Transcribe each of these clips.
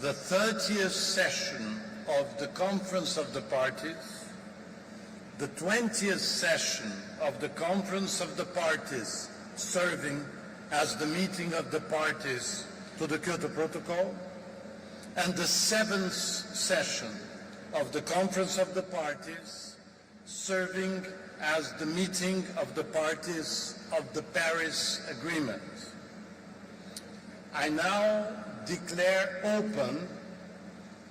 the 30th session of the Conference of the Parties, the 20th session of the Conference of the Parties serving as the meeting of the parties to the Kyoto Protocol, and the 7th session of the Conference of the Parties serving as the meeting of the parties of the Paris Agreement. I now declare open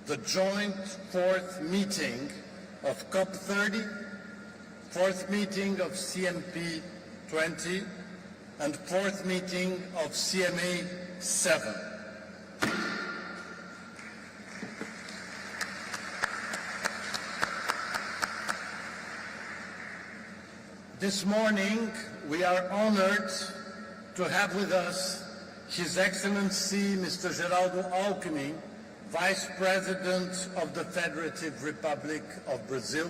the joint fourth meeting of COP30, fourth meeting of CMP20, and fourth meeting of CMA7. This morning, we are honored to have with us His Excellency Mr. Geraldo Alckmin, Vice President of the Federative Republic of Brazil,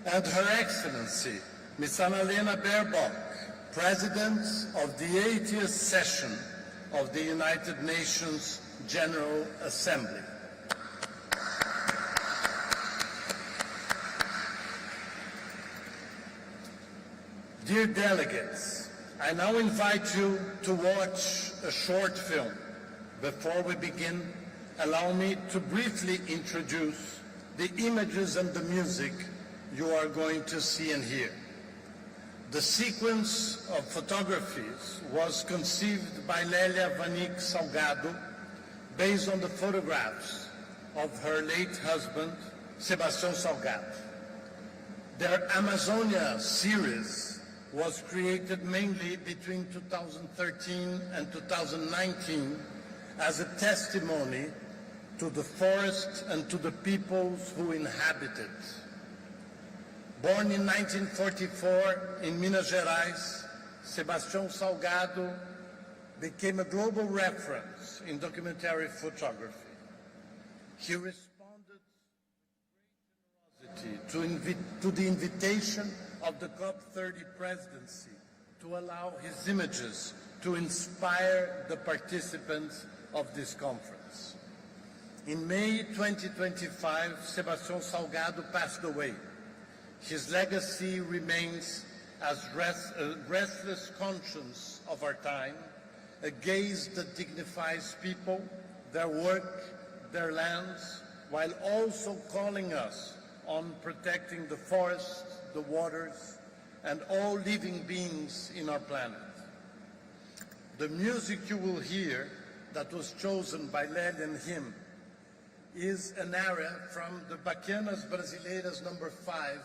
and Her Excellency Ms. Annalena Baerbock, President of the 80th session of the United Nations General Assembly. Dear delegates, I now invite you to watch a short film. Before we begin, allow me to briefly introduce the images and the music you are going to see and hear. The sequence of photographies was conceived by Lélia Vanik Salgado based on the photographs of her late husband, Sebastião Salgado. Their Amazonia series was created mainly between 2013 and 2019 as a testimony to the forest and to the peoples who inhabit it. Born in 1944 in Minas Gerais, Sebastião Salgado became a global reference in documentary photography. He responded with great generosity to the invitation of the COP30 presidency to allow his images to inspire the participants of this conference. In May 2025, Sebastião Salgado passed away. His legacy remains as a restless conscience of our time, a gaze that dignifies people, their work, their lands, while also calling us on protecting the forests, the waters, and all living beings in our planet. The music you will hear that was chosen by Lélia and him is an aria from the Baquianas Brasileiras No. 5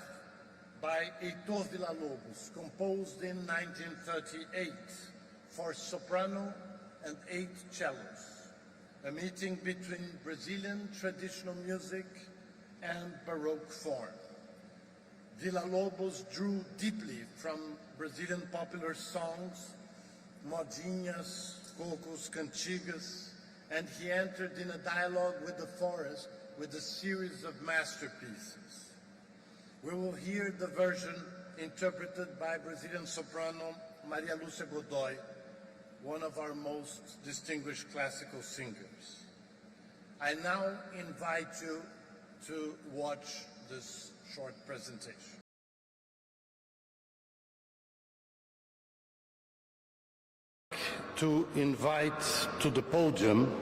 by Heitor Villa-Lobos, composed in 1938 for soprano and 8 cellos, a meeting between Brazilian traditional music and Baroque form. Villa-Lobos drew deeply from Brazilian popular songs, modinhas, cocos, cantigas, and he entered in a dialogue with the forest with a series of masterpieces. We will hear the version interpreted by Brazilian soprano Maria Lúcia Godoy, one of our most distinguished classical singers. I now invite you to watch this short presentation. To invite to the podium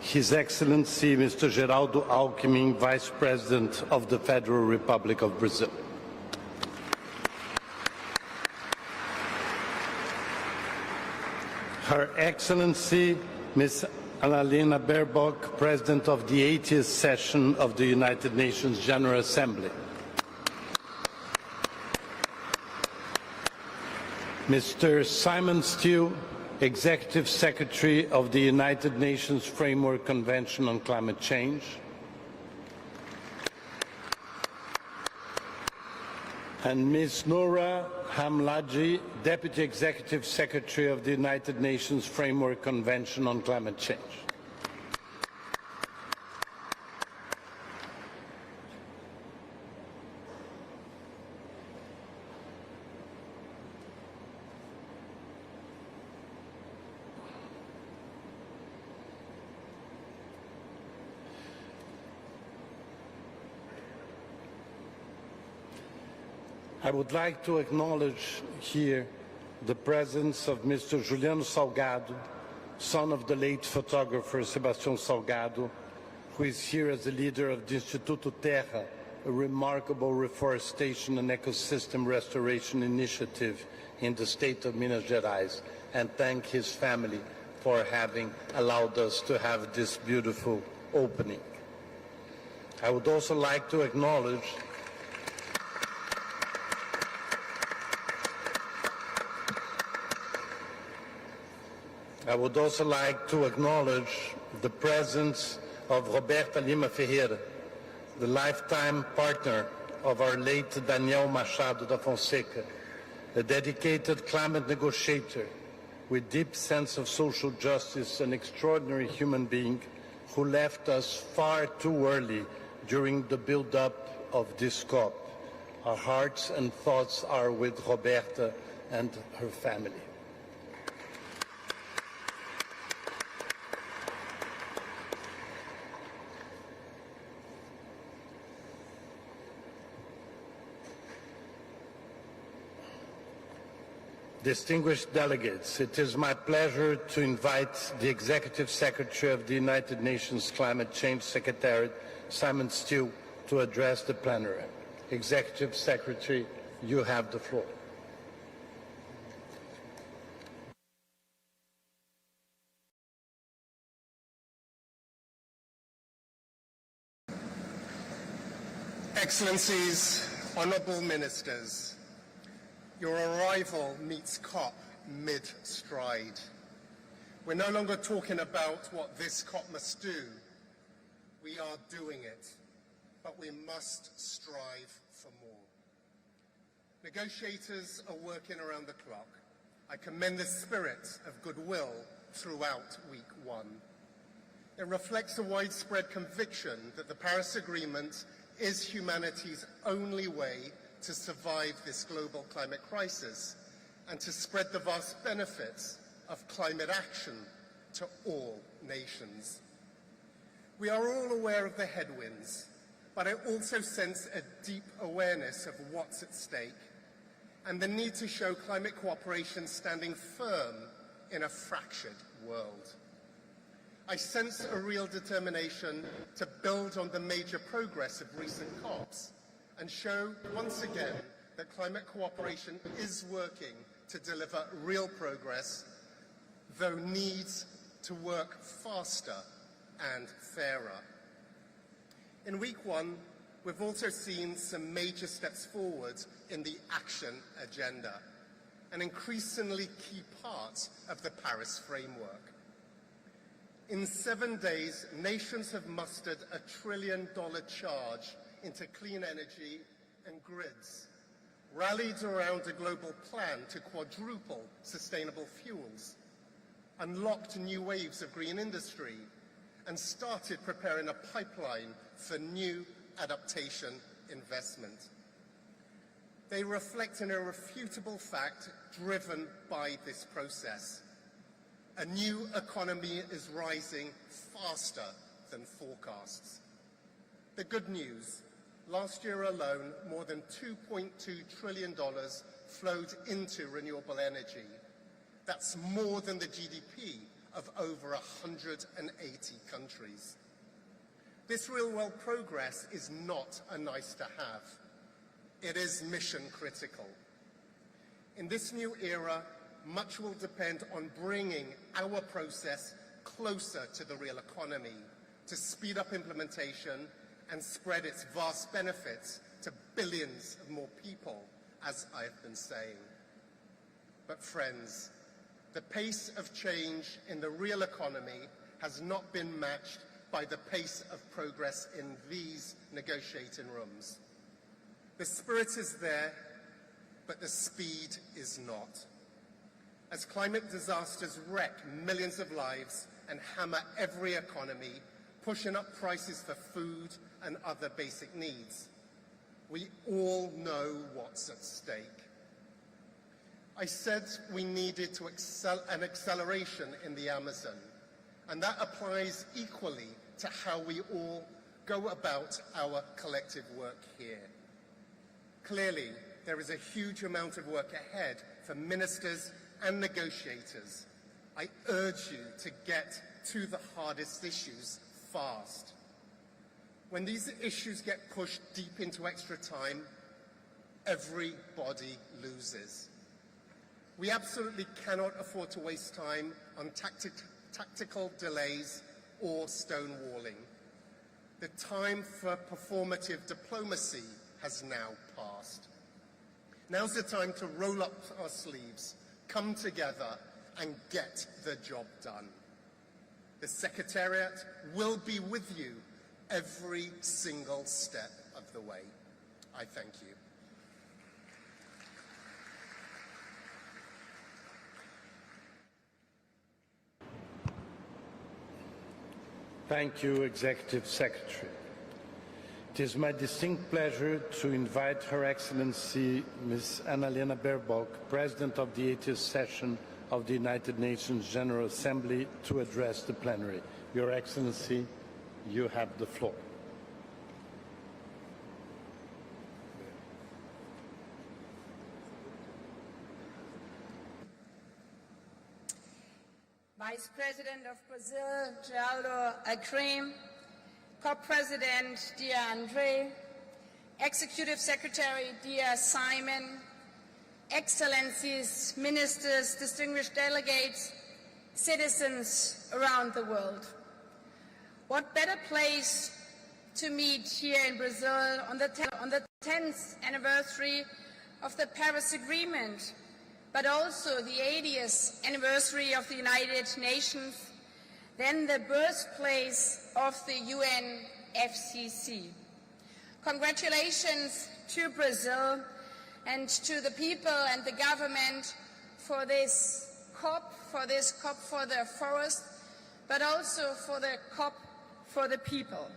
His Excellency Mr. Geraldo Alckmin, Vice President of the Federal Republic of Brazil. Her Excellency Ms. Annalena Baerbock, President of the 80th session of the United Nations General Assembly. Mr. Simon Stew, Executive Secretary of the United Nations Framework Convention on Climate Change. And Ms. Noura Hamladji, Deputy Executive Secretary of the United Nations Framework Convention on Climate Change. I would like to acknowledge here the presence of Mr. Juliano Salgado, son of the late photographer Sebastião Salgado, who is here as the leader of the Instituto Terra, a remarkable reforestation and ecosystem restoration initiative in the state of Minas Gerais, and thank his family for having allowed us to have this beautiful opening. I would also like to acknowledge the presence of Roberta Lima Ferreira, the lifetime partner of our late Daniel Machado da Fonseca, a dedicated climate negotiator with deep sense of social justice, an extraordinary human being who left us far too early during the build-up of this COP. Our hearts and thoughts are with Roberta and her family. Distinguished delegates, it is my pleasure to invite the Executive Secretary of the United Nations Climate Change Secretariat, Simon Steele, to address the plenary. Executive Secretary, you have the floor. Excellencies, honourable ministers, your arrival meets COP mid-stride. We're no longer talking about what this COP must do. We are doing it, but we must strive for more. Negotiators are working around the clock. I commend the spirit of goodwill throughout week one. It reflects a widespread conviction that the Paris Agreement is humanity's only way to survive this global climate crisis and to spread the vast benefits of climate action to all nations. We are all aware of the headwinds, but I also sense a deep awareness of what's at stake and the need to show climate cooperation standing firm in a fractured world. I sense a real determination to build on the major progress of recent COPs and show once again that climate cooperation is working to deliver real progress, though needs to work faster and fairer. In week one, we've also seen some major steps forward in the action agenda, an increasingly key part of the Paris framework. In 7 days, nations have mustered $1 trillion charge into clean energy and grids, rallied around a global plan to quadruple sustainable fuels, unlocked new waves of green industry, and started preparing a pipeline for new adaptation investment. They reflect an irrefutable fact driven by this process. A new economy is rising faster than forecasts. The good news, last year alone, more than $2.2 trillion flowed into renewable energy. That's more than the GDP of over 180 countries. This real-world progress is not a nice to have. It is mission critical. In this new era, much will depend on bringing our process closer to the real economy, to speed up implementation and spread its vast benefits to billions of more people, as I've been saying. But friends, the pace of change in the real economy has not been matched by the pace of progress in these negotiating rooms. The spirit is there, but the speed is not. As climate disasters wreck millions of lives and hammer every economy, pushing up prices for food and other basic needs, we all know what's at stake. I said we needed to an acceleration in the Amazon, and that applies equally to how we all go about our collective work here. Clearly, there is a huge amount of work ahead for ministers and negotiators. I urge you to get to the hardest issues fast. When these issues get pushed deep into extra time, everybody loses. We absolutely cannot afford to waste time on tactical delays or stonewalling. The time for performative diplomacy has now passed. Now's the time to roll up our sleeves, come together, and get the job done. The Secretariat will be with you every single step of the way. I thank you. Thank you, Executive Secretary. It is my distinct pleasure to invite Her Excellency Ms. Annalena Baerbock, President of the 80th session of the United Nations General Assembly, to address the plenary. Your Excellency, you have the floor. Vice President of Brazil, Geraldo Alckmin, COP President, dear Andre, Executive Secretary, dear Simon, Excellencies, Ministers, distinguished delegates, citizens around the world. What better place to meet here in Brazil on the 10th anniversary of the Paris Agreement, but also the 80th anniversary of the United Nations, then the birthplace of the UNFCCC. Congratulations to Brazil and to the people and the government for this COP for the forest, but also for the COP for the people.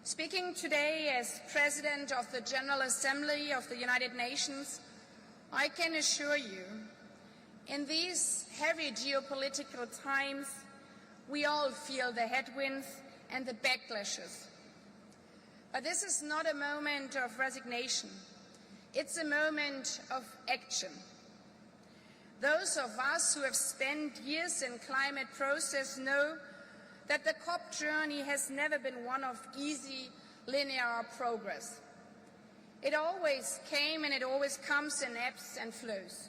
Speaking today as President of the General Assembly of the United Nations, I can assure you, in these heavy geopolitical times, we all feel the headwinds and the backlashes. But this is not a moment of resignation. It's a moment of action. Those of us who have spent years in climate process know that the COP journey has never been one of easy, linear progress. It always came and it always comes in ebbs and flows.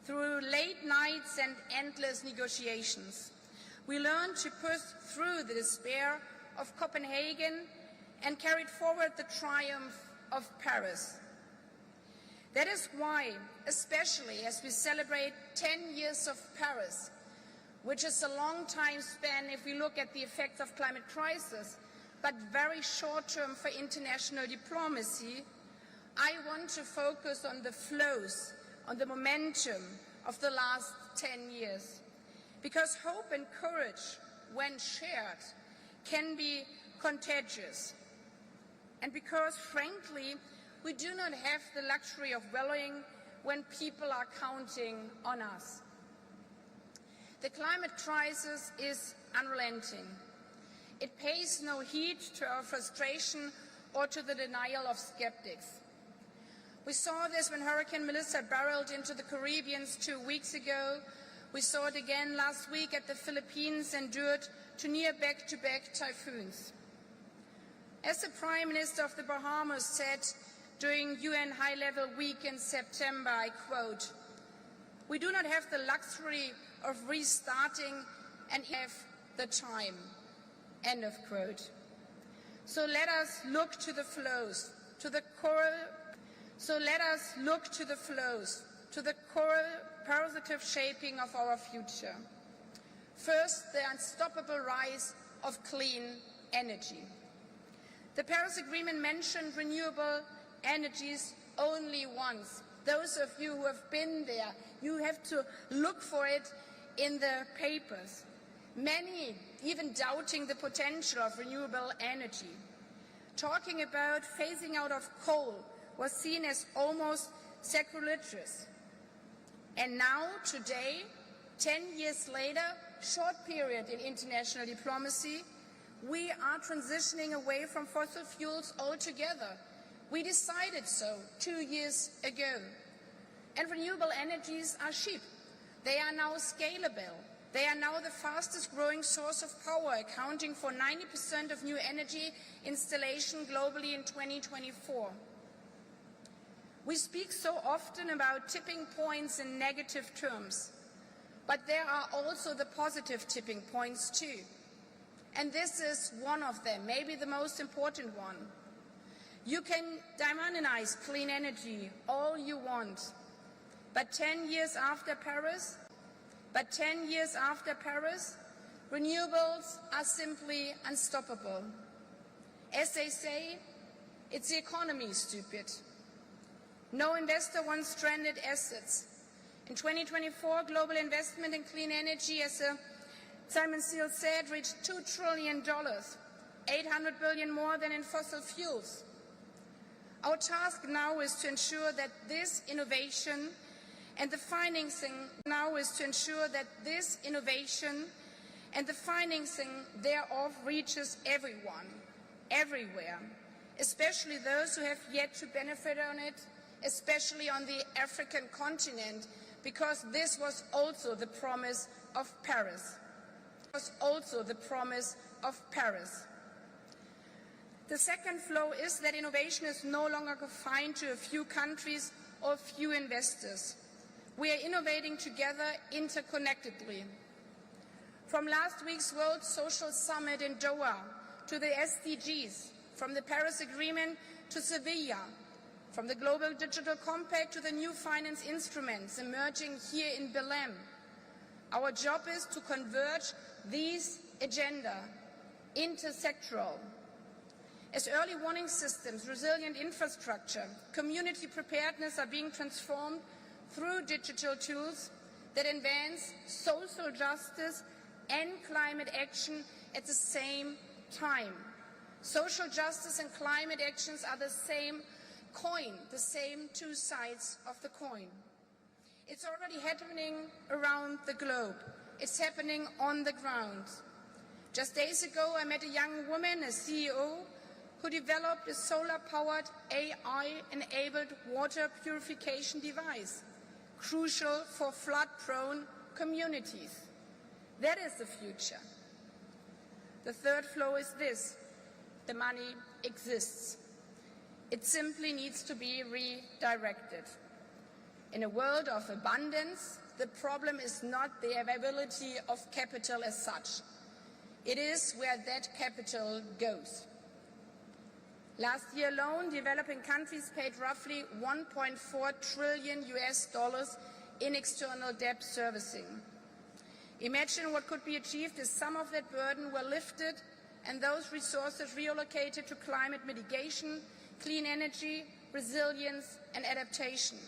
Through late nights and endless negotiations, we learned to push through the despair of Copenhagen and carried forward the triumph of Paris. That is why, especially as we celebrate 10 years of Paris, which is a long time span if we look at the effects of climate crisis, but very short-term for international diplomacy, I want to focus on the flows, on the momentum of the last 10 years. Because hope and courage, when shared, can be contagious. And because, frankly, we do not have the luxury of wallowing when people are counting on us. The climate crisis is unrelenting. It pays no heed to our frustration or to the denial of skeptics. We saw this when Hurricane Melissa barreled into the Caribbean 2 weeks ago. We saw it again last week at the Philippines, endured to near back-to-back typhoons. As the Prime Minister of the Bahamas said during UN High-Level Week in September, I quote, "We do not have the luxury of restarting and have the time," end of quote. So let us look to the flows, to the positive shaping of our future. First, the unstoppable rise of clean energy. The Paris Agreement mentioned renewable energies only once. Those of you who have been there, you have to look for it in the papers. Many even doubting the potential of renewable energy. Talking about phasing out of coal was seen as almost sacrilegious. And now, today, 10 years later, short period in international diplomacy, we are transitioning away from fossil fuels altogether We decided so 2 years ago. And renewable energies are cheap. They are now scalable. They are now the fastest growing source of power, accounting for 90% of new energy installation globally in 2024. We speak so often about tipping points in negative terms, but there are also the positive tipping points too. And this is one of them, maybe the most important one. You can demonize clean energy all you want, but 10 years after Paris, renewables are simply unstoppable. As they say, it's the economy, stupid. No investor wants stranded assets. In 2024, global investment in clean energy, as Simon Seal said, reached $2 trillion, 800 billion more than in fossil fuels. Our task now is to ensure that this innovation and the financing thereof reaches everyone, everywhere, especially those who have yet to benefit on it, especially on the African continent, because this was also the promise of Paris. The second flow is that innovation is no longer confined to a few countries or few investors. We are innovating together interconnectedly. From last week's World Social Summit in Doha to the SDGs, from the Paris Agreement to Sevilla, from the Global Digital Compact to the new finance instruments emerging here in Belém, our job is to converge these agenda intersectoral. As early warning systems, resilient infrastructure, community preparedness are being transformed through digital tools that advance social justice and climate action at the same time. Social justice and climate actions are the same coin, the same two sides of the coin. It's already happening around the globe. It's happening on the ground. Just days ago, I met a young woman, a CEO, who developed a solar-powered, AI-enabled water purification device, crucial for flood-prone communities. That is the future. The third flow is this: the money exists. It simply needs to be redirected. In a world of abundance, the problem is not the availability of capital as such. It is where that capital goes. Last year alone, developing countries paid roughly $1.4 trillion in external debt servicing. Imagine what could be achieved if some of that burden were lifted and those resources reallocated to climate mitigation, clean energy, resilience and adaptation.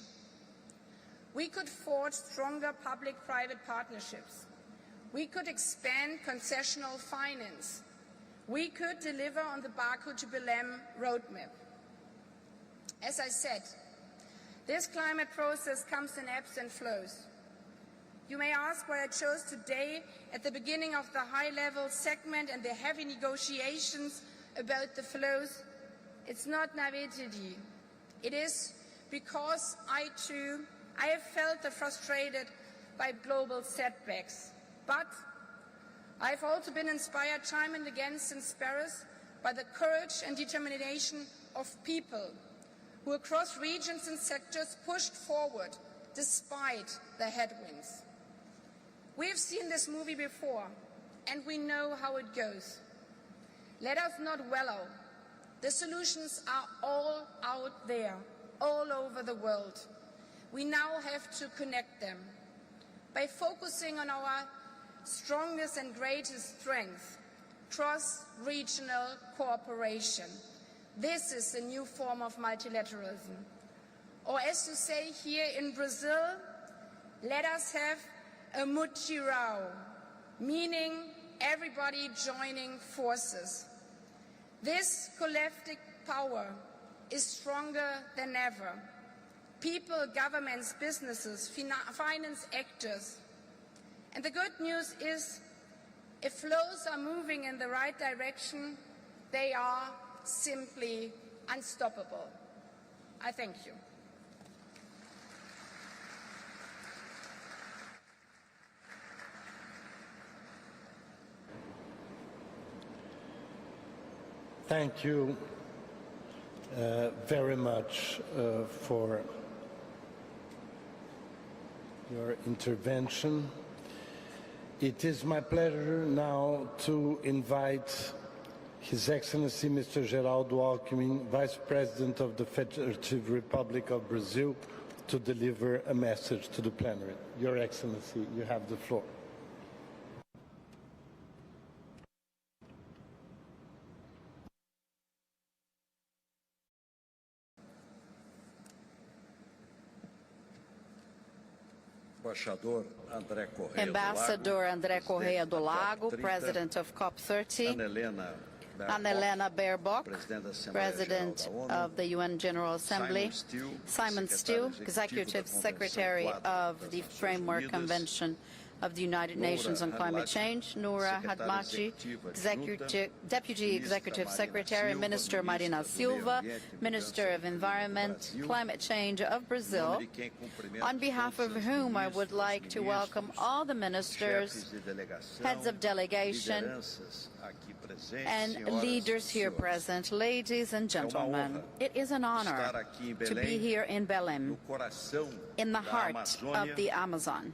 We could forge stronger public-private partnerships. We could expand concessional finance. We could deliver on the Baku to Belém roadmap. As I said, this climate process comes in ebbs and flows. You may ask why I chose today, at the beginning of the high-level segment and the heavy negotiations about the flows. It's not naivety. It is because I have felt frustrated by global setbacks. But I've also been inspired time and again since Paris by the courage and determination of people who across regions and sectors pushed forward despite the headwinds. We have seen this movie before and we know how it goes. Let us not wallow. The solutions are all out there, all over the world. We now have to connect them by focusing on our strongest and greatest strength, cross-regional cooperation. This is a new form of multilateralism. Or as you say here in Brazil, let us have a mutirão, meaning everybody joining forces. This collective power is stronger than ever. People, governments, businesses, finance actors. And the good news is, if flows are moving in the right direction, they are simply unstoppable. I thank you. Thank you very much for your intervention. It is my pleasure now to invite His Excellency Mr. Geraldo Alckmin, Vice President of the Federative Republic of Brazil, to deliver a message to the plenary. Your Excellency, you have the floor. Ambassador André Correia do Lago, President of COP30, Ana Helena Baerbock, President of the UN General Assembly, Simon Still, Executive Secretary of the Framework Convention of the United Nations on Climate Change, Noura Hadmachi, Deputy Executive Secretary, Minister Marina Silva, Minister of Environment, Climate Change of Brazil, on behalf of whom I would like to welcome all the ministers, heads of delegation, and leaders here present, ladies and gentlemen. It is an honor to be here in Belém, in the heart of the Amazon,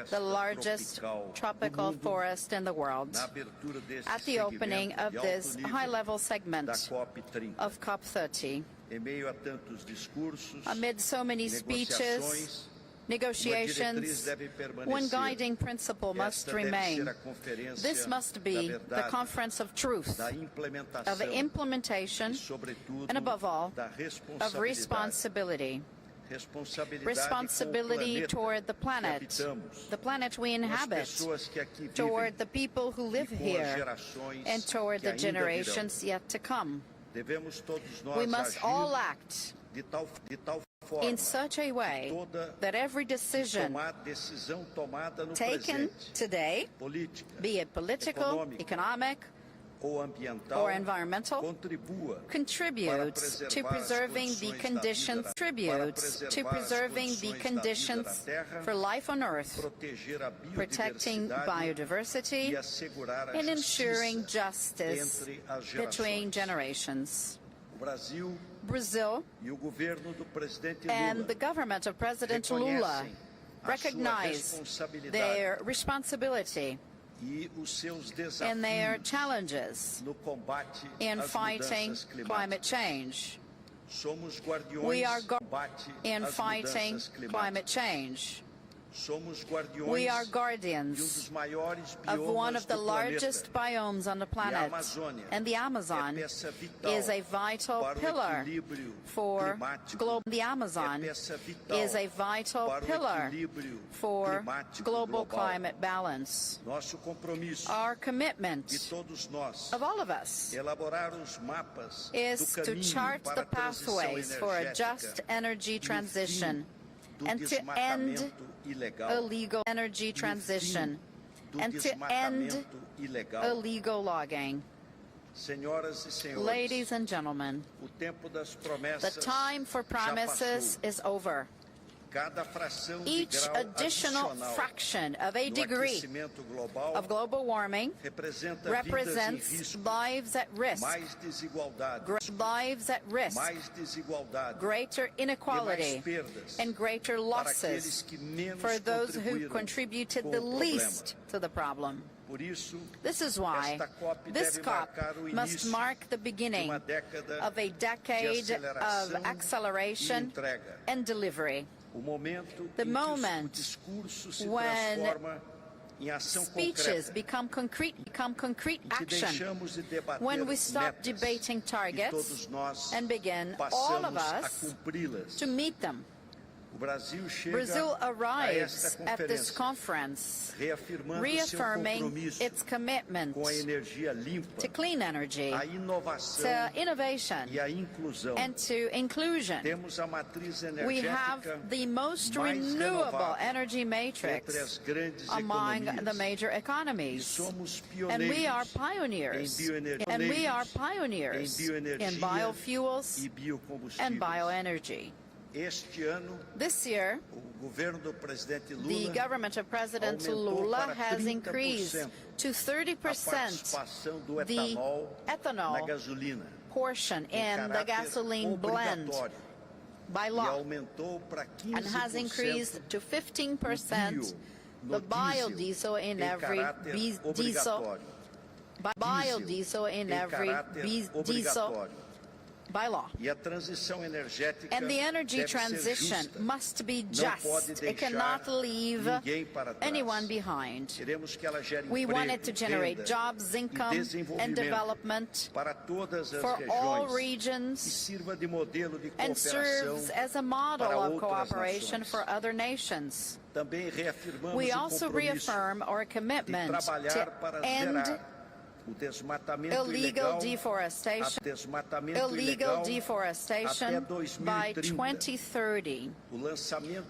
the largest tropical forest in the world, at the opening of this high-level segment of COP30. Amid so many speeches, negotiations, one guiding principle must remain. This must be the conference of truth, of implementation, and above all, of responsibility. Responsibility toward the planet we inhabit, toward the people who live here, and toward the generations yet to come. We must all act in such a way that every decision taken today, be it political, economic, or environmental, contributes to preserving the conditions for life on Earth, protecting biodiversity, and ensuring justice between generations. Brazil and the government of President Lula recognize their responsibility and their challenges in fighting climate change. We are in fighting climate change. We are guardians of one of the largest biomes on the planet, and the Amazon is a vital pillar for global climate balance. Our commitment of all of us is to chart the pathways for a just energy transition and to end illegal energy transition and to end illegal logging. Ladies and gentlemen, the time for promises is over. Each additional fraction of a degree of global warming represents lives at risk, greater inequality, and greater losses for those who contributed the least to the problem. This is why this COP must mark the beginning of a decade of acceleration and delivery. The moment when speeches become concrete action, when we stop debating targets and begin, all of us, to meet them. Brazil arrives at this conference reaffirming its commitment to clean energy, to innovation, and to inclusion. We have the most renewable energy matrix among the major economies, and we are pioneers. And we are pioneers in biofuels and bioenergy. This year, the government of President Lula has increased to 30% the ethanol portion in the gasoline blend by law, and has increased to 15% the biodiesel in every diesel by law. And the energy transition must be just. It cannot leave anyone behind. We want it to generate jobs, income, and development for all regions, and serves as a model of cooperation for other nations. We also reaffirm our commitment to end illegal deforestation by 2030.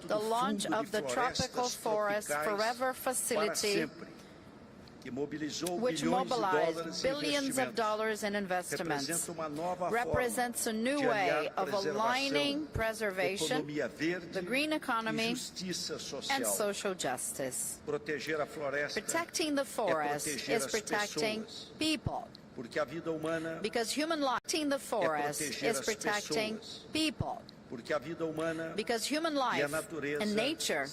The launch of the Tropical Forest Forever facility, which mobilized billions of dollars in investments, represents a new way of aligning preservation, the green economy, and social justice. Protecting the forest is protecting people, because human life in the forest is protecting people, because human life and nature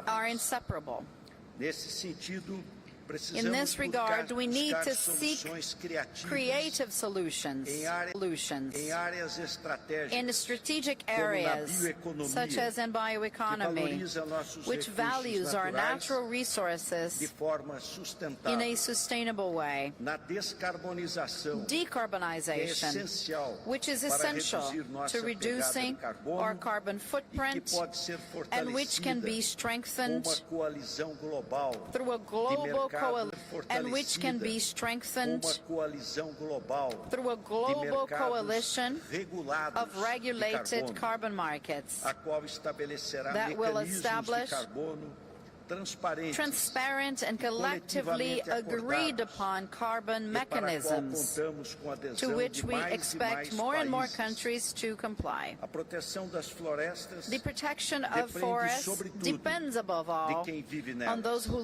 are inseparable. In this regard, we need to seek creative solutions in strategic areas, such as in bioeconomy, which values our natural resources in a sustainable way. Decarbonization, which is essential to reducing our carbon footprint, and which can be strengthened through a global coalition of regulated carbon markets that will establish transparent and collectively agreed upon carbon mechanisms, to which we expect more and more countries to comply. The protection of forests depends above all on those who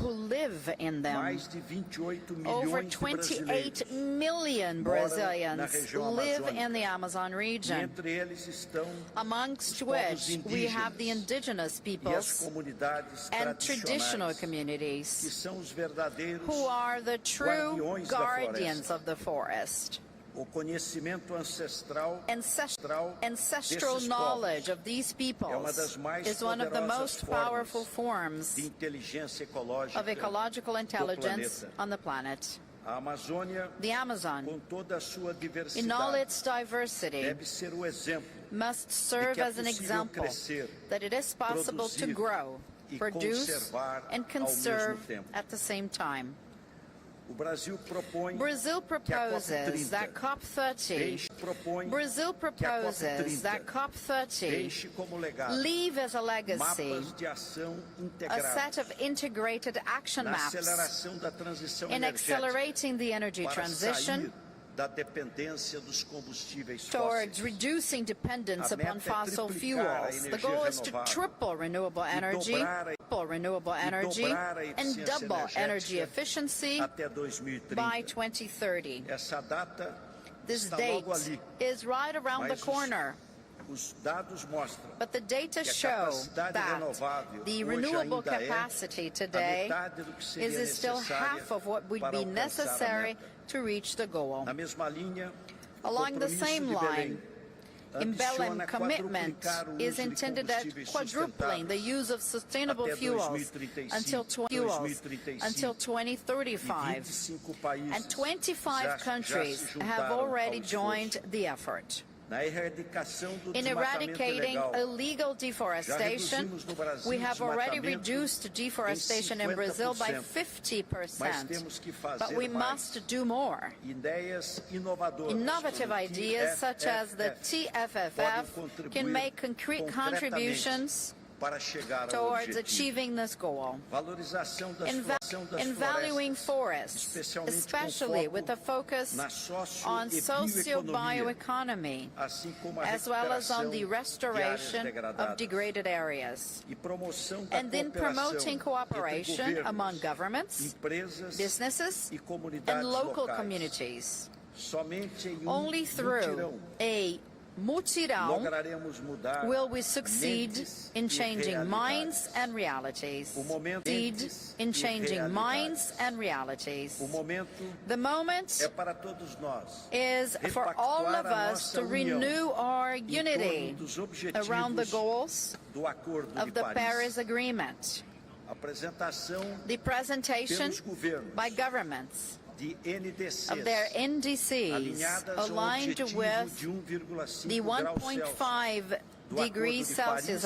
live in them. Over 28 million Brazilians live in the Amazon region, amongst which we have the indigenous peoples and traditional communities, who are the true guardians of the forest. Ancestral knowledge of these peoples is one of the most powerful forms of ecological intelligence on the planet. The Amazon, in all its diversity, must serve as an example that it is possible to grow, produce, and conserve at the same time. Brazil proposes that COP30 leave as a legacy a set of integrated action maps in accelerating the energy transition towards reducing dependence upon fossil fuels. The goal is to triple renewable energy and double energy efficiency by 2030. This date is right around the corner. But the data show that the renewable capacity today is still half of what would be necessary to reach the goal. Along the same line, in Belém, commitment is intended at quadrupling the use of sustainable fuels until 2035, and 25 countries have already joined the effort. In eradicating illegal deforestation, we have already reduced deforestation in Brazil by 50%, but we must do more. Innovative ideas such as the TFFF can make concrete contributions towards achieving this goal. In valuing forests, especially with a focus on socio-bioeconomy, as well as on the restoration of degraded areas, and in promoting cooperation among governments, businesses, and local communities. Only through a mutirão will we succeed in changing minds and realities. In changing minds and realities. The moment is for all of us to renew our unity around the goals of the Paris Agreement. The presentation by governments of their NDCs aligned with the 1.5 degrees Celsius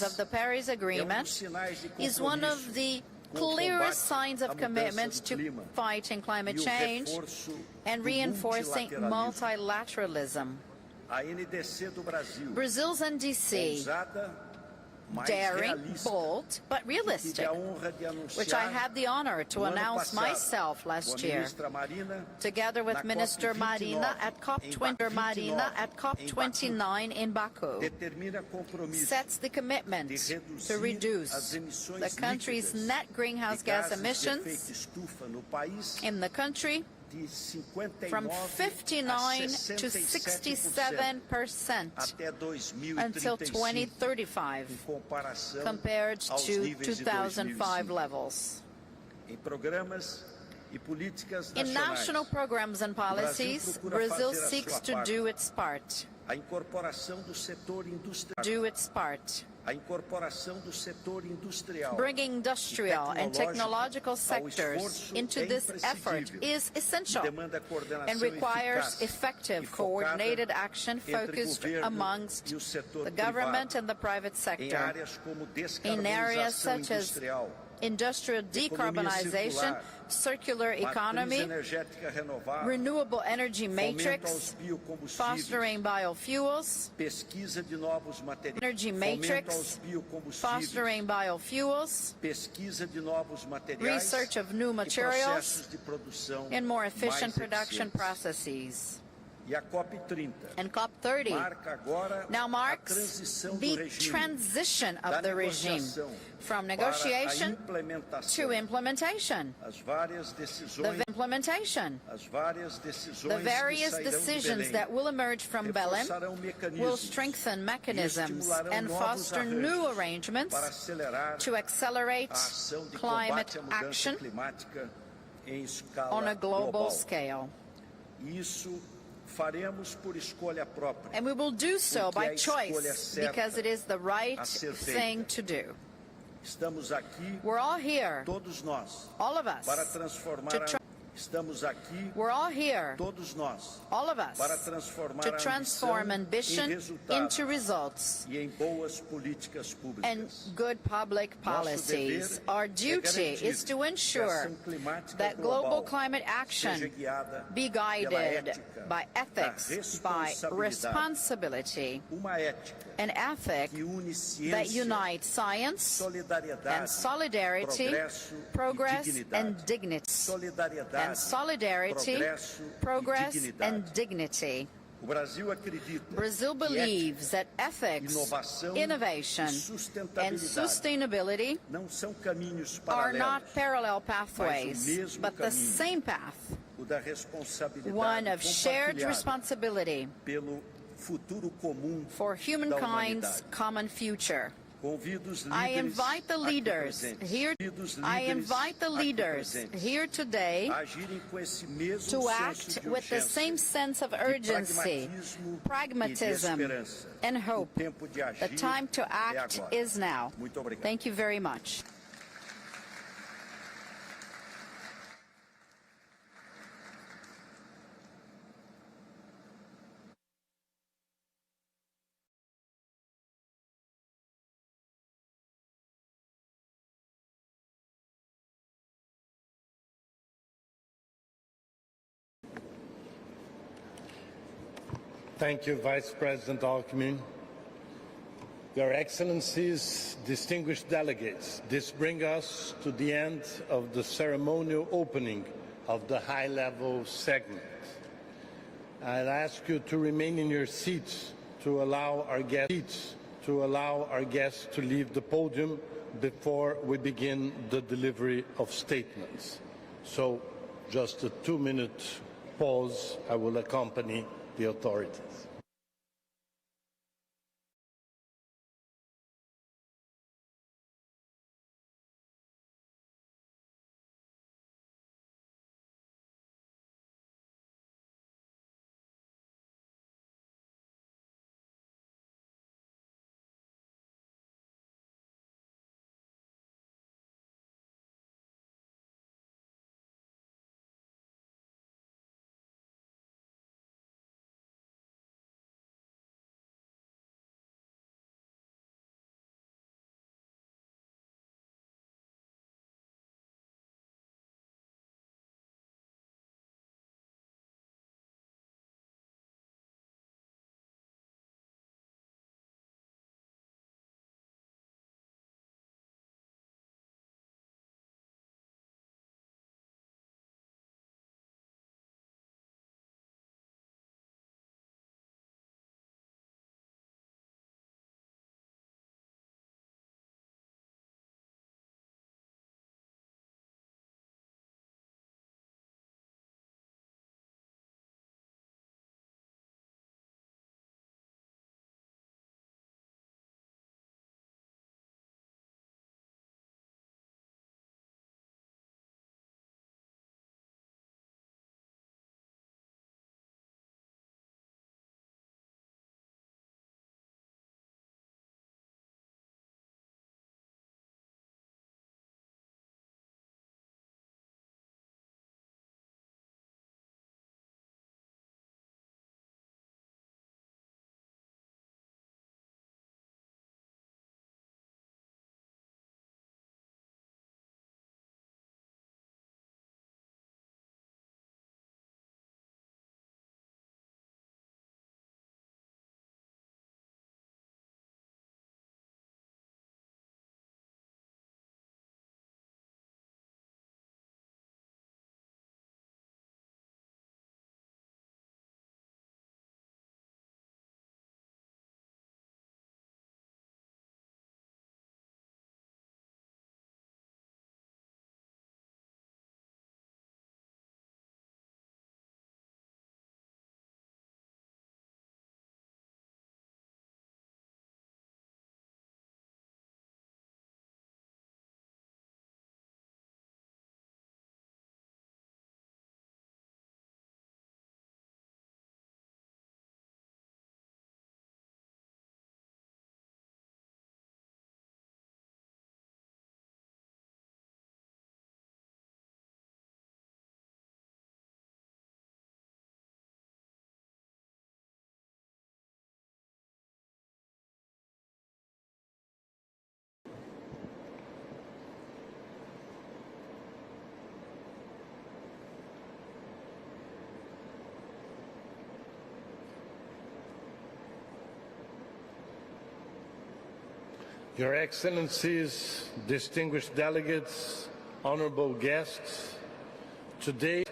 of the Paris Agreement is one of the clearest signs of commitment to fighting climate change and reinforcing multilateralism. Brazil's NDC, daring, bold, but realistic, which I had the honor to announce myself last year, together with Minister Marina at COP29 in Baku, sets the commitment to reduce the country's net greenhouse gas emissions in the country from 59 to 67% until 2035, compared to 2005 levels. In national programs and policies, Brazil seeks to do its part. Bringing industrial and technological sectors into this effort is essential and requires effective coordinated action focused amongst the government and the private sector in areas such as industrial decarbonization, circular economy, renewable energy matrix, fostering biofuels, research of new materials, and more efficient production processes. And COP30 now marks the transition of the regime from negotiation to implementation. The various decisions that will emerge from Belém will strengthen mechanisms and foster new arrangements to accelerate climate action on a global scale. And we will do so by choice, because it is the right thing to do. We're all here, all of us, to transform ambition into results and good public policies. Our duty is to ensure that global climate action be guided by ethics, by responsibility, an ethic that unites science and solidarity, progress and dignity. Brazil believes that ethics, innovation, and sustainability are not parallel pathways, but the same path, one of shared responsibility for humankind's common future. I invite the leaders here today to act with the same sense of urgency, pragmatism, and hope. The time to act is now. Thank you very much. Thank you, Vice President Alckmin. Your Excellencies, distinguished delegates, this brings us to the end of the ceremonial opening of the high-level segment. I'd ask you to remain in your seats to allow our guests to leave the podium before we begin the delivery of statements. So, just a 2-minute pause. I will accompany the authorities. Your Excellencies, distinguished delegates, honorable guests, today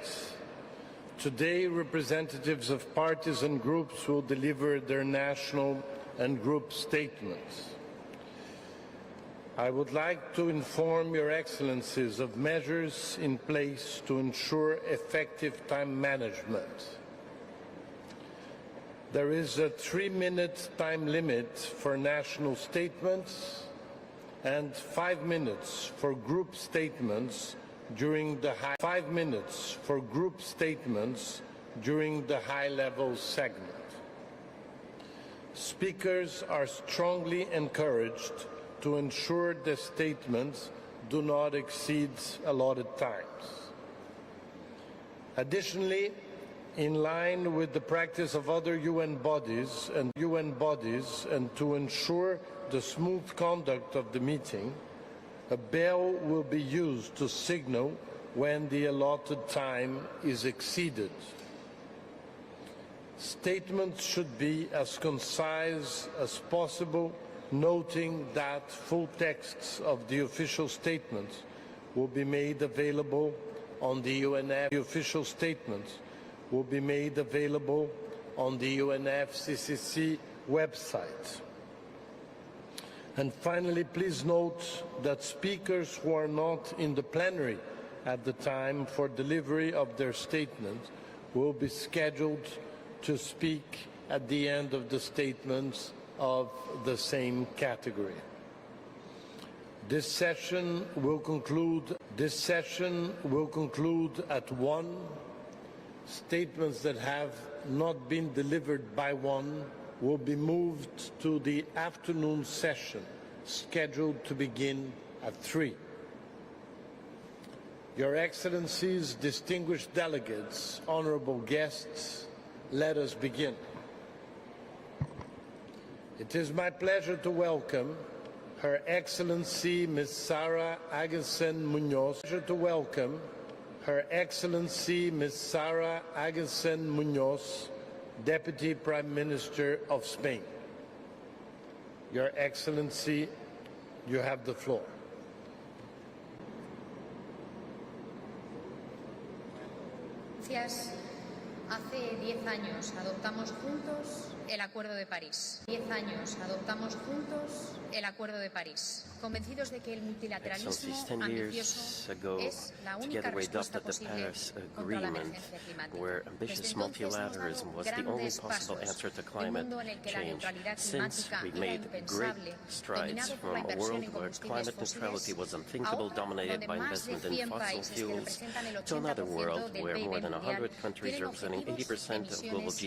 representatives of parties and groups will deliver their national and group statements. I would like to inform Your Excellencies of measures in place to ensure effective time management. There is a 3-minute time limit for national statements and 5 minutes for group statements during the high-level segment. Speakers are strongly encouraged to ensure the statements do not exceed allotted times. Additionally, in line with the practice of other UN bodies and to ensure the smooth conduct of the meeting, a bell will be used to signal when the allotted time is exceeded. Statements should be as concise as possible, noting that full texts of the official statements will be made available on the UNF. The official statements will be made available on the UNFCCC website. And finally, please note that speakers who are not in the plenary at the time for delivery of their statement will be scheduled to speak at the end of the statements of the same category. This session will conclude at 1. Statements that have not been delivered by 1 will be moved to the afternoon session, scheduled to begin at 3. Your Excellencies, distinguished delegates, honorable guests, let us begin. It is my pleasure to welcome Her Excellency Ms. Sara Agassen Munoz. Her Excellency Ms. Sara Agassen Munoz, Deputy Prime Minister of Spain. Your Excellency, you have the floor. Gracias. Hace 10 años adoptamos juntos el Acuerdo de París. 10 años adoptamos juntos el Acuerdo de París, convencidos de que el multilateralismo ambicioso es la única respuesta posible contra la emergencia climática. Desde entonces hemos dado grandes pasos en un mundo en el que la neutralidad climática era impensable, dominado por la inversión en combustibles fósiles, ahora donde más de 100 países que representan el 80% del PIB mundial tienen objetivos de emisiones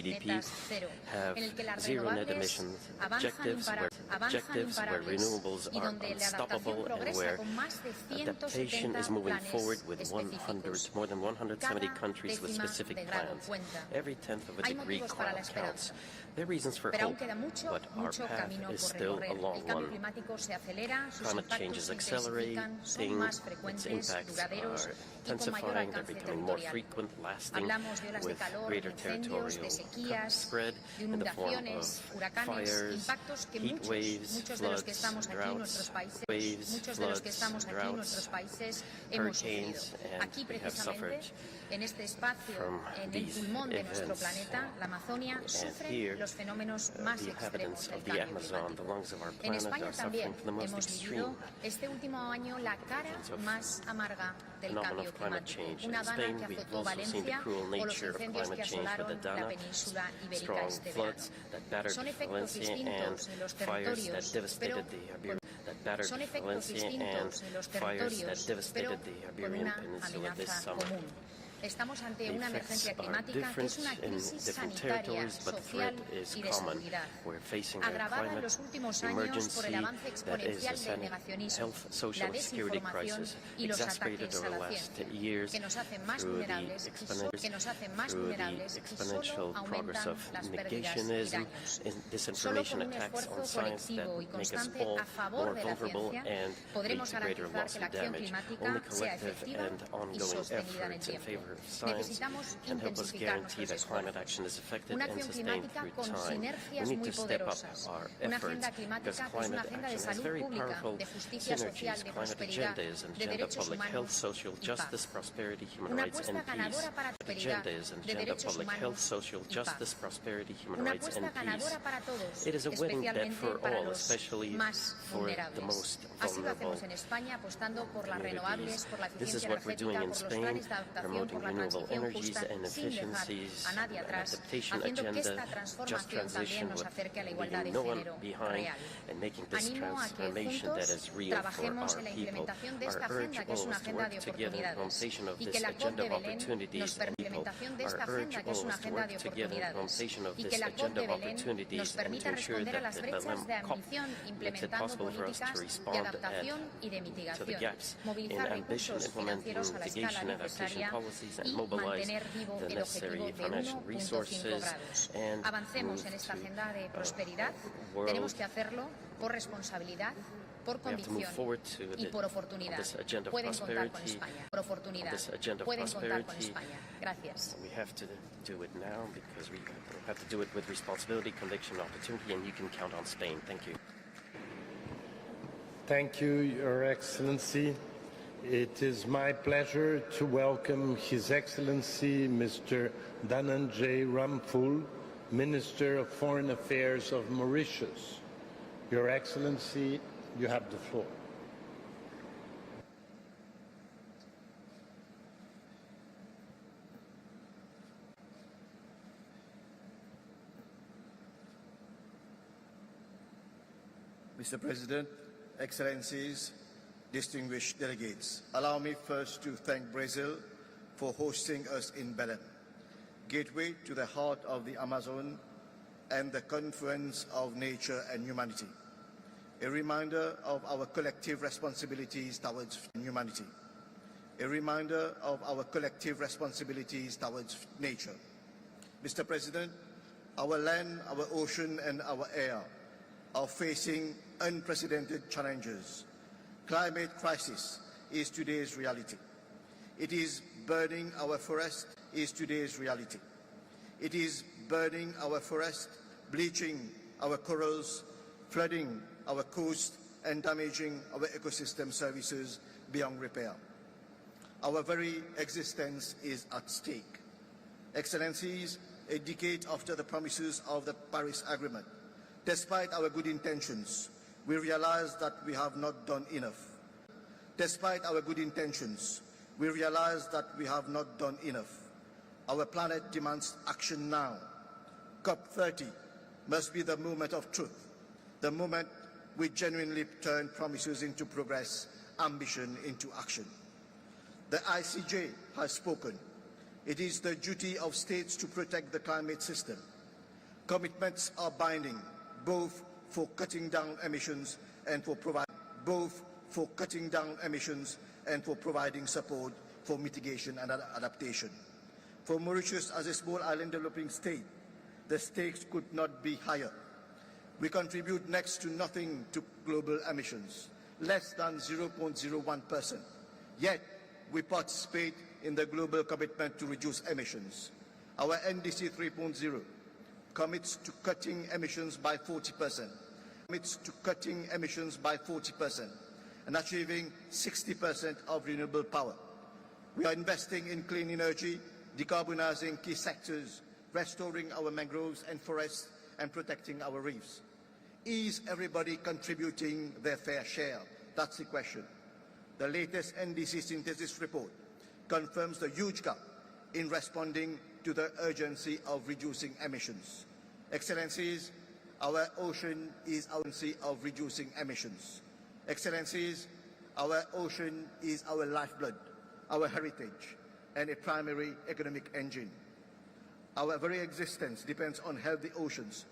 netas cero, en el que las renovables avanzan imparables y donde la adaptación progresa con más de 170 planes específicos. Cada décima de grado cuenta. Hay motivos para la esperanza. Pero aún queda mucho camino por recorrer. El cambio climático se acelera, sus impactos se intensifican, son más frecuentes, duraderos y con mayor alcance territorial. Hablamos de olas de calor, de incendios, de sequías, de inundaciones, huracanes, impactos que muchos de los que estamos aquí en nuestros países, hemos sufrido. Aquí precisamente, en este espacio, en el pulmón de nuestro planeta, la Amazonia, sufre los fenómenos más extremos del cambio climático. En España también hemos vivido este último año la cara más amarga del cambio climático. Una Dana que azotó Valencia o los incendios que asolaron la península ibérica este verano. Son efectos distintos en los territorios, pero con una amenaza común. Estamos ante una emergencia climática que es una crisis sanitaria, social y de seguridad, agravada en los últimos años por el avance exponencial del negacionismo, la desinformación y los ataques a la ciencia, que nos hacen más vulnerables y solo aumentan las pérdidas y daños. Solo con un esfuerzo colectivo y constante a favor de la ciencia podremos garantizar que la acción climática sea efectiva y sostenida en el tiempo. Necesitamos intensificar nuestros esfuerzos. Una acción climática con sinergias muy poderosas. Una agenda climática que es una agenda de salud pública, de justicia social, de prosperidad, de derechos humanos y paz. Una apuesta ganadora para la prosperidad, de derechos humanos y paz. Una apuesta ganadora para todos, especialmente para los más vulnerables. Así lo hacemos en España, apostando por las renovables, por la eficiencia energética, por los planes de adaptación, por la transición justa, sin dejar a nadie atrás, haciendo que esta transformación también nos acerque a la igualdad de género real. Animo a que juntos trabajemos en la implementación de esta agenda, que es una agenda de oportunidades, y que la COP de Belén nos permita responder a las brechas de ambición implementando políticas de adaptación y de mitigación, movilizar recursos financieros a la escala necesaria y mantener vivo el objetivo de 1.5 grados. Avancemos en esta agenda de prosperidad. Tenemos que hacerlo por responsabilidad, por We have to move convicción forward to y por oportunidad. this agenda of Pueden contar con prosperity. España. Por oportunidad. This agenda of Pueden contar con prosperity. España. Gracias. We have to do it now because we have to do it with responsibility, conviction, and opportunity, and you can count on Spain. Thank you. Thank you, Your Excellency. It is my pleasure to welcome His Excellency Mr. Dhananjay Ramphul, Minister of Foreign Affairs of Mauritius. Your Excellency, you have the floor. Mr. President, Excellencies, distinguished delegates, allow me first to thank Brazil for hosting us in Belém, gateway to the heart of the Amazon and the confluence of nature and humanity, a reminder of our collective responsibilities towards humanity, a reminder of our collective responsibilities towards nature. Mr. President, our land, our ocean and our air are facing unprecedented challenges. Climate crisis is today's reality. It is burning our forest is today's reality. It is burning our forest, bleaching our corals, flooding our coast and damaging our ecosystem services beyond repair. Our very existence is at stake. Excellencies, a decade after the promises of the Paris Agreement, despite our good intentions, we realize that we have not done enough. Despite our good intentions, we realize that we have not done enough. Our planet demands action now. COP30 must be the moment of truth, the moment we genuinely turn promises into progress, ambition into action. The ICJ has spoken. It is the duty of states to protect the climate system. Commitments are binding, both for cutting down emissions and for providing support for mitigation and adaptation. For Mauritius, as a small island developing state, the stakes could not be higher. We contribute next to nothing to global emissions, less than 0.01%. Yet, we participate in the global commitment to reduce emissions. Our NDC 3.0 commits to cutting emissions by 40%, and achieving 60% of renewable power. We are investing in clean energy, decarbonizing key sectors, restoring our mangroves and forests, and protecting our reefs. Is everybody contributing their fair share? That's the question. The latest NDC synthesis report confirms the huge gap in responding to the urgency of reducing emissions. Excellencies, our ocean is our urgency of reducing emissions. Excellencies, our ocean is our lifeblood, our heritage, and a primary economic engine. Our very existence depends on healthy oceans.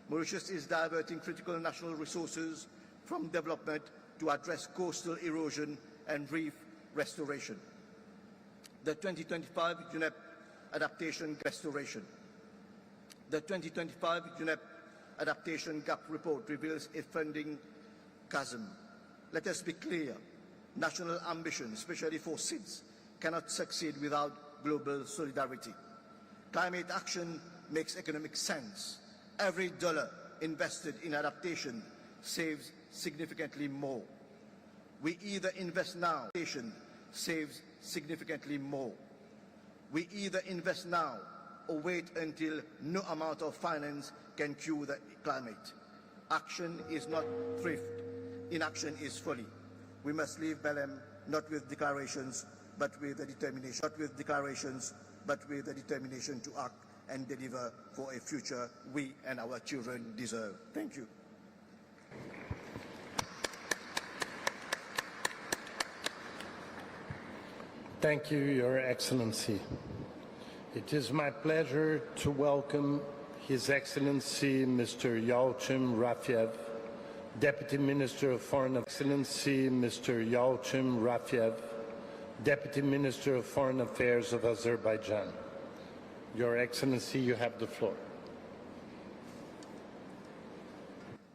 Mauritius is diverting critical national resources from development to address coastal erosion and reef restoration. The 2025 UNEP Adaptation Restoration. The 2025 UNEP Adaptation Gap Report reveals a funding chasm. Let us be clear, national ambition, especially for SIDS, cannot succeed without global solidarity. Climate action makes economic sense. Every dollar invested in adaptation saves significantly more. We either invest now, adaptation saves significantly more. We either invest now or wait until no amount of finance can cure the climate. Action is not thrift. Inaction is folly. We must leave Belém not with declarations, but with the determination. Not with declarations, but with the determination to act and deliver for a future we and our children deserve. Thank you. Thank you, Your Excellency. It is my pleasure to welcome His Excellency Mr. Yalchim Rafiev, Deputy Minister of Foreign Excellency Mr. Yalchim Rafiev, Deputy Minister of Foreign Affairs of Azerbaijan. Your Excellency, you have the floor.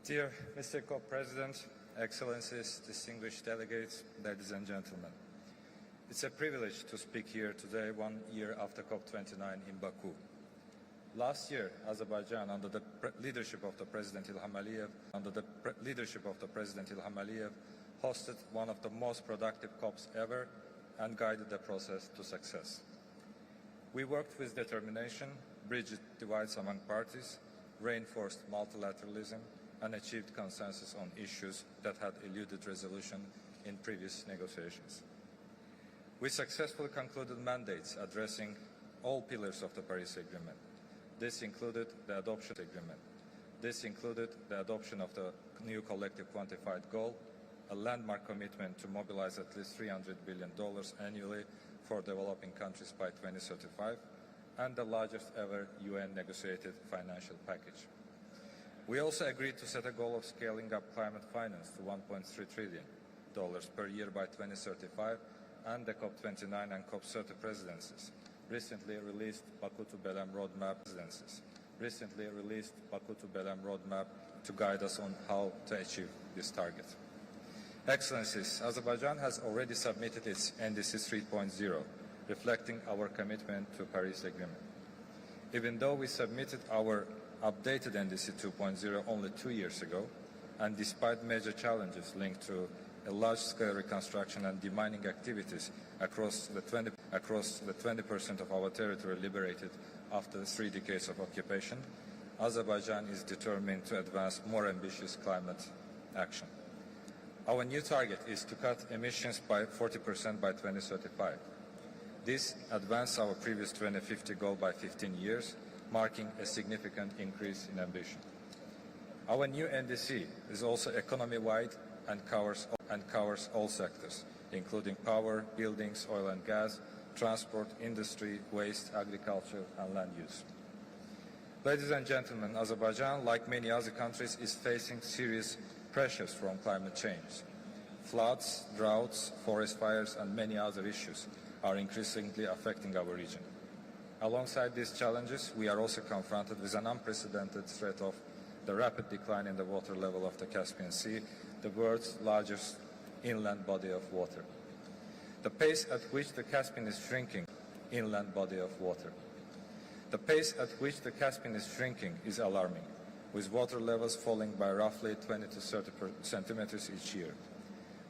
Dear Mr. Co-President, Excellencies, distinguished delegates, ladies and gentlemen. It's a privilege to speak here today, 1 year after COP29 in Baku. Last year, Azerbaijan, under the leadership of the President Ilham Aliyev, hosted one of the most productive COPs ever and guided the process to success. We worked with determination, bridged divides among parties, reinforced multilateralism, and achieved consensus on issues that had eluded resolution in previous negotiations. We successfully concluded mandates addressing all pillars of the Paris Agreement. This included the adoption of the new collective quantified goal, a landmark commitment to mobilize at least $300 billion annually for developing countries by 2035, and the largest ever UN negotiated financial package. We also agreed to set a goal of scaling up climate finance to $1.3 trillion per year by 2035, and the COP29 and COP30 presidencies recently released Baku to Belém roadmap to guide us on how to achieve this target. Excellencies, Azerbaijan has already submitted its NDC 3.0, reflecting our commitment to the Paris Agreement. Even though we submitted our updated NDC 2.0 only 2 years ago, and despite major challenges linked to a large-scale reconstruction and demining activities across the 20% of our territory liberated after 3 decades of occupation, Azerbaijan is determined to advance more ambitious climate action. Our new target is to cut emissions by 40% by 2035. This advances our previous 2050 goal by 15 years, marking a significant increase in ambition. Our new NDC is also economy-wide and covers all sectors, including power, buildings, oil and gas, transport, industry, waste, agriculture, and land use. Ladies and gentlemen, Azerbaijan, like many other countries, is facing serious pressures from climate change. Floods, droughts, forest fires, and many other issues are increasingly affecting our region. Alongside these challenges, we are also confronted with an unprecedented threat of the rapid decline in the water level of the Caspian Sea, the world's largest inland body of water. The pace at which the Caspian is shrinking is alarming, with water levels falling by roughly 20 to 30 centimeters each year.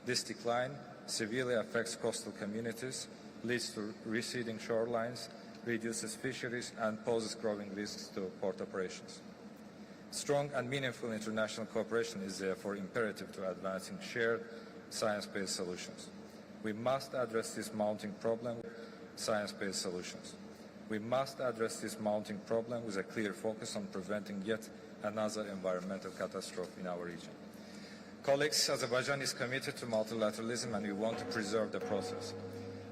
This decline severely affects coastal communities, leads to receding shorelines, reduces fisheries, and poses growing risks to port operations. Strong and meaningful international cooperation is therefore imperative to advancing shared science-based solutions. We must address this mounting problem with a clear focus on preventing yet another environmental catastrophe in our region. Colleagues, Azerbaijan is committed to multilateralism, and we want to preserve the process.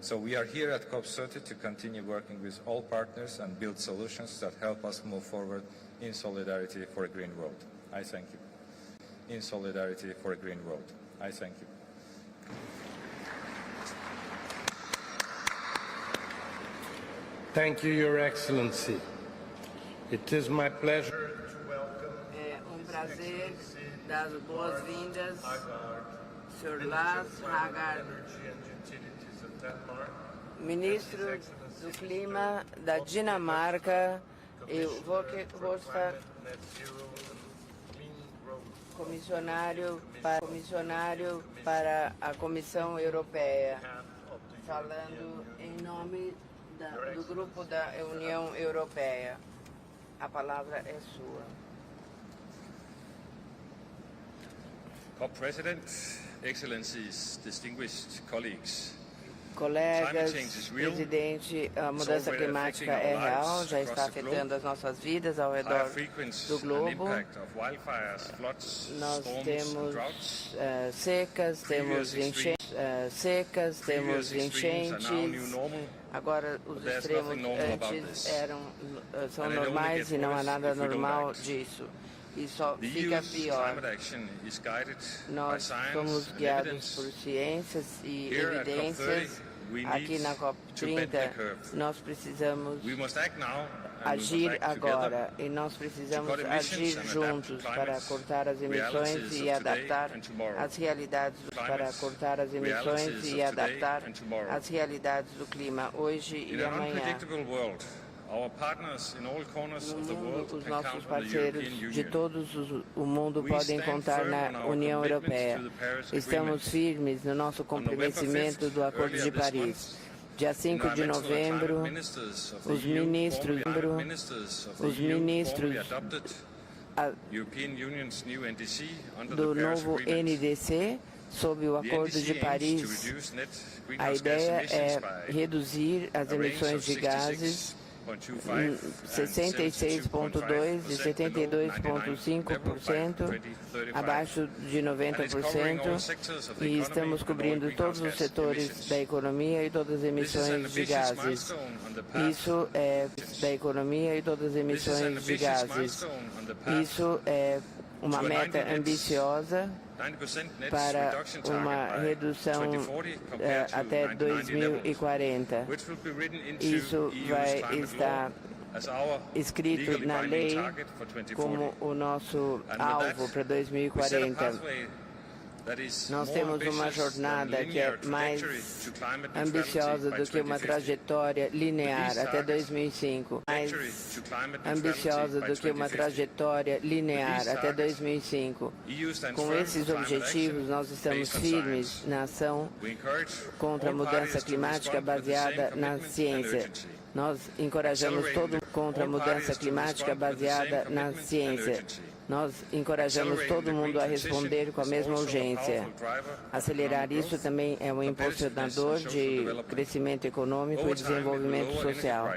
So we are here at COP30 to continue working with all partners and build solutions that help us move forward in solidarity for a green world. I thank you. In solidarity for a green world. I thank you. Thank you, Your Excellency. It is my pleasure to welcome prazer dar as boas-vindas Sr. Lars Haggard, Ministro do Clima da Dinamarca, e Volker, comissionário para a Comissão Europeia, falando em nome do Grupo da União Europeia. A palavra é sua. COP President, Excellencies, distinguished colleagues. Colegas, presidente, a mudança climática é real, já está afetando as nossas vidas ao redor do globo. Nós temos secas, temos enchentes. Agora, os extremos antes são normais e não há nada normal disso. E só fica pior. Nós somos guiados por ciências e evidências Aqui na COP30, nós precisamos agir agora e nós precisamos agir juntos para cortar as emissões e adaptar as realidades do clima hoje e amanhã. Os nossos parceiros de todos o mundo podem contar na União Europeia. Estamos firmes no nosso comprometimento do Acordo de Paris. Dia 5 de novembro, os ministros do novo NDC, sob o Acordo de Paris, a ideia é reduzir as emissões de gases 66,2% e 72,5%, abaixo de 90%, e estamos cobrindo todos os setores da economia e todas as emissões de gases. Isso é uma meta ambiciosa para uma redução até 2040. Isso vai estar escrito na lei como o nosso alvo para 2040. Nós temos uma jornada que é mais ambiciosa do que uma trajetória linear até 2005. Com esses objetivos, nós estamos firmes na ação contra a mudança climática baseada na ciência. Nós encorajamos todo mundo a responder com a mesma urgência. Acelerar isso também é um impulsionador de crescimento econômico e desenvolvimento social.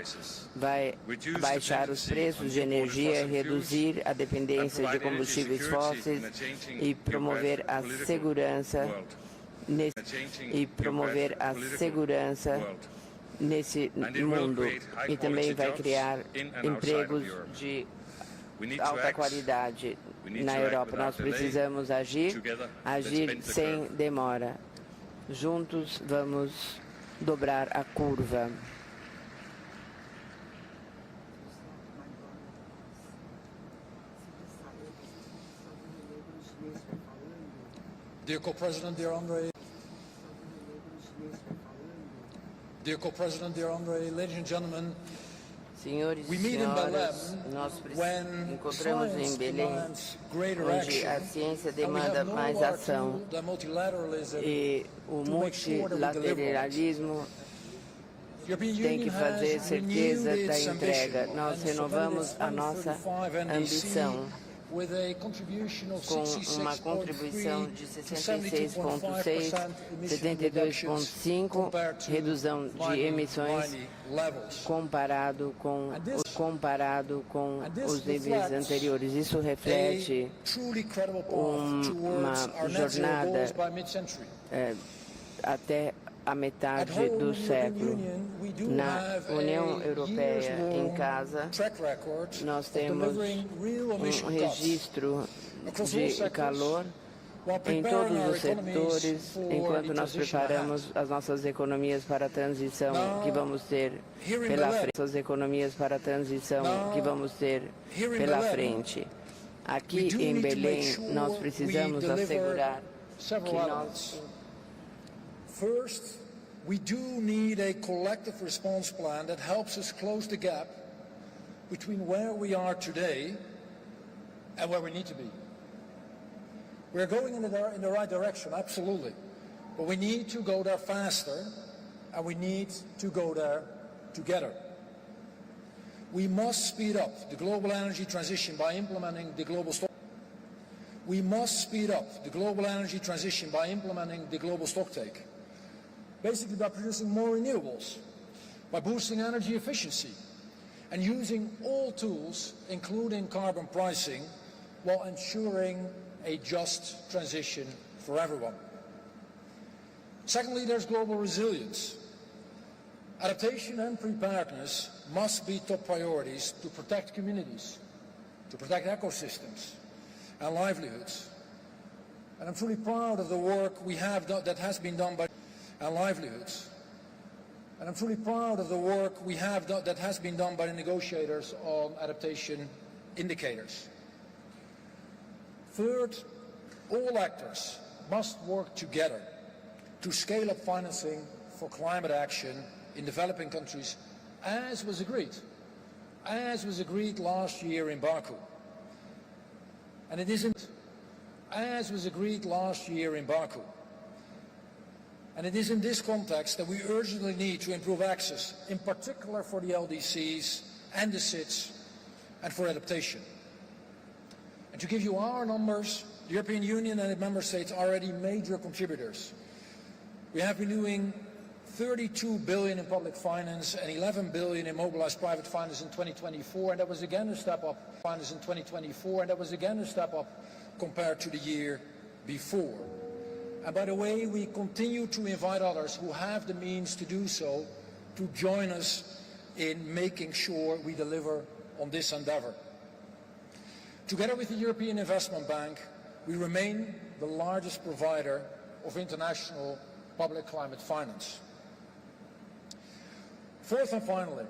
Vai baixar os preços de energia, reduzir a dependência de combustíveis fósseis e promover a segurança nesse mundo. E também vai criar empregos de alta qualidade na Europa. Nós precisamos agir sem demora. Juntos vamos dobrar a curva. Dear Co-President, dear Andre, ladies and gentlemen, Senhores e senhoras, nós encontramos em Belém, onde a ciência demanda mais ação e o multilateralismo tem que fazer certeza da entrega. Nós renovamos a nossa ambição com uma contribuição de 66,6%, 72,5% redução de emissões comparado com os níveis anteriores. Isso reflete uma jornada até a metade do século. Na União Europeia, em casa, nós temos um registro de calor em todos os setores, enquanto nós preparamos as nossas economias para a transição que vamos ter pela frente. Aqui em Belém, nós precisamos assegurar que nós First, we do need a collective response plan that helps us close the gap between where we are today and where we need to be. We're going in the right direction, absolutely. But we need to go there faster, and we need to go there together. We must speed up the global energy transition by implementing the global stocktake. Basically by producing more renewables, by boosting energy efficiency, and using all tools, including carbon pricing, while ensuring a just transition for everyone. Secondly, there's global resilience. Adaptation and preparedness must be top priorities to protect communities, to protect ecosystems and livelihoods. And I'm truly proud of the work we have done, that has been done by And I'm truly proud of the work we have done, that has been done by the negotiators on adaptation indicators. Third, all actors must work together to scale up financing for climate action in developing countries, as was agreed last year in Baku. And it isn't, as was agreed last year in Baku. And it is in this context that we urgently need to improve access, in particular for the LDCs and the SIDS, and for adaptation. And to give you our numbers, the European Union and its member states are already major contributors. We have renewing 32 billion in public finance and 11 billion in mobilized private finance in 2024, and that was again a step up. Finance in 2024, and that was again a step up compared to the year before. And by the way, we continue to invite others who have the means to do so to join us in making sure we deliver on this endeavor. Together with the European Investment Bank, we remain the largest provider of international public climate finance. Fourth and finally,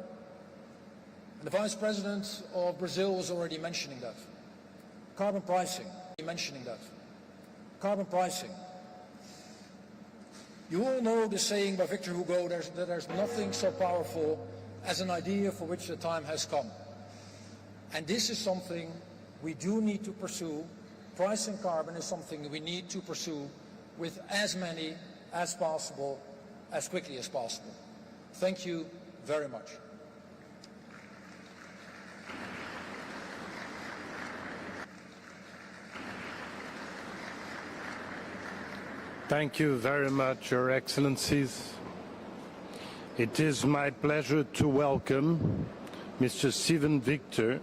and the Vice President of Brazil was already mentioning that, carbon pricing. Carbon pricing. You all know the saying by Victor Hugo that there's nothing so powerful as an idea for which the time has come. And this is something we do need to pursue. Pricing carbon is something we need to pursue with as many as possible, as quickly as possible. Thank you very much. Thank you very much, Your Excellencies. It is my pleasure to welcome Mr. Steven Victor,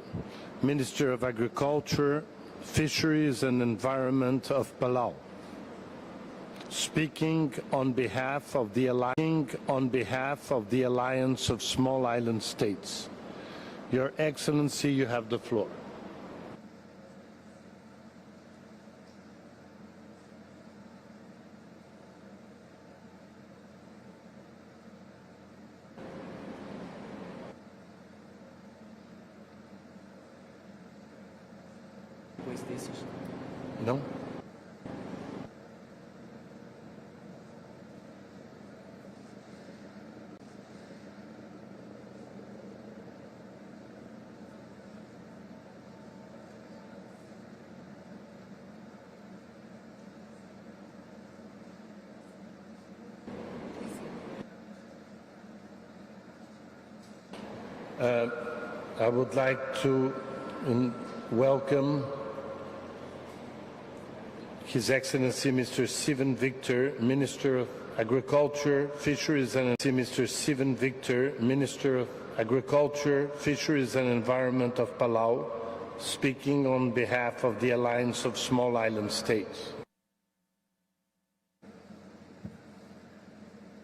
Minister of Agriculture, Fisheries and Environment of Palau, speaking on behalf of the Alliance of Small Island States. Your Excellency, you have the floor. No? I would like to welcome His Excellency Mr. Steven Victor, Minister of Agriculture, Fisheries and Mr. Steven Victor, Minister of Agriculture, Fisheries and Environment of Palau, speaking on behalf of the Alliance of Small Island States.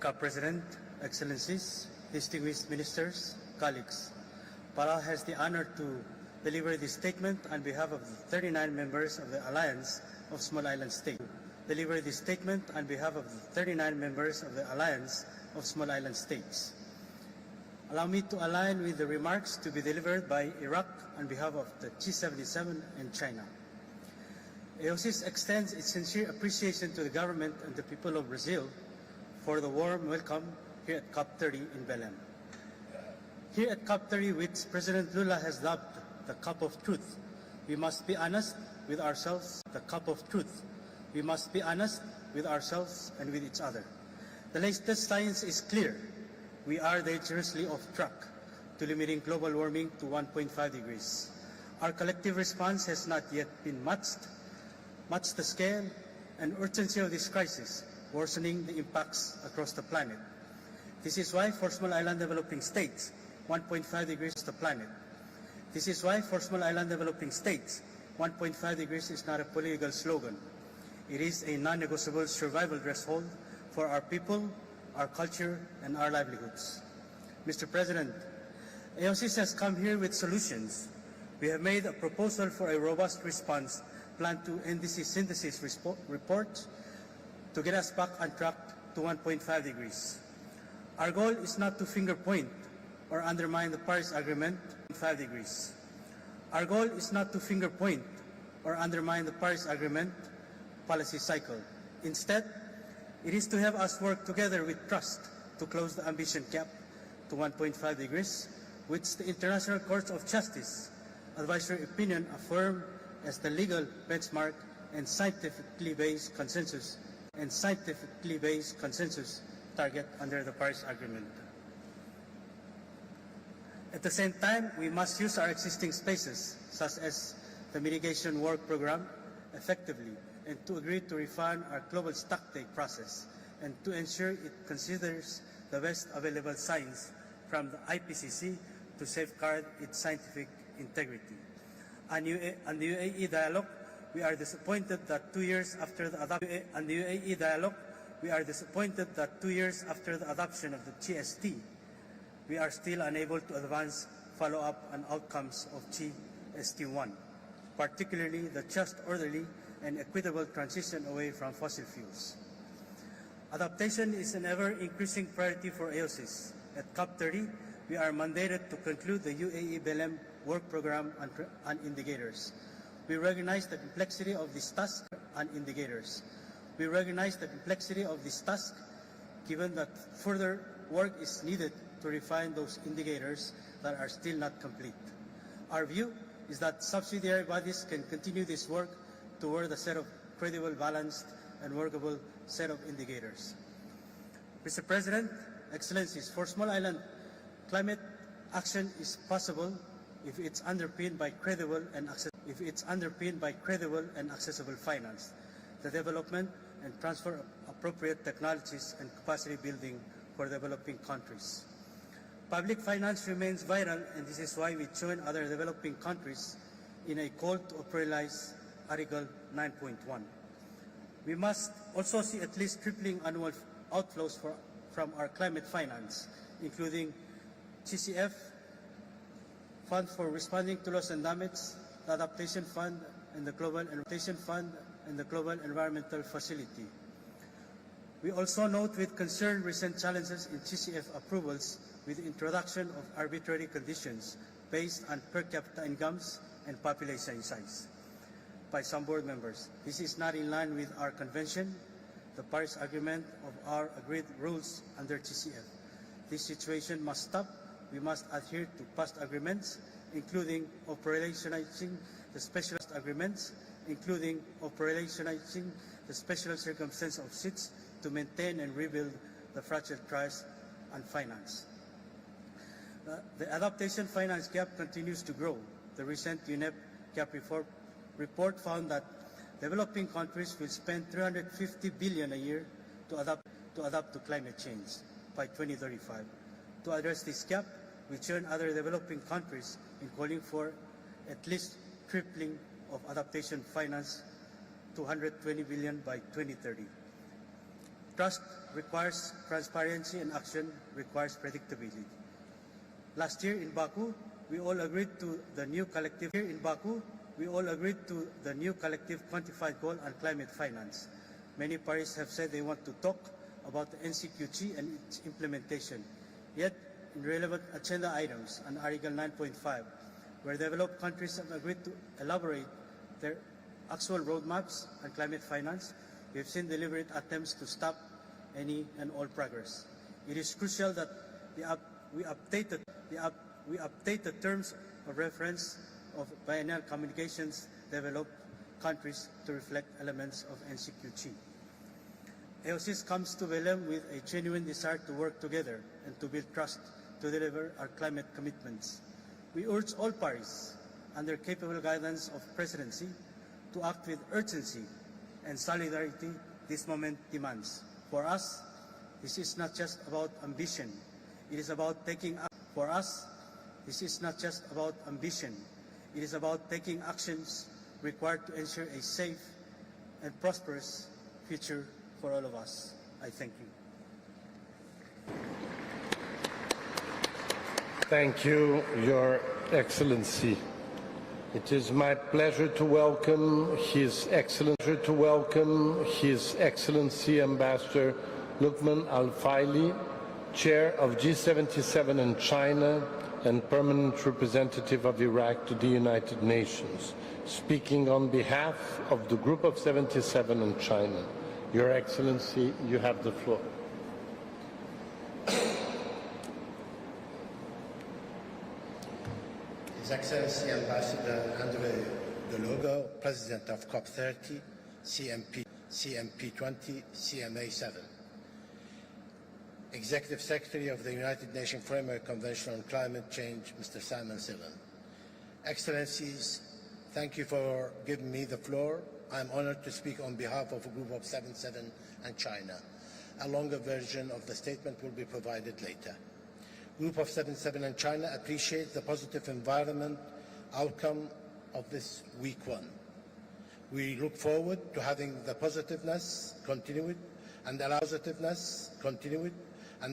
COP President, Excellencies, distinguished ministers, colleagues, Palau has the honor to deliver this statement on behalf of the 39 members of the Alliance of Small Island States. Deliver this statement on behalf of the 39 members of the Alliance of Small Island States. Allow me to align with the remarks to be delivered by Iraq on behalf of the G77 and China. AOCIS extends its sincere appreciation to the government and the people of Brazil for the warm welcome here at COP30 in Belém. Here at COP30, which President Lula has dubbed the Cup of Truth, we must be honest with ourselves, the cup of truth. We must be honest with ourselves and with each other. The latest science is clear. We are dangerously off track to limiting global warming to 1.5 degrees. Our collective response has not yet been matched the scale and urgency of this crisis, worsening the impacts across the planet. This is why for small island developing states, 1.5 degrees is the planet. This is why for small island developing states, 1.5 degrees is not a political slogan. It is a non-negotiable survival threshold for our people, our culture, and our livelihoods. Mr. President, AOCIS has come here with solutions. We have made a proposal for a robust response plan to NDC synthesis report to get us back on track to 1.5 degrees. Our goal is not to finger point or undermine the Paris Agreement 5 degrees. Our goal is not to finger point or undermine the Paris Agreement policy cycle. Instead, it is to have us work together with trust to close the ambition gap to 1.5 degrees, which the International Court of Justice advisory opinion affirmed as the legal benchmark and scientifically based consensus target under the Paris Agreement. At the same time, we must use our existing spaces, such as the mitigation work program, effectively, and to agree to refine our global stocktake process and to ensure it considers the best available science from the IPCC to safeguard its scientific integrity. On the UAE dialogue, we are disappointed that 2 years after the adoption of the GST, we are still unable to advance follow-up on outcomes of GST1, particularly the just, orderly, and equitable transition away from fossil fuels. Adaptation is an ever-increasing priority for AOCs. At COP30, we are mandated to conclude the UAE Belém work program on indicators. We recognize the complexity of this task given that further work is needed to refine those indicators that are still not complete. Our view is that subsidiary bodies can continue this work toward a set of credible, balanced, and workable set of indicators. Mr. President, Excellencies, for small island, climate action is possible if it's underpinned by credible and accessible finance, the development and transfer of appropriate technologies and capacity building for developing countries. Public finance remains vital, and this is why we join other developing countries in a call to operationalize Article 9.1. We must also see at least tripling annual outflows from our climate finance, including CCF, Fund for Responding to Loss and Damage, the Adaptation Fund, and the Global Environmental Facility. We also note with concern recent challenges in CCF approvals with the introduction of arbitrary conditions based on per capita incomes and population size by some board members. This is not in line with our convention, the Paris Agreement, of our agreed rules under TCF. This situation must stop. We must adhere to past agreements, including operationalizing the special circumstance of seats to maintain and rebuild the fragile trust and finance. The adaptation finance gap continues to grow. The recent UNEP gap report found that developing countries will spend $350 billion a year to adapt to climate change by 2035. To address this gap, we join other developing countries in calling for at least tripling of adaptation finance to $120 billion by 2030. Trust requires transparency, and action requires predictability. Last year in Baku, we all agreed to the new collective quantified goal on climate finance. Many parties have said they want to talk about the NCQG and its implementation. Yet, in relevant agenda items on Article 9.5, where developed countries have agreed to elaborate their actual roadmaps on climate finance, we have seen deliberate attempts to stop any and all progress. It is crucial that we update the terms of reference of biennial communications developed countries to reflect elements of NCQG. AOCIS comes to Belém with a genuine desire to work together and to build trust to deliver our climate commitments. We urge all parties, under capable guidance of Presidency, to act with urgency and solidarity this moment demands. For us, this is not just about ambition. It is about taking action. For us, this is not just about ambition. It is about taking actions required to ensure a safe and prosperous future for all of us. I thank you. Thank you, Your Excellency. It is my pleasure to welcome His Excellency Ambassador Luqman Al Faili, Chair of G77 in China and Permanent Representative of Iraq to the United Nations, speaking on behalf of the Group of 77 in China. Your Excellency, you have the floor. His Excellency Ambassador Andre Delogo, President of COP30, CMP20, CMA7. Executive Secretary of the United Nations Framework Convention on Climate Change, Mr. Simon Sillen. Excellencies, thank you for giving me the floor. I am honored to speak on behalf of a group of 77 and China. A longer version of the statement will be provided later. Group of 77 and China appreciate the positive environment outcome of this week one. We look forward to having the positiveness continued and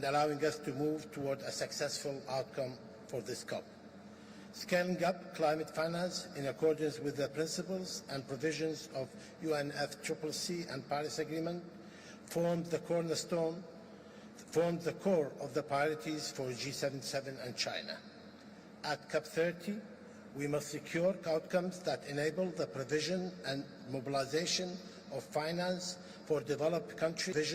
allowing us to move toward a successful outcome for this COP. Scaling up climate finance in accordance with the principles and provisions of UNFCCC and Paris Agreement formed the core of the priorities for G77 and China. At COP30, we must secure outcomes that enable the provision and mobilization of finance for developed countries,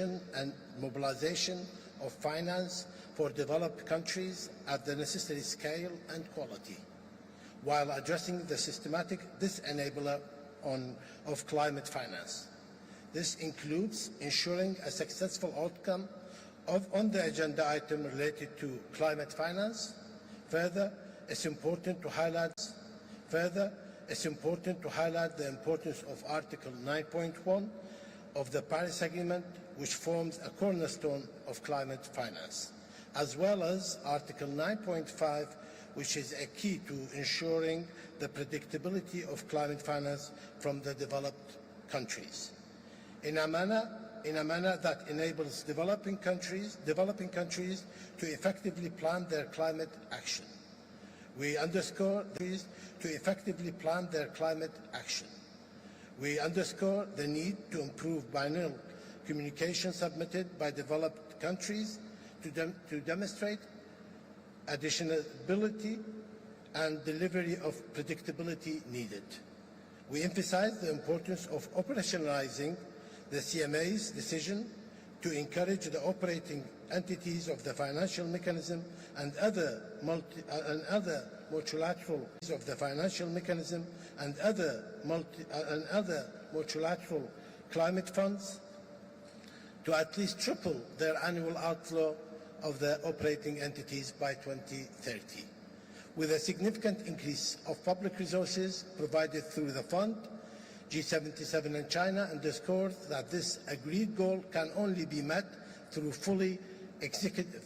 at the necessary scale and quality, while addressing the systematic disenabler of climate finance. This includes ensuring a successful outcome on the agenda item related to climate finance. Further, it's important to highlight the importance of Article 9.1 of the Paris Agreement, which forms a cornerstone of climate finance, as well as Article 9.5, which is a key to ensuring the predictability of climate finance from the developed countries, in a manner that enables developing countries to effectively plan their climate action. We underscore the need to improve bilateral communication submitted by developed countries to demonstrate additionality and delivery of predictability needed. We emphasize the importance of operationalizing the CMA's decision to encourage the operating entities of the financial mechanism and other multilateral climate funds to at least triple their annual outflow of the operating entities by 2030. With a significant increase of public resources provided through the fund, G77 and China underscored that this agreed goal can only be met through fully executed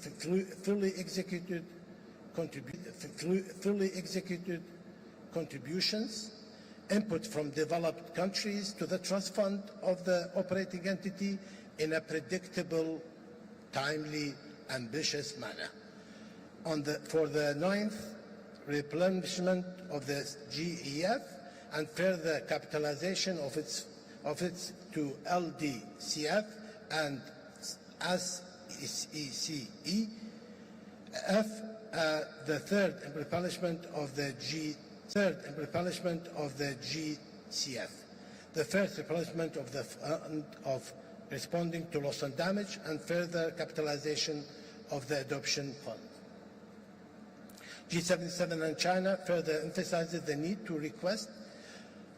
contributions, input from developed countries to the trust fund of the operating entity in a predictable, timely, ambitious manner. For the 9th replenishment of the GEF and further capitalization of its to LDCF and SECE, the third replenishment of the GCF, the first replenishment of the fund of responding to loss and damage, and further capitalization of the adoption fund. G77 and China further emphasizes the need to request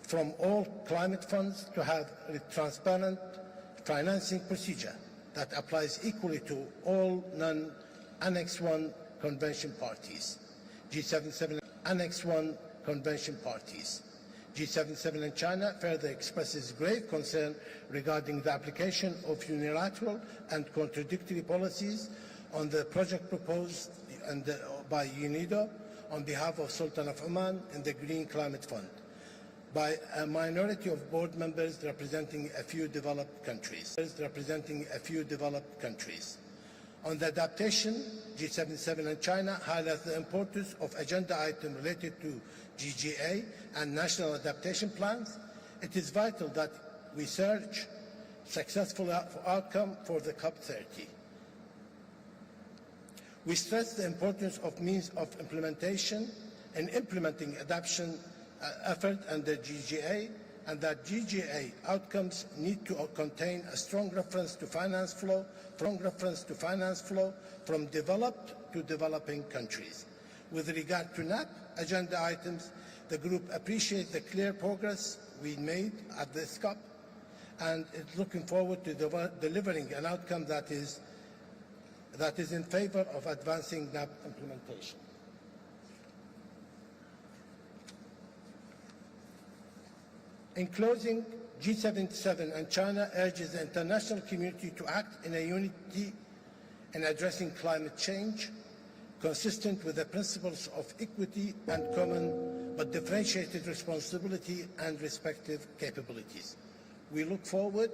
from all climate funds to have a transparent financing procedure that applies equally to all non-Annex 1 Convention parties. G77 Annex 1 Convention parties. G77 and China further expresses grave concern regarding the application of unilateral and contradictory policies on the project proposed by UNIDO on behalf of Sultan of Oman in the Green Climate Fund by a minority of board members representing a few developed countries. On the adaptation, G77 and China highlight the importance of agenda items related to GGA and national adaptation plans. It is vital that we search successful outcome for the COP30. We stress the importance of means of implementation and implementing adoption effort under GGA, and that GGA outcomes need to contain a strong reference to finance flow from developed to developing countries. With regard to NAP agenda items, the group appreciates the clear progress we made at this COP and is looking forward to delivering an outcome that is in favor of advancing NAP implementation. In closing, G77 and China urges the international community to act in a unity in addressing climate change, consistent with the principles of equity and common but differentiated responsibility and respective capabilities. We look forward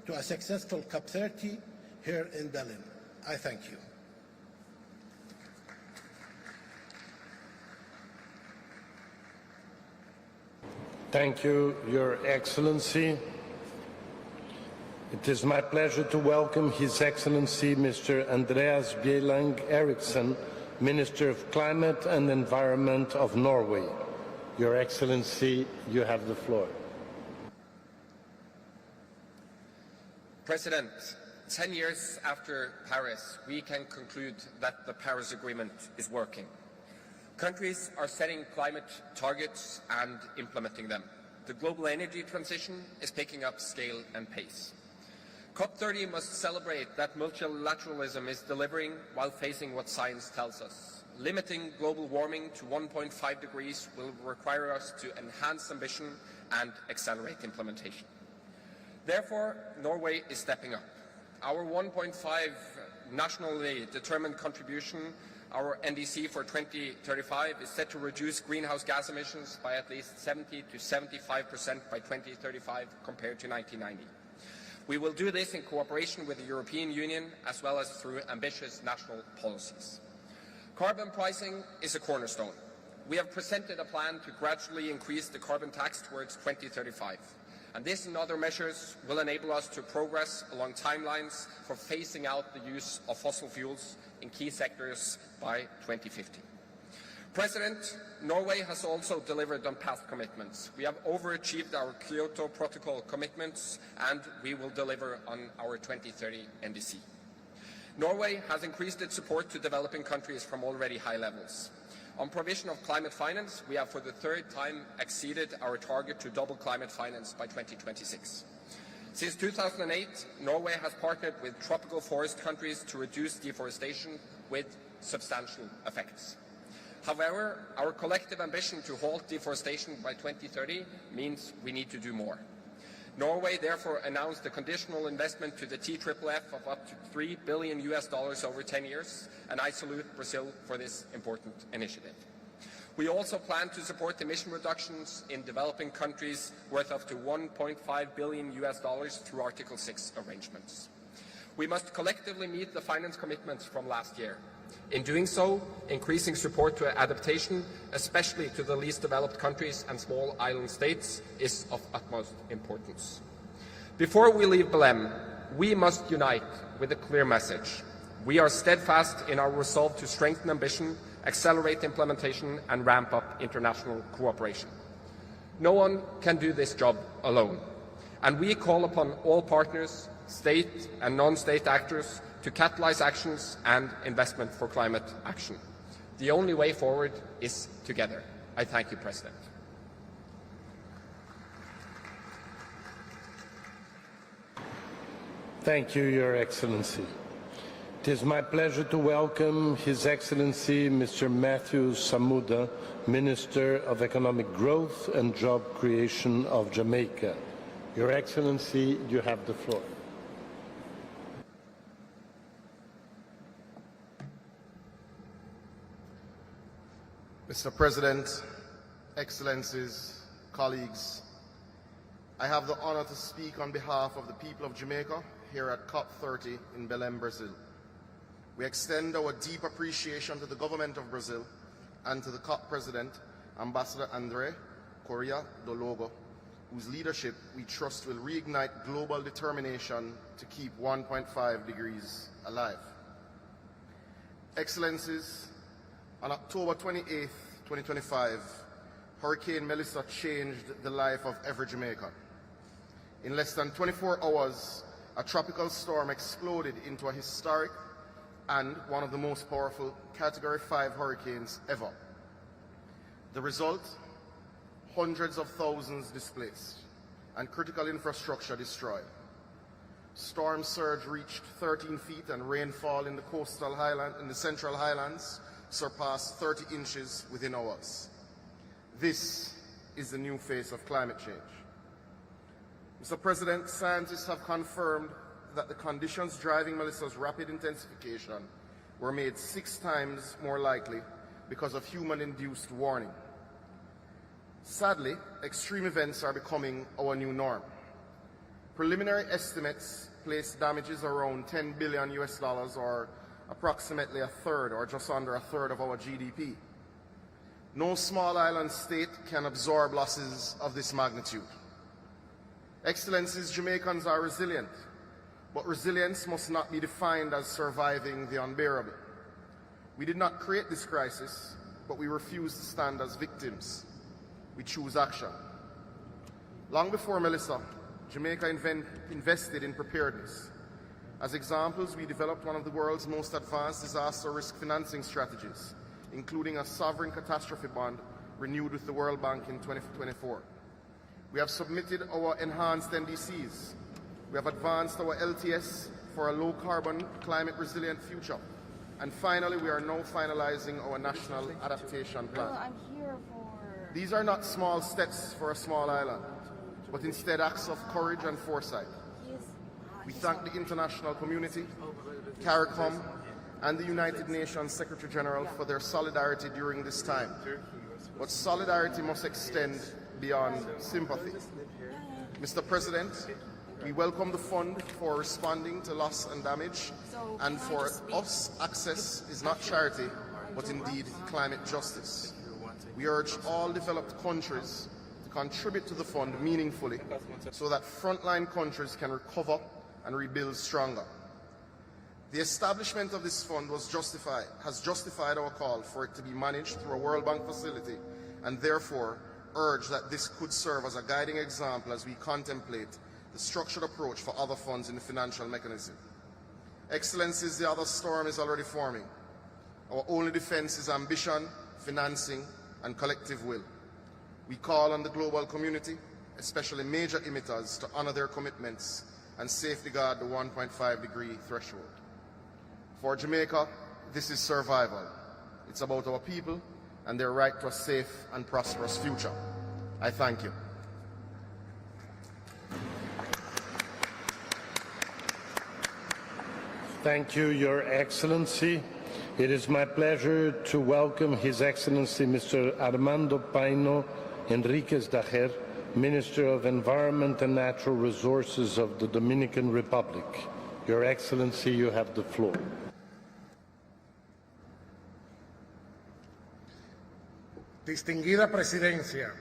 to a successful COP30 here in Berlin. I thank you. Thank you, Your Excellency. It is my pleasure to welcome His Excellency Mr. Andreas Bjelland Eriksen, Minister of Climate and Environment of Norway. Your Excellency, you have the floor. President, 10 years after Paris, we can conclude that the Paris Agreement is working. Countries are setting climate targets and implementing them. The global energy transition is picking up scale and pace. COP30 must celebrate that multilateralism is delivering while facing what science tells us. Limiting global warming to 1.5 degrees will require us to enhance ambition and accelerate implementation. Therefore, Norway is stepping up. Our 1.5 nationally determined contribution, our NDC for 2035, is set to reduce greenhouse gas emissions by at least 70 to 75% by 2035 compared to 1990. We will do this in cooperation with the European Union as well as through ambitious national policies. Carbon pricing is a cornerstone. We have presented a plan to gradually increase the carbon tax towards 2035. And this and other measures will enable us to progress along timelines for phasing out the use of fossil fuels in key sectors by 2050. President, Norway has also delivered on past commitments. We have overachieved our Kyoto Protocol commitments, and we will deliver on our 2030 NDC. Norway has increased its support to developing countries from already high levels. On provision of climate finance, we have for the third time exceeded our target to double climate finance by 2026. Since 2008, Norway has partnered with tropical forest countries to reduce deforestation with substantial effects. However, our collective ambition to halt deforestation by 2030 means we need to do more. Norway therefore announced a conditional investment to the TFFF of up to $3 billion over 10 years, and I salute Brazil for this important initiative. We also plan to support emission reductions in developing countries worth up to $1.5 billion through Article 6 arrangements. We must collectively meet the finance commitments from last year. In doing so, increasing support to adaptation, especially to the least developed countries and small island states, is of utmost importance. Before we leave Belém, we must unite with a clear message. We are steadfast in our resolve to strengthen ambition, accelerate implementation, and ramp up international cooperation. No one can do this job alone, and we call upon all partners, state and non-state actors, to catalyze actions and investment for climate action. The only way forward is together. I thank you, President. Thank you, Your Excellency. It is my pleasure to welcome His Excellency Mr. Matthew Samuda, Minister of Economic Growth and Job Creation of Jamaica. Your Excellency, you have the floor. Mr. President, Excellencies, colleagues, I have the honor to speak on behalf of the people of Jamaica here at COP30 in Belém, Brazil. We extend our deep appreciation to the government of Brazil and to the COP President, Ambassador André Correa do Logo, whose leadership we trust will reignite global determination to keep 1.5 degrees alive. Excellencies, on October 28, 2025, Hurricane Melissa changed the life of every Jamaican. In less than 24 hours, a tropical storm exploded into a historic and one of the most powerful Category 5 hurricanes ever. The result? Hundreds of thousands displaced and critical infrastructure destroyed. Storm surge reached 13 feet and rainfall in the central highlands surpassed 30 inches within hours. This is the new face of climate change. Mr. President, scientists have confirmed that the conditions driving Melissa's rapid intensification were made 6 times more likely because of human-induced warning. Sadly, extreme events are becoming our new norm. Preliminary estimates place damages around $10 billion or approximately a third or just under a third of our GDP. No small island state can absorb losses of this magnitude. Excellencies, Jamaicans are resilient, but resilience must not be defined as surviving the unbearable. We did not create this crisis, but we refuse to stand as victims. We choose action. Long before Melissa, Jamaica invested in preparedness. As examples, we developed one of the world's most advanced disaster risk financing strategies, including a sovereign catastrophe bond renewed with the World Bank in 2024. We have submitted our enhanced NDCs. We have advanced our LTS for a low-carbon, climate-resilient future. And finally, we are now finalizing our national adaptation plan. These are not small steps for a small island, but instead acts of courage and foresight. We thank the international community, CARICOM, and the United Nations Secretary General for their solidarity during this time. But solidarity must extend beyond sympathy. Mr. President, we welcome the fund for responding to loss and damage, and for us, access is not charity, but indeed climate justice. We urge all developed countries to contribute to the fund meaningfully so that frontline countries can recover and rebuild stronger. The establishment of this fund has justified our call for it to be managed through a World Bank facility, and therefore urge that this could serve as a guiding example as we contemplate the structured approach for other funds in the financial mechanism. Excellencies, the other storm is already forming. Our only defense is ambition, financing, and collective will. We call on the global community, especially major emitters, to honor their commitments and safeguard the 1.5-degree threshold. For Jamaica, this is survival. It's about our people and their right to a safe and prosperous future. I thank you. Thank you, Your Excellency. It is my pleasure to welcome His Excellency Mr. Armando Paino Enriquez Dajer, Minister of Environment and Natural Resources of the Dominican Republic. Your Excellency, you have the floor. Distinguida Presidencia,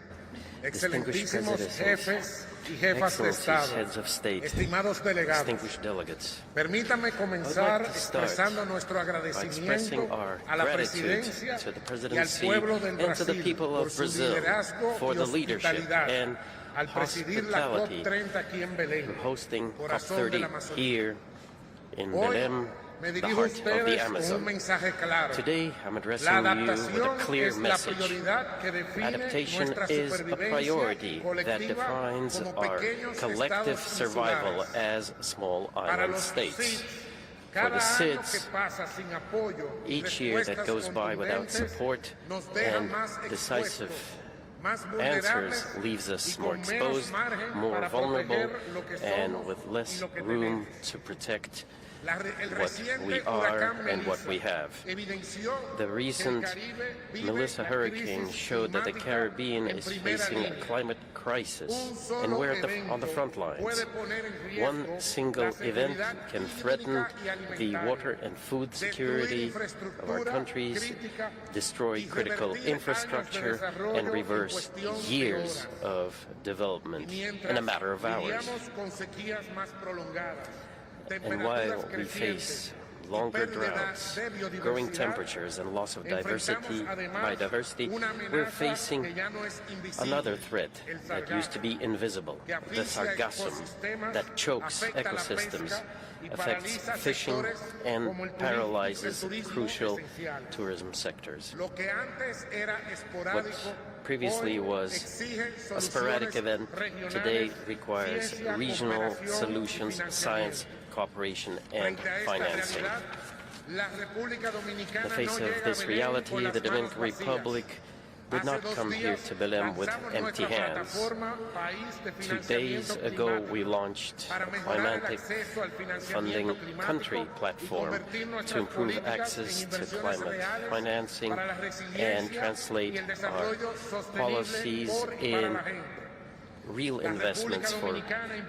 excelentísimos jefes y jefas de Estado, estimados delegados, permítame comenzar expresando nuestro agradecimiento a la Presidencia y al pueblo del Brasil por su liderazgo y hospitalidad al presidir la COP30 aquí en Belén, corazón de la Amazonía. Hoy me dirijo a ustedes con un mensaje claro. La adaptación es la prioridad que define nuestra supervivencia colectiva como pequeños estados insulares. Para los CIDs, cada año que pasa sin apoyo y respuestas contundentes nos deja más expuestos, más vulnerables y con menos margen para proteger lo que somos y lo que tenemos. What we are and what we have. The recent Melissa hurricane showed that the Caribbean is facing a climate crisis, and we're on the front lines. One single event can threaten the water and food security of our countries, destroy critical infrastructure, and reverse years of development in a matter of hours. And while we face longer droughts, growing temperatures, and loss of biodiversity, we're facing another threat that used to be invisible, the sargassum that chokes ecosystems, affects fishing, and paralyzes crucial tourism sectors. What previously was a sporadic event today requires regional solutions, science, cooperation, and financing. In the face of this reality, the Dominican Republic did not come here to Belém with empty hands. 2 days ago, we launched a climatic funding country platform to improve access to climate financing and translate our policies in real investments for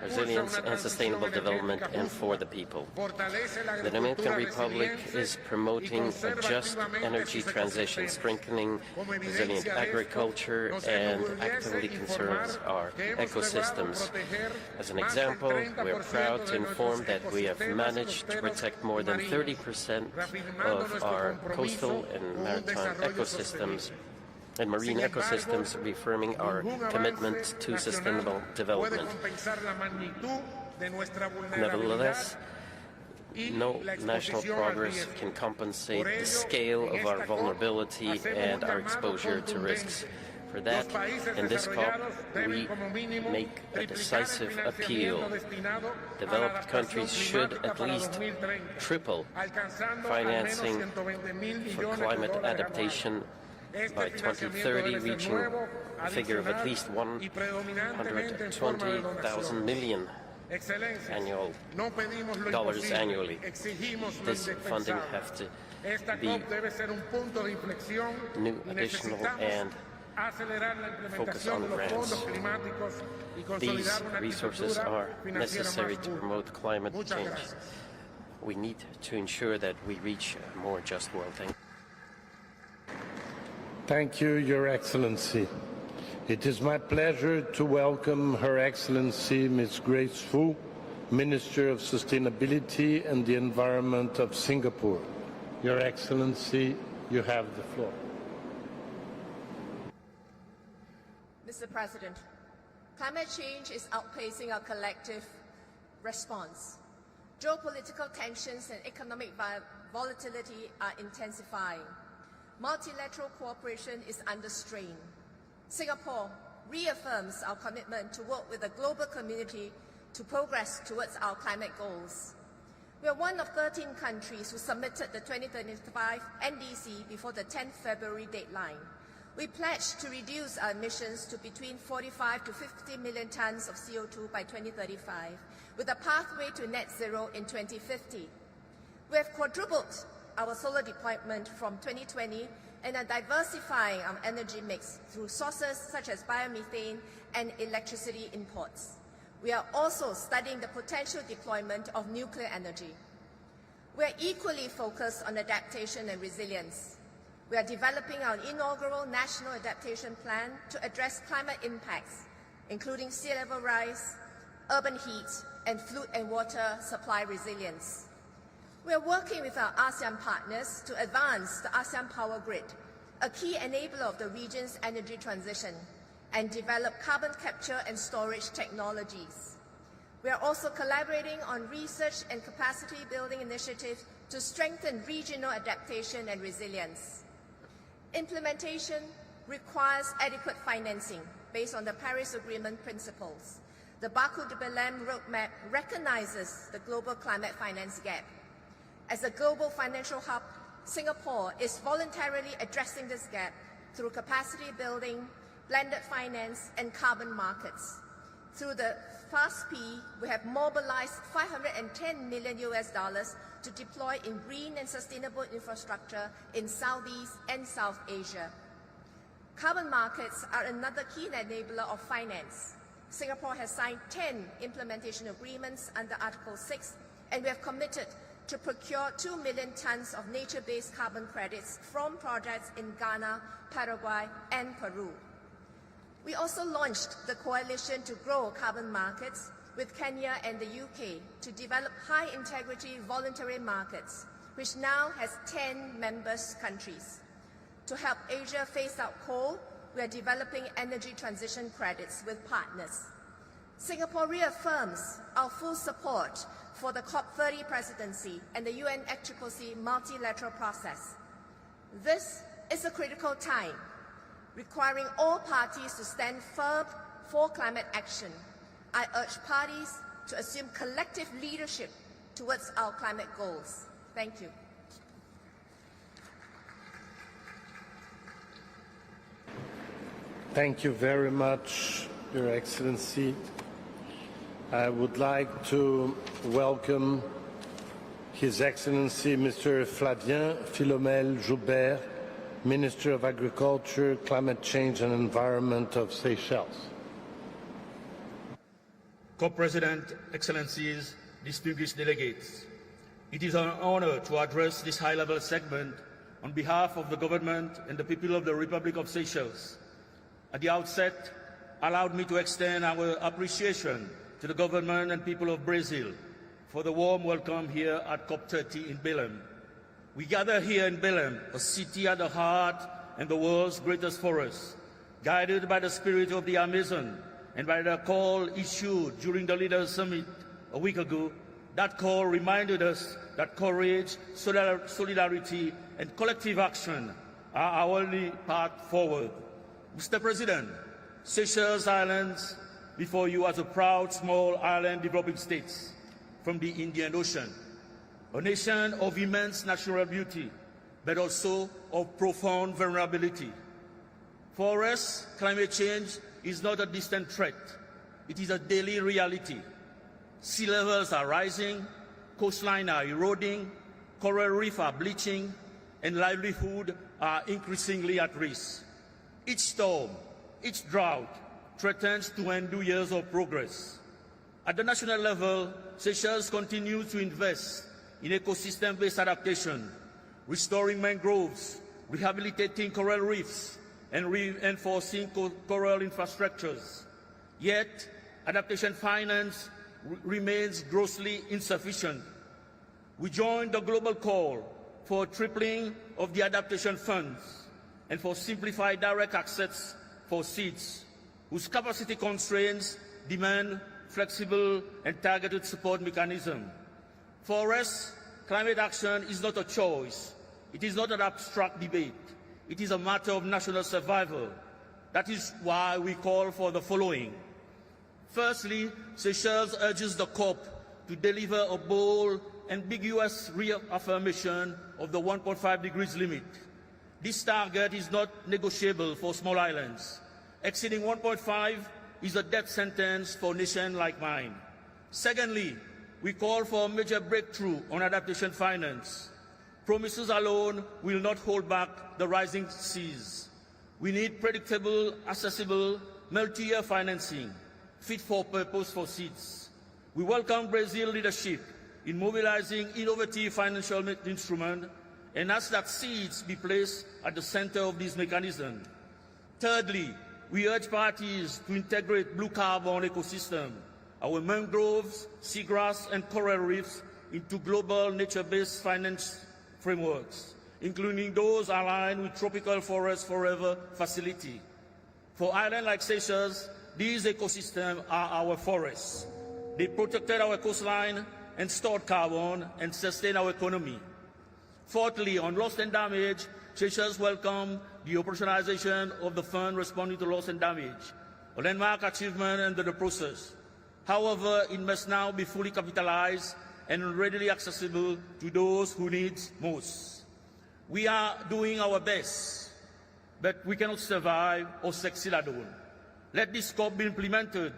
resilience and sustainable development and for the people. The Dominican Republic is promoting a just energy transition, strengthening resilient agriculture, and actively conserves our ecosystems. As an example, we are proud to inform that we have managed to protect more than 30% of our coastal and maritime ecosystems and marine ecosystems, reaffirming our commitment to sustainable development. Nevertheless, no national progress can compensate the scale of our vulnerability and our exposure to risks. For that, in this COP, we make a decisive appeal. Developed countries should at least triple financing for climate adaptation by 2030, reaching a figure of at least $120,000 million annually. This funding has to be new, additional, and focus on grants. These resources are necessary to promote climate change. We need to ensure that we reach a more just world. Thank you, Your Excellency. It is my pleasure to welcome Her Excellency Ms. Grace Fu, Minister of Sustainability and the Environment of Singapore. Your Excellency, you have the floor. Mr. President, climate change is outpacing our collective response. Geopolitical tensions and economic volatility are intensifying. Multilateral cooperation is under strain. Singapore reaffirms our commitment to work with the global community to progress towards our climate goals. We are one of 13 countries who submitted the 2025 NDC before the 10th February deadline. We pledged to reduce our emissions to between 45 to 50 million tons of CO2 by 2035, with a pathway to net zero in 2050. We have quadrupled our solar deployment from 2020 and are diversifying our energy mix through sources such as biomethane and electricity imports. We are also studying the potential deployment of nuclear energy. We are equally focused on adaptation and resilience. We are developing our inaugural National Adaptation Plan to address climate impacts, including sea level rise, urban heat, and food and water supply resilience. We are working with our ASEAN partners to advance the ASEAN Power Grid, a key enabler of the region's energy transition, and develop carbon capture and storage technologies. We are also collaborating on research and capacity building initiatives to strengthen regional adaptation and resilience. Implementation requires adequate financing based on the Paris Agreement principles. The Baku to Belém roadmap recognizes the global climate finance gap. As a global financial hub, Singapore is voluntarily addressing this gap through capacity building, blended finance, and carbon markets. Through the FAST-P, we have mobilized $510 million to deploy in green and sustainable infrastructure in Southeast and South Asia. Carbon markets are another key enabler of finance. Singapore has signed 10 implementation agreements under Article 6, and we have committed to procure 2 million tons of nature-based carbon credits from projects in Ghana, Paraguay, and Peru. We also launched the Coalition to Grow Carbon Markets with Kenya and the UK to develop high-integrity voluntary markets which now has 10 member countries. To help Asia phase out coal, we are developing energy transition credits with partners. Singapore reaffirms our full support for the COP30 presidency and the UNFCCC multilateral process. This is a critical time, requiring all parties to stand firm for climate action. I urge parties to assume collective leadership towards our climate goals. Thank you. Thank you very much, Your Excellency. I would like to welcome His Excellency Mr. Flavien Philomèle-Joubert, Minister of Agriculture, Climate Change and Environment of Seychelles. Co-President, Excellencies, distinguished delegates, it is an honor to address this high-level segment on behalf of the government and the people of the Republic of Seychelles. At the outset, allow me to extend our appreciation to the government and people of Brazil for the warm welcome here at COP30 in Belém. We gather here in Belém, a city at the heart and the world's greatest forest, guided by the spirit of the Amazon and by the call issued during the Leaders' Summit a week ago. That call reminded us that courage, solidarity, and collective action are our only path forward. Mr. President, Seychelles Islands before you as a proud small island developing states from the Indian Ocean, a nation of immense natural beauty, but also of profound vulnerability. For us, climate change is not a distant threat. It is a daily reality. Sea levels are rising, coastlines are eroding, coral reefs are bleaching, and livelihoods are increasingly at risk. Each storm, each drought threatens to undo years of progress. At the national level, Seychelles continues to invest in ecosystem-based adaptation, restoring mangroves, rehabilitating coral reefs, and reinforcing coral infrastructures. Yet, adaptation finance remains grossly insufficient. We join the global call for tripling of the adaptation funds and for simplified direct access for seeds, whose capacity constraints demand flexible and targeted support mechanisms. For us, climate action is not a choice. It is not an abstract debate. It is a matter of national survival. That is why we call for the following. Firstly, Seychelles urges the COP to deliver a bold, ambiguous reaffirmation of the 1.5 degrees limit. This target is not negotiable for small islands. Exceeding 1.5 is a death sentence for a nation like mine. Secondly, we call for a major breakthrough on adaptation finance. Promises alone will not hold back the rising seas. We need predictable, accessible, multi-year financing, fit for purpose for seeds. We welcome Brazil's leadership in mobilizing innovative financial instruments and ask that seeds be placed at the center of this mechanism. Thirdly, we urge parties to integrate blue carbon ecosystem, our mangroves, seagrass, and coral reefs into global nature-based finance frameworks, including those aligned with Tropical Forest Forever facility. For islands like Seychelles, these ecosystems are our forests. They protected our coastline and stored carbon and sustain our economy. Fourthly, on loss and damage, Seychelles welcome the operationalization of the fund responding to loss and damage, a landmark achievement under the process. However, it must now be fully capitalized and readily accessible to those who need most. We are doing our best, but we cannot survive or succeed alone. Let this COP be implemented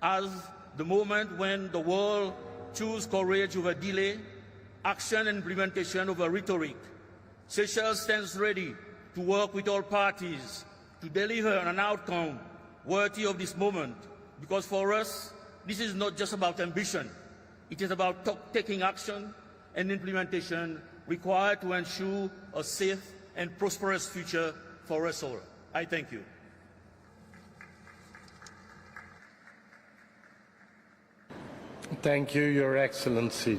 as the moment when the world chooses courage over delay, action and implementation over rhetoric. Seychelles stands ready to work with all parties to deliver an outcome worthy of this moment, because for us, this is not just about ambition. It is about taking action and implementation required to ensure a safe and prosperous future for us all. I thank you. Thank you, Your Excellency.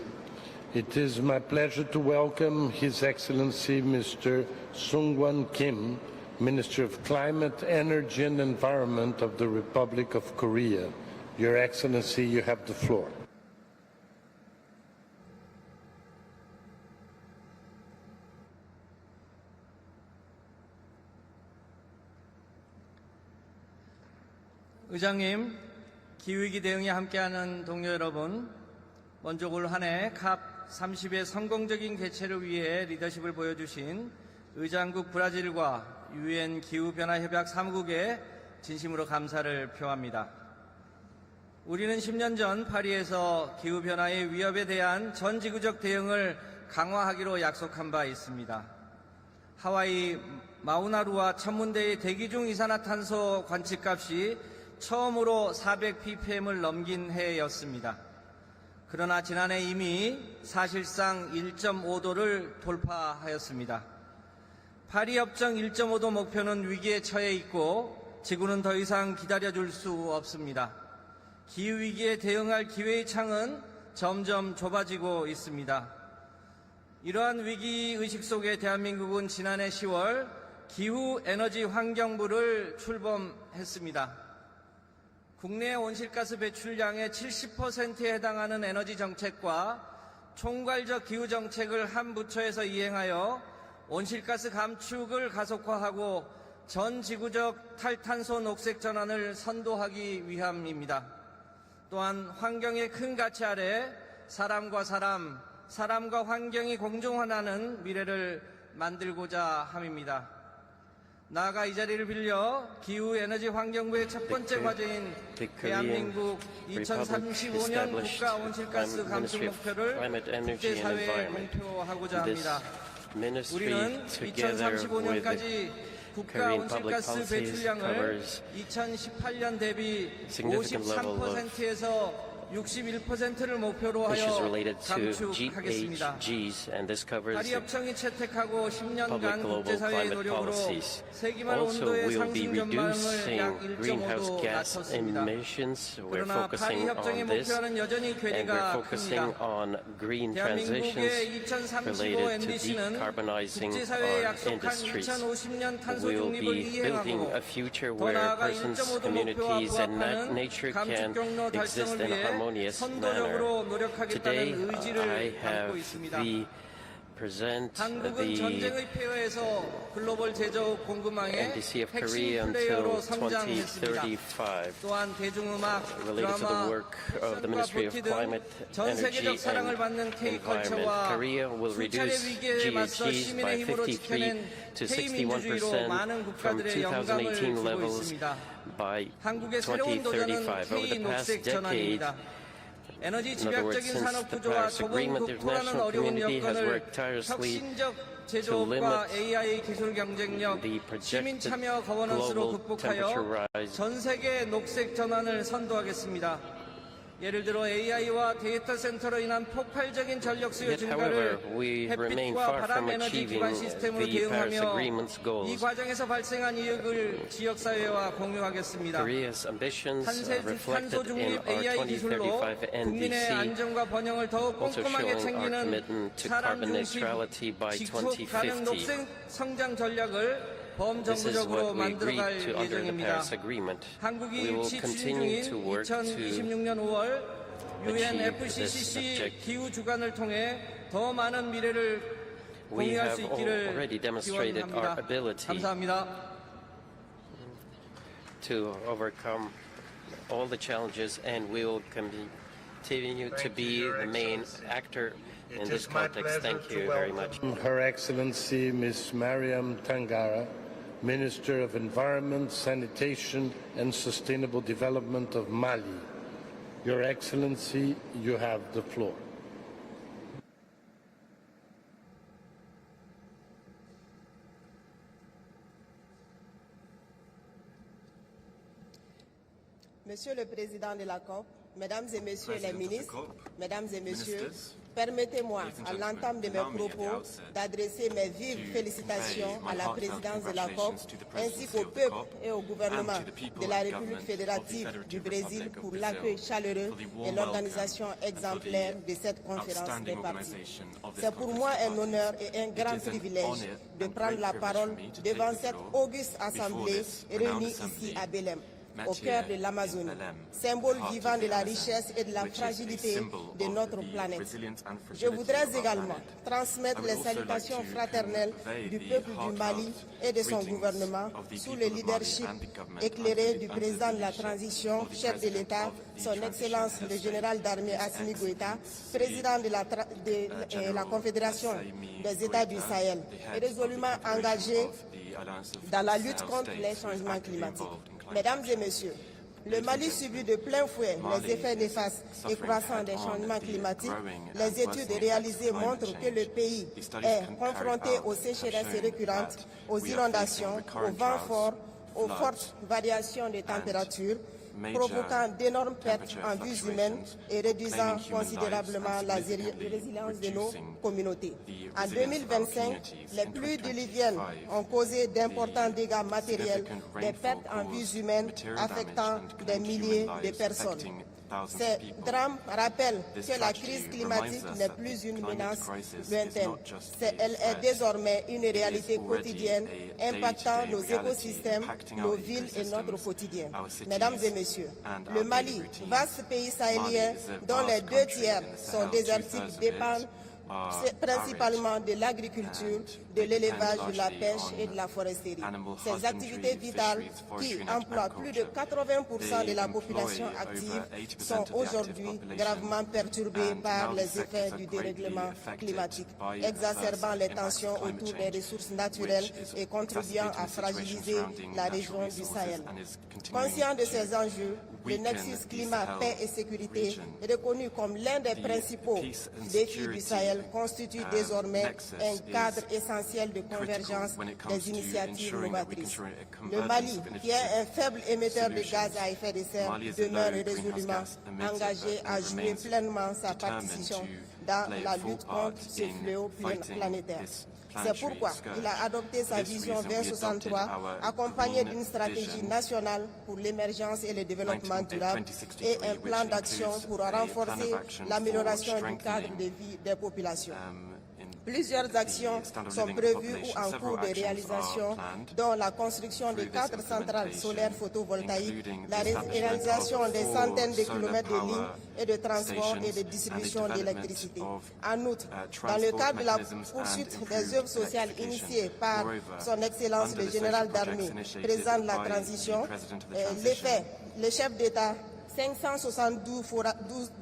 It is my pleasure to welcome His Excellency Mr. Sungwon Kim, Minister of Climate, Energy and Environment of the Republic of Korea. Your Excellency, you have the floor. 의장님, 기후위기 대응에 함께하는 동료 여러분, 먼저 올 한 해 COP30의 성공적인 개최를 위해 리더십을 보여주신 의장국 브라질과 UN 기후변화협약 사무국에 진심으로 감사를 표합니다. 우리는 10년 전 파리에서 기후변화의 위협에 대한 전 지구적 대응을 강화하기로 약속한 바 있습니다. 하와이 마우나루와 천문대의 대기 중 이산화탄소 관측값이 처음으로 400ppm을 넘긴 해였습니다. 그러나 지난해 이미 사실상 1.5도를 돌파하였습니다. 파리협정 1.5도 목표는 위기에 처해 있고 지구는 더 이상 기다려줄 수 없습니다. 기후위기에 대응할 기회의 창은 점점 좁아지고 있습니다. 이러한 위기의식 속에 대한민국은 지난해 10월 기후에너지환경부를 출범했습니다. 국내 온실가스 배출량의 70%에 해당하는 에너지 정책과 총괄적 기후 정책을 한 부처에서 이행하여 온실가스 감축을 가속화하고 전 지구적 탈탄소 녹색 전환을 선도하기 위함입니다. 또한 환경의 큰 가치 아래 사람과 사람, 사람과 환경이 공존하는 미래를 만들고자 함입니다. 나아가 이 자리를 빌려 기후에너지환경부의 첫 번째 과제인 대한민국 2035년 국가 온실가스 감축 목표를 국제사회에 공표하고자 합니다. 우리는 2035년까지 국가 온실가스 배출량을 2018년 대비 53%에서 61%를 목표로 하여 감축하겠습니다. 파리협정이 채택하고 10년간 국제사회의 노력으로 세기말 온도의 상승 전망을 약 1.5도 낮췄습니다. 그러나 파리협정의 목표와는 여전히 괴리가 큽니다. 대한민국의 2035 NDC는 국제사회에 약속한 2050년 탄소 중립을 이행하고 더 나아가 1.5도 목표와 부합하는 감축 경로 달성을 위해 선도적으로 노력하겠다는 의지를 담고 있습니다. 한국은 전쟁의 폐허에서 글로벌 제조업 공급망의 핵심 플레이어로 성장했습니다. 또한 대중음악, 드라마, 패션과 뷰티 등 전 세계적 사랑을 받는 K-컬처와 수차례 위기에 맞서 시민의 힘으로 지켜낸 K-민주주의로 많은 국가들의 영감을 주고 있습니다. 한국의 새로운 도전은 K-녹색 전환입니다. 에너지 집약적인 산업 구조와 좁은 국토라는 어려운 여건을 혁신적 제조업과 AI 기술 경쟁력, 시민 참여 거버넌스로 극복하여 전 세계 녹색 전환을 선도하겠습니다. 예를 들어 AI와 데이터 센터로 인한 폭발적인 전력 수요 증가를 햇빛과 바람 에너지 기반 시스템으로 대응하며 이 과정에서 발생한 이익을 지역사회와 공유하겠습니다. 탄소 중립 AI 기술로 국민의 안전과 번영을 더욱 꼼꼼하게 챙기는 사람 중심 지속 가능 녹색 성장 전략을 범정부적으로 만들어갈 예정입니다. 한국이 입시 추진 중인 2026년 5월 UNFCCC 기후 주간을 통해 더 많은 미래를 공유할 수 있기를 기원합니다. 감사합니다. To overcome all the challenges, and we will continue to be the main actor in this context. Thank you very much. Her Excellency Ms. Mariam Tangara, Minister of Environment, Sanitation and Sustainable Development of Mali. Your Excellency, you have the floor. Monsieur le Président de la COP, Mesdames et Messieurs les ministres, Mesdames et Messieurs, Permettez-moi, à l'entame de mes propos, d'adresser mes vives félicitations à la présidence de la COP, ainsi qu'au peuple et au gouvernement de la République fédérative du Brésil pour l'accueil chaleureux et l'organisation exemplaire de cette conférence des parties. C'est pour moi un honneur et un grand privilège de prendre la parole devant cette auguste assemblée réunie ici à Belém, au cœur de l'Amazonie, symbole vivant de la richesse et de la fragilité de notre planète. Je voudrais également transmettre les salutations fraternelles du peuple du Mali et de son gouvernement sous le leadership éclairé du président de la transition, chef de l'État, son Excellence le général d'armée Assimi Goïta, président de la Confédération des États du Sahel, et résolument engagé dans la lutte contre les changements climatiques. Mesdames et messieurs, le Mali subit de plein fouet les effets néfastes et croissants des changements climatiques. Les études réalisées montrent que le pays est confronté aux sécheresses récurrentes, aux inondations, aux vents forts, aux fortes variations de température, provoquant d'énormes pertes en vies humaines et réduisant considérablement la résilience de nos communautés. En 2025, les pluies diluviennes ont causé d'importants dégâts matériels, des pertes en vies humaines affectant des milliers de personnes. Ces drames rappellent que la crise climatique n'est plus une menace lointaine. Elle est désormais une réalité quotidienne impactant nos écosystèmes, nos villes et notre quotidien. Mesdames et messieurs, le Mali, vaste pays sahélien dont les 2/3 sont désertiques, dépend principalement de l'agriculture, de l'élevage, de la pêche et de la foresterie. Ces activités vitales qui emploient plus de 80% de la population active sont aujourd'hui gravement perturbées par les effets du dérèglement climatique, exacerbant les tensions autour des ressources naturelles et contribuant à fragiliser la région du Sahel. Conscient de ces enjeux, le nexus climat, paix et sécurité, reconnu comme l'un des principaux défis du Sahel, constitue désormais un cadre essentiel de convergence des initiatives novatrices. Le Mali, qui est un faible émetteur de gaz à effet de serre, demeure résolument engagé à jouer pleinement sa partition dans la lutte contre ce fléau planétaire. C'est pourquoi il a adopté sa vision 2063, accompagnée d'une stratégie nationale pour l'émergence et le développement durable et un plan d'action pour renforcer l'amélioration du cadre de vie des populations. Plusieurs actions sont prévues ou en cours de réalisation, dont la construction de 4 centrales solaires photovoltaïques, la réalisation des centaines de kilomètres de lignes et de transport et de distribution d'électricité. En outre, dans le cadre de la poursuite des œuvres sociales initiées par son Excellence le général d'armée, président de la transition, le chef d'État,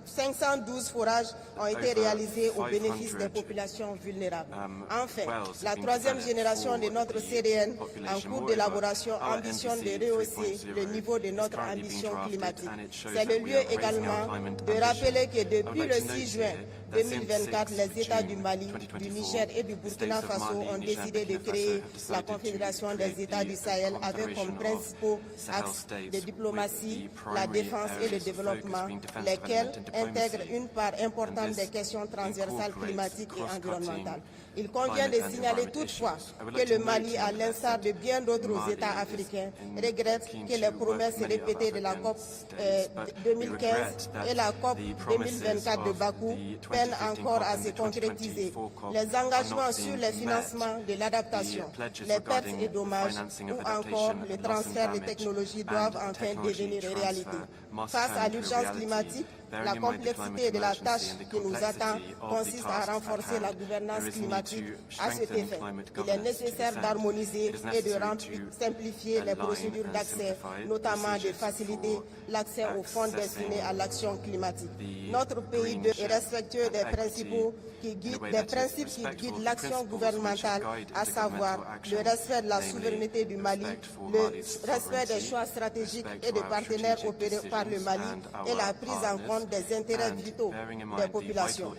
512 forages ont été réalisés au bénéfice des populations vulnérables. Enfin, la 3e génération de notre CDN, en cours d'élaboration, ambitionne de rehausser le niveau de notre ambition climatique. C'est le lieu également de rappeler que depuis le 6 juin 2024, les États du Mali, du Niger et du Burkina Faso ont décidé de créer la Confédération des États du Sahel avec comme principaux axes de diplomatie, la défense et le développement, lesquels intègrent une part importante des questions transversales climatiques et environnementales. Il convient de signaler toutefois que le Mali, à l'instar de bien d'autres États africains, regrette que les promesses répétées de la COP 2015 et la COP 2024 de Bakou peinent encore à se concrétiser. Les engagements sur les financements de l'adaptation, les pertes et dommages ou encore le transfert de technologies doivent enfin devenir réalité. Face à l'urgence climatique, la complexité de la tâche qui nous attend consiste à renforcer la gouvernance climatique. À cet effet, il est nécessaire d'harmoniser et de simplifier les procédures d'accès, notamment de faciliter l'accès aux fonds destinés à l'action climatique. Notre pays est respectueux des principes qui guident l'action gouvernementale, à savoir le respect de la souveraineté du Mali, le respect des choix stratégiques et des partenaires opérés par le Mali et la prise en compte compte des intérêts vitaux des populations.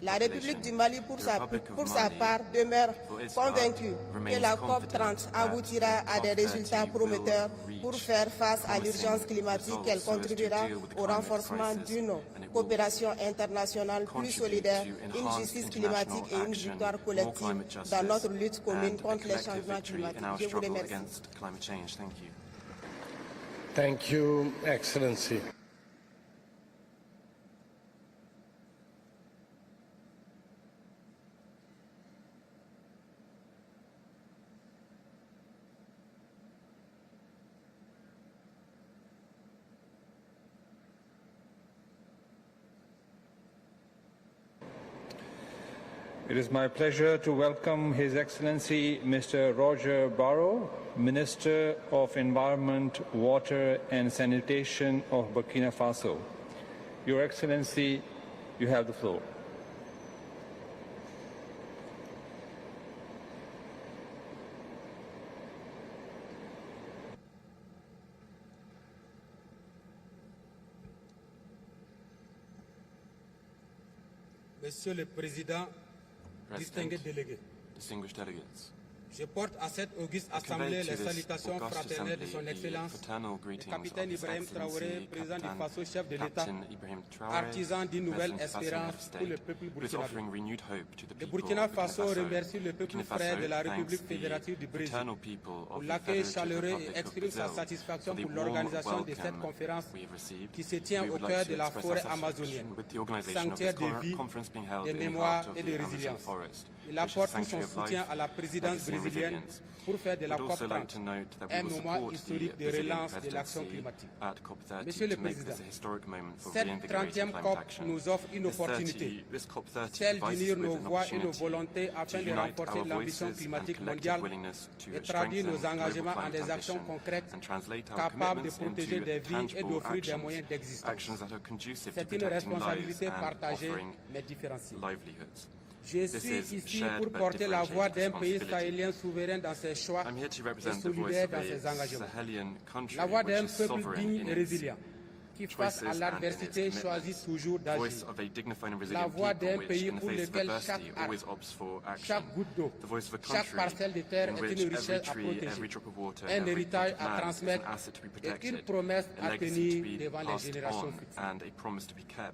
La République du Mali, pour sa part, demeure convaincue que la COP30 aboutira à des résultats prometteurs pour faire face à l'urgence climatique. Elle contribuera au renforcement d'une coopération internationale plus solidaire, une justice climatique et une victoire collective dans notre lutte commune contre les changements climatiques. Je vous remercie. Thank you, Excellency. It is my pleasure to welcome His Excellency Mr. Roger Barrow, Minister of Environment, Water and Sanitation of Burkina Faso. Your Excellency, you have the floor. Monsieur le Président, distingués délégués, distinguished delegates, je porte à cette auguste assemblée les salutations fraternelles de son Excellence, le capitaine Ibrahim Traoré, président du Faso, chef de l'État, artisan d'une nouvelle espérance pour le peuple burkinabé. Le Burkina Faso remercie le peuple frère de la République fédérative du Brésil pour l'accueil chaleureux et exprime sa satisfaction pour l'organisation de cette conférence qui se tient au cœur de la forêt amazonienne, sanctuaire de vie, de mémoire et de résilience. Il apporte tout son soutien à la présidence brésilienne pour faire de la COP30 un moment historique de relance de l'action climatique. Monsieur le Président, cette 30e COP nous offre une opportunité, celle d'unir nos voix et nos volontés afin de renforcer l'ambition climatique mondiale et traduire nos engagements en des actions concrètes capables de protéger des vies et d'offrir des moyens d'existence. C'est une responsabilité partagée mais différenciée. Je suis ici pour porter la voix d'un pays sahélien souverain dans ses choix et solidaire dans ses engagements. La voix d'un peuple digne et résilient qui, face à l'adversité, choisit toujours d'agir. La voix d'un pays pour lequel chaque arbre, chaque goutte d'eau, chaque parcelle de terre est une richesse à protéger, un héritage à transmettre et une promesse à tenir devant les générations futures.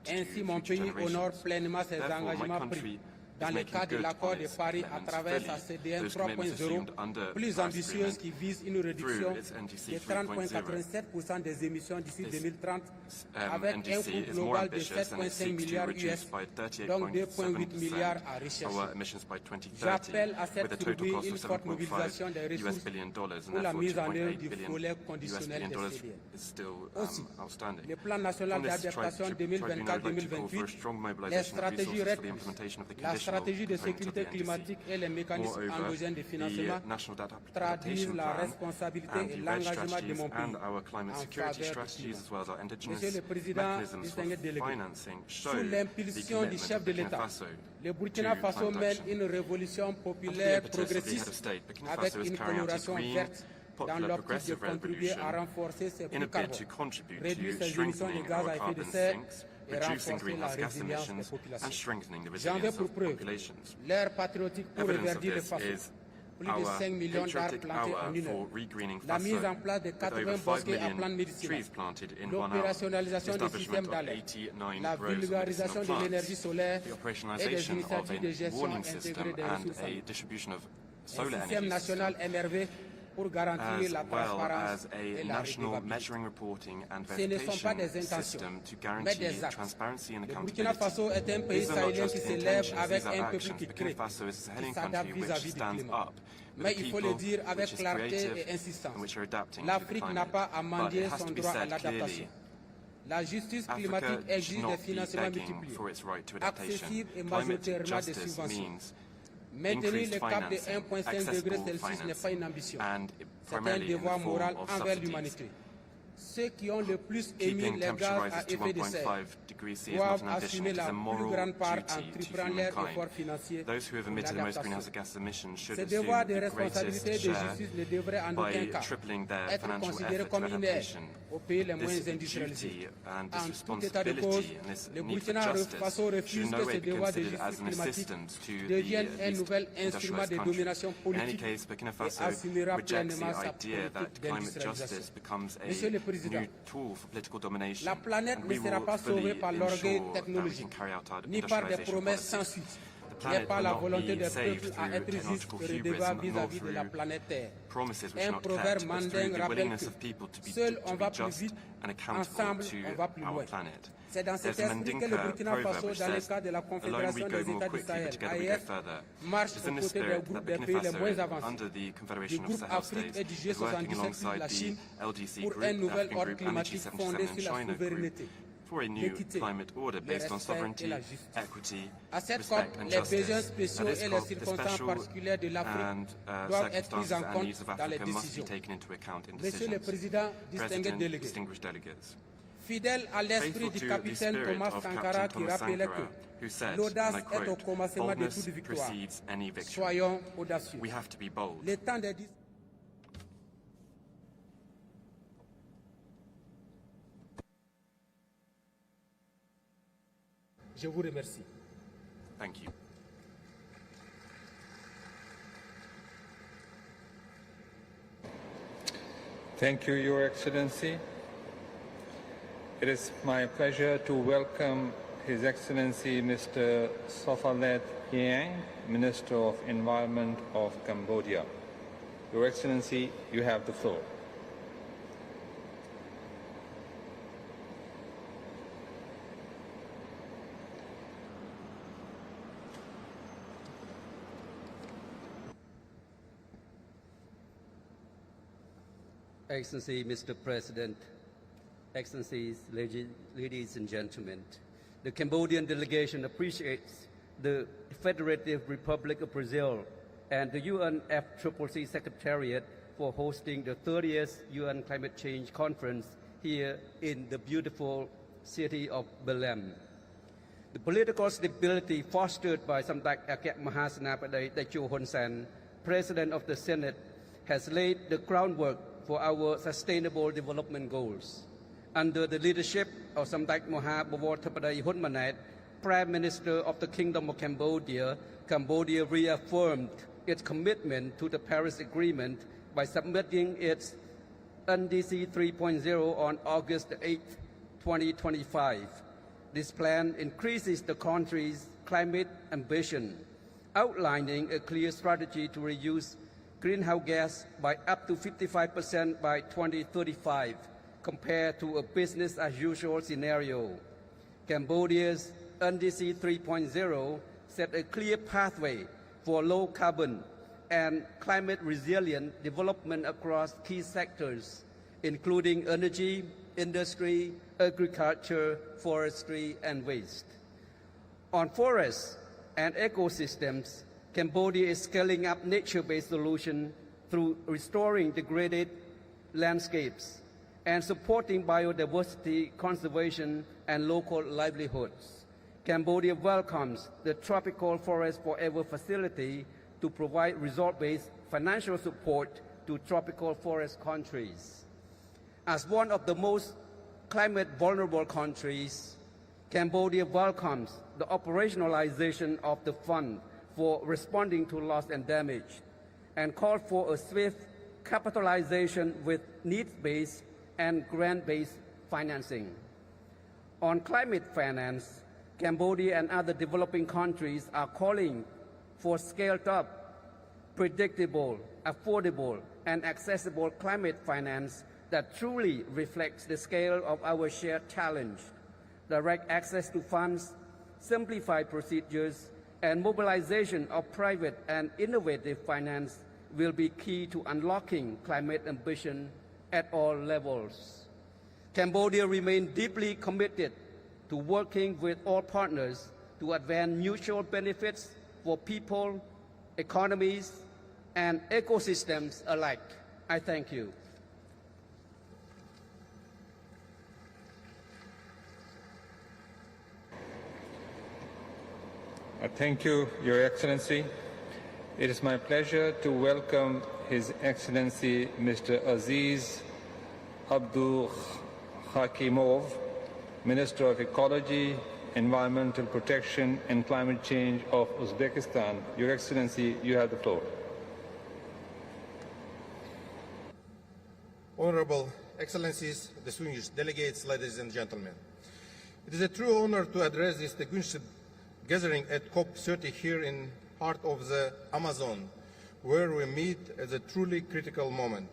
Ainsi, mon pays honore pleinement ses engagements pris dans le cadre de l'accord de Paris à travers sa CDN 3.0, plus ambitieuse qui vise une réduction de 30,87% des émissions d'ici 2030, avec un coût global de 7,5 milliards US, donc 2,8 milliards à rechercher. J'appelle à cette rubrique une forte mobilisation des ressources pour la mise en œuvre du volet conditionnel des CDN. Aussi, le plan national d'adaptation 2024-2028, les stratégies RED+, la stratégie de sécurité climatique et les mécanismes endogènes de financement traduisent la responsabilité et l'engagement de mon pays en faveur du climat. Monsieur le Président, distingués délégués, sous l'impulsion du chef de l'État, le Burkina Faso mène une révolution populaire progressiste avec une coloration verte dans l'optique de contribuer à renforcer ses prix carbone, réduire ses émissions de gaz à effet de serre et renforcer la résilience des populations. J'en veux pour preuve l'ère patriotique pour reverdir le Faso. Plus de 5 millions d'arbres plantés en une heure. La mise en place de 80 bosquets à plan médicinal. L'opérationnalisation des systèmes d'alerte. La vulgarisation de l'énergie solaire et des initiatives de gestion intégrée des ressources. Un système national MRV pour garantir la transparence et la redevabilité. Ce ne sont pas des intentions, mais des actes. Le Burkina Faso est un pays sahélien qui s'élève avec un peuple qui crée, qui s'adapte vis-à-vis du climat. Mais il faut le dire avec clarté et insistance. L'Afrique n'a pas à mendier son droit à l'adaptation. La justice climatique exige des financements multipliés, accessibles et majoritairement des subventions. Maintenir le cap de 1,5 degrés Celsius n'est pas une ambition, c'est un devoir moral envers l'humanité. ceux qui ont le plus émis Keeping les temperature gaz rises à to effet de serre 1.5 degrees C is doivent not an ambition, assumer it is la a plus moral grande part en duty to triplant leur effort humankind. financier Those who have pour emitted the most l'adaptation. greenhouse gas emissions should Ce assume devoir de the responsabilité greatest et de share justice ne devrait en by aucun cas tripling their être financial considéré effort to comme inerte adaptation. aux pays les moins This industrialisés. duty and En this tout état de cause, responsibility and this le need for Burkina justice Faso should refuse in no que way ce be devoir de considered as justice an climatique assistance to the devienne un least nouvel instrument industrialized de country. domination In any politique case, Burkina et Faso assumera rejects the pleinement sa idea that politique climate d'industrialisation. justice becomes a Monsieur le Président, new tool for political domination. la planète and ne we sera will pas sauvée fully par l'orgueil ensure that we technologique, can carry out our ni par des industrialization promesses sans policies. suite, The mais planet par will la not volonté be des saved peuples à through être justes technological et hubris redevables and not vis-à-vis de la through planète Terre. promises which Un are not proverbe kept, but mandingue through the rappelle willingness que of people to be seul on va plus just vite, and accountable ensemble to on va plus our loin. planet. C'est dans cet There's a esprit que le Mandinka Burkina proverb Faso, which dans le says, cadre de la alone we Confédération go des more États du quickly, Sahel, but together we go AES, further. marche It's aux in this côtés des spirit groupes that des pays les Burkina moins Faso, avancés, under the du Confederation of groupe Sahel Afrique et States, du is working G77 plus alongside la the Chine LDC pour group, un the nouvel African ordre group, and the climatique fondé G77 and sur la China group souveraineté, for a new l'équité, climate order le based on respect et sovereignty, la justice. equity, À cette COP, respect and les besoins justice. spéciaux At this et les COP, the circonstances special particulières de l'Afrique and doivent être prises circumstances en and compte needs of dans les Africa must be décisions. taken into account in Monsieur le decisions. Président, distingués President, délégués, distinguished delegates. fidèle à l'esprit Faithful du to the capitaine spirit Thomas of Sankara Captain qui Thomas rappelait Sankara, que who said, l'audace and I est au quote, commencement de "Boldness toute victoire. precedes any victory." Soyons audacieux. We have to be bold. Le temps des Je vous remercie. Thank you. Thank you, Your Excellency. It is my pleasure to welcome His Excellency Mr. Sophalet Yang, Minister of Environment of Cambodia. Your Excellency, you have the floor. Excellency, Mr. President, Excellencies, ladies and gentlemen, the Cambodian delegation appreciates the Federative Republic of Brazil and the UNFCCC Secretariat for hosting the 30th UN Climate Change Conference here in the beautiful city of Belém. The political stability fostered by Samdech Akek Mahasenapadei Techo Hun Sen, President of the Senate, has laid the groundwork for our sustainable development goals. Under the leadership of Samdech Maha Bawathapadei Hun Manet, Prime Minister of the Kingdom of Cambodia, Cambodia reaffirmed its commitment to the Paris Agreement by submitting its NDC 3.0 on August 8, 2025. This plan increases the country's climate ambition, outlining a clear strategy to reduce greenhouse gas by up to 55% by 2035, compared to a business-as-usual scenario. Cambodia's NDC 3.0 set a clear pathway for low-carbon and climate-resilient development across key sectors, including energy, industry, agriculture, forestry, and waste. On forests and ecosystems, Cambodia is scaling up nature-based solutions through restoring degraded landscapes and supporting biodiversity conservation and local livelihoods. Cambodia welcomes the Tropical Forest Forever facility to provide resort-based financial support to tropical forest countries. As one of the most climate-vulnerable countries, Cambodia welcomes the operationalization of the fund for responding to loss and damage, and called for a swift capitalization with needs-based and grant-based financing. On climate finance, Cambodia and other developing countries are calling for scaled-up, predictable, affordable, and accessible climate finance that truly reflects the scale of our shared challenge. Direct access to funds, simplified procedures, and mobilization of private and innovative finance will be key to unlocking climate ambition at all levels. Cambodia remains deeply committed to working with all partners to advance mutual benefits for people, economies, and ecosystems alike. I thank you. Thank you, Your Excellency. It is my pleasure to welcome His Excellency Mr. Aziz Abdul Hakimov, Minister of Ecology, Environmental Protection and Climate Change of Uzbekistan. Your Excellency, you have the floor. Honorable Excellencies, distinguished delegates, ladies and gentlemen. It is a true honor to address this distinguished gathering at COP30 here in the heart of the Amazon, where we meet at a truly critical moment.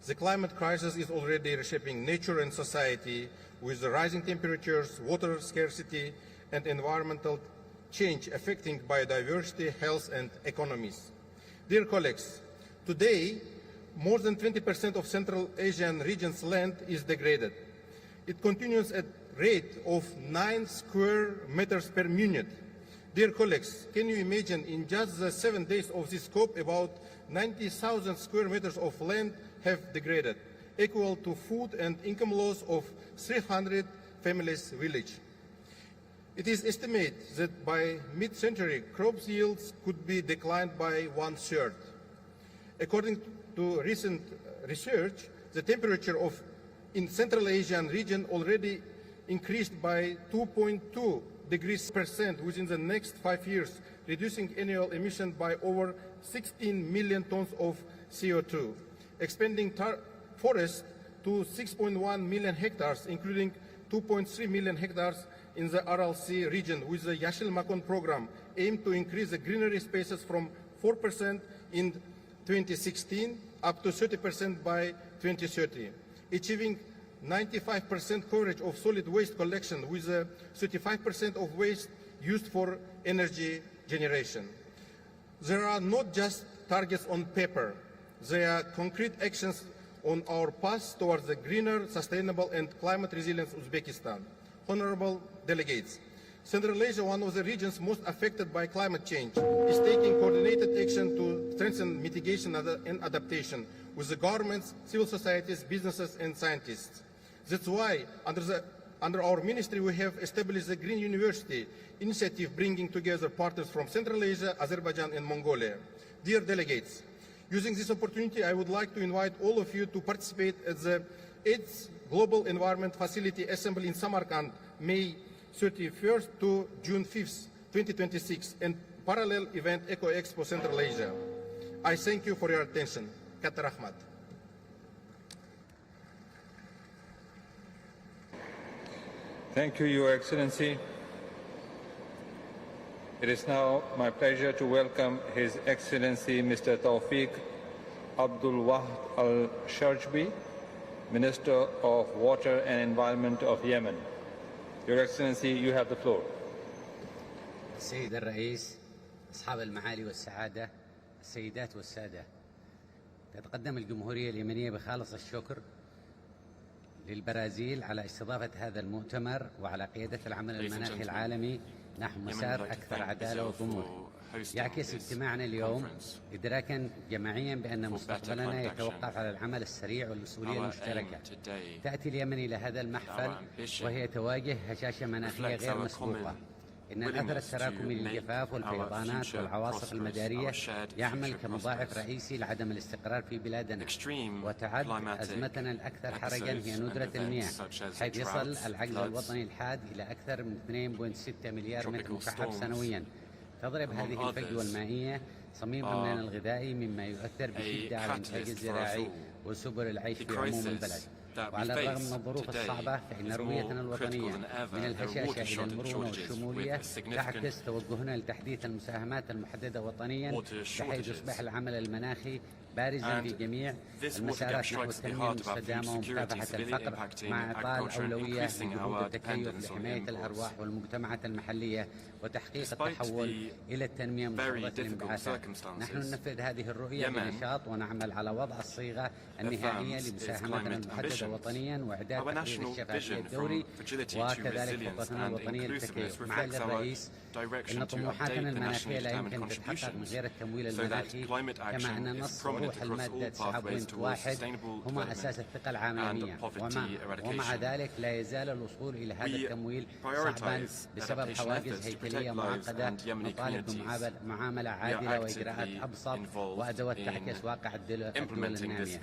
The climate crisis is already reshaping nature and society with the rising temperatures, water scarcity, and environmental change affecting biodiversity, health, and economies. Dear colleagues, today, more than 20% of Central Asian region's land is degraded. It continues at a rate of 9 square meters per minute. Dear colleagues, can you imagine in just the 7 days of this COP, about 90,000 square meters of land have degraded, equal to food and income loss of 300 families' village. It is estimated that by mid-century, crop yields could be declined by 1/3. According to recent research, the temperature in Central Asian region already increased by 2.2 degrees percent within the next 5 years, reducing annual emission by over 16 million tons of CO2, expanding forests to 6.1 million hectares, including 2.3 million hectares in the RLC region, with the Yashil Makon program aimed to increase the greenery spaces from 4% in 2016 up to 30% by 2030, achieving 95% coverage of solid waste collection with 35% of waste used for energy generation. There are not just targets on paper, there are concrete actions on our path towards a greener, sustainable and climate resilient Uzbekistan. Honorable delegates, Central Asia, one of the regions most affected by climate change, is taking coordinated action to strengthen mitigation and adaptation with the governments, civil societies, businesses and scientists. That's why under our ministry we have established the Green University initiative, bringing together partners from Central Asia, Azerbaijan and Mongolia. Dear delegates, using this opportunity, I would like to invite all of you to participate at the 8th Global Environment Facility Assembly in Samarkand, May 31st to June 5th, 2026, and parallel event Eco Expo Central Asia. I thank you for your attention. Katar Ahmad. Thank you, Your Excellency. It is now my pleasure to welcome His Excellency Mr. Tawfiq Abdul Wahd Al-Sharjbi, Minister of Water and Environment of Yemen. Your Excellency, you have the floor. السيد الرئيس، أصحاب المعالي والسعادة، السيدات والسادة، تتقدم الجمهورية اليمنية بخالص الشكر للبرازيل على استضافة هذا المؤتمر وعلى قيادة العمل المناخي العالمي نحو مسار أكثر عدالة وطموح. يعكس اجتماعنا اليوم إدراكا جماعيا بأن مستقبلنا يتوقف على العمل السريع والمسؤولية المشتركة. تأتي اليمن إلى هذا المحفل وهي تواجه هشاشة مناخية غير مسبوقة. إن الأثر التراكمي للجفاف والفيضانات والعواصف المدارية يعمل كمضاعف رئيسي لعدم الاستقرار في بلادنا، وتعد أزمتنا الأكثر حرجا هي ندرة المياه، حيث يصل العجز الوطني الحاد إلى أكثر من 2.6 مليار متر مكعب سنويا. تضرب هذه الفجوة المائية صميم أمننا الغذائي، مما يؤثر بشدة على الإنتاج الزراعي وسبل العيش في عموم البلد. وعلى الرغم من الظروف الصعبة، فإن رؤيتنا الوطنية من الهشاشة إلى المرونة والشمولية تعكس توجهنا لتحديث المساهمات المحددة وطنيا، بحيث يصبح العمل المناخي بارزا في جميع المسارات نحو التنمية المستدامة ومكافحة الفقر، مع إعطاء الأولوية لجهود التكيف لحماية الأرواح والمجتمعات المحلية وتحقيق التحول إلى التنمية مفروضة الانبعاثات. نحن ننفذ هذه الرؤية بنشاط ونعمل على وضع الصيغة النهائية لمساهمتنا المحددة وطنيا وإعداد تقرير الشفافية الدوري، وكذلك خطتنا الوطنية للتكيف. معالي الرئيس، إن طموحاتنا المناخية لا يمكن تتحقق من غير التمويل المناخي، كما أن نص روح المادة 9.1 هما أساس الثقة العالمية، ومع ذلك لا يزال الوصول إلى هذا التمويل صعبا بسبب حواجز هيكلية معقدة، مطالب بمعاملة عادلة وإجراءات أبسط وأدوات تعكس واقع الدول النامية.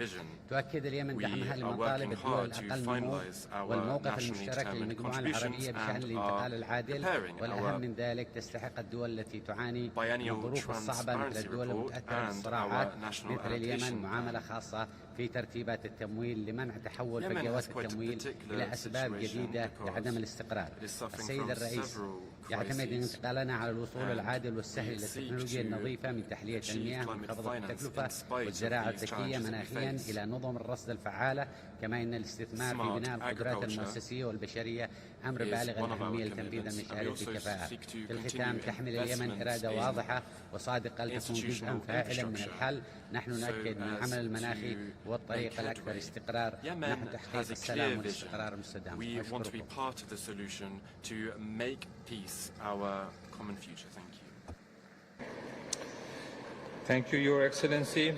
تؤكد اليمن دعمها لمطالب الدول الأقل نمو والموقف المشترك للمجموعة العربية بشأن الانتقال العادل، والأهم من ذلك تستحق الدول التي تعاني من الظروف الصعبة مثل الدول المتأثرة بالصراعات مثل اليمن معاملة خاصة في ترتيبات التمويل لمنع تحول فجوات التمويل إلى أسباب جديدة لعدم الاستقرار. السيد الرئيس، يعتمد انتقالنا على الوصول العادل والسهل إلى التكنولوجيا النظيفة من تحلية المياه ومنخفض التكلفة والزراعة الذكية مناخيا إلى نظم الرصد الفعالة، كما أن الاستثمار في بناء القدرات المؤسسية والبشرية أمر بالغ الأهمية لتنفيذ المشاريع بكفاءة. في الختام، تحمل اليمن إرادة واضحة وصادقة لتكون جزءا فاعلا من الحل. نحن نؤكد أن العمل المناخي هو الطريق الأكثر استقرار نحو تحقيق السلام والاستقرار المستدام. Thank you, Your Excellency.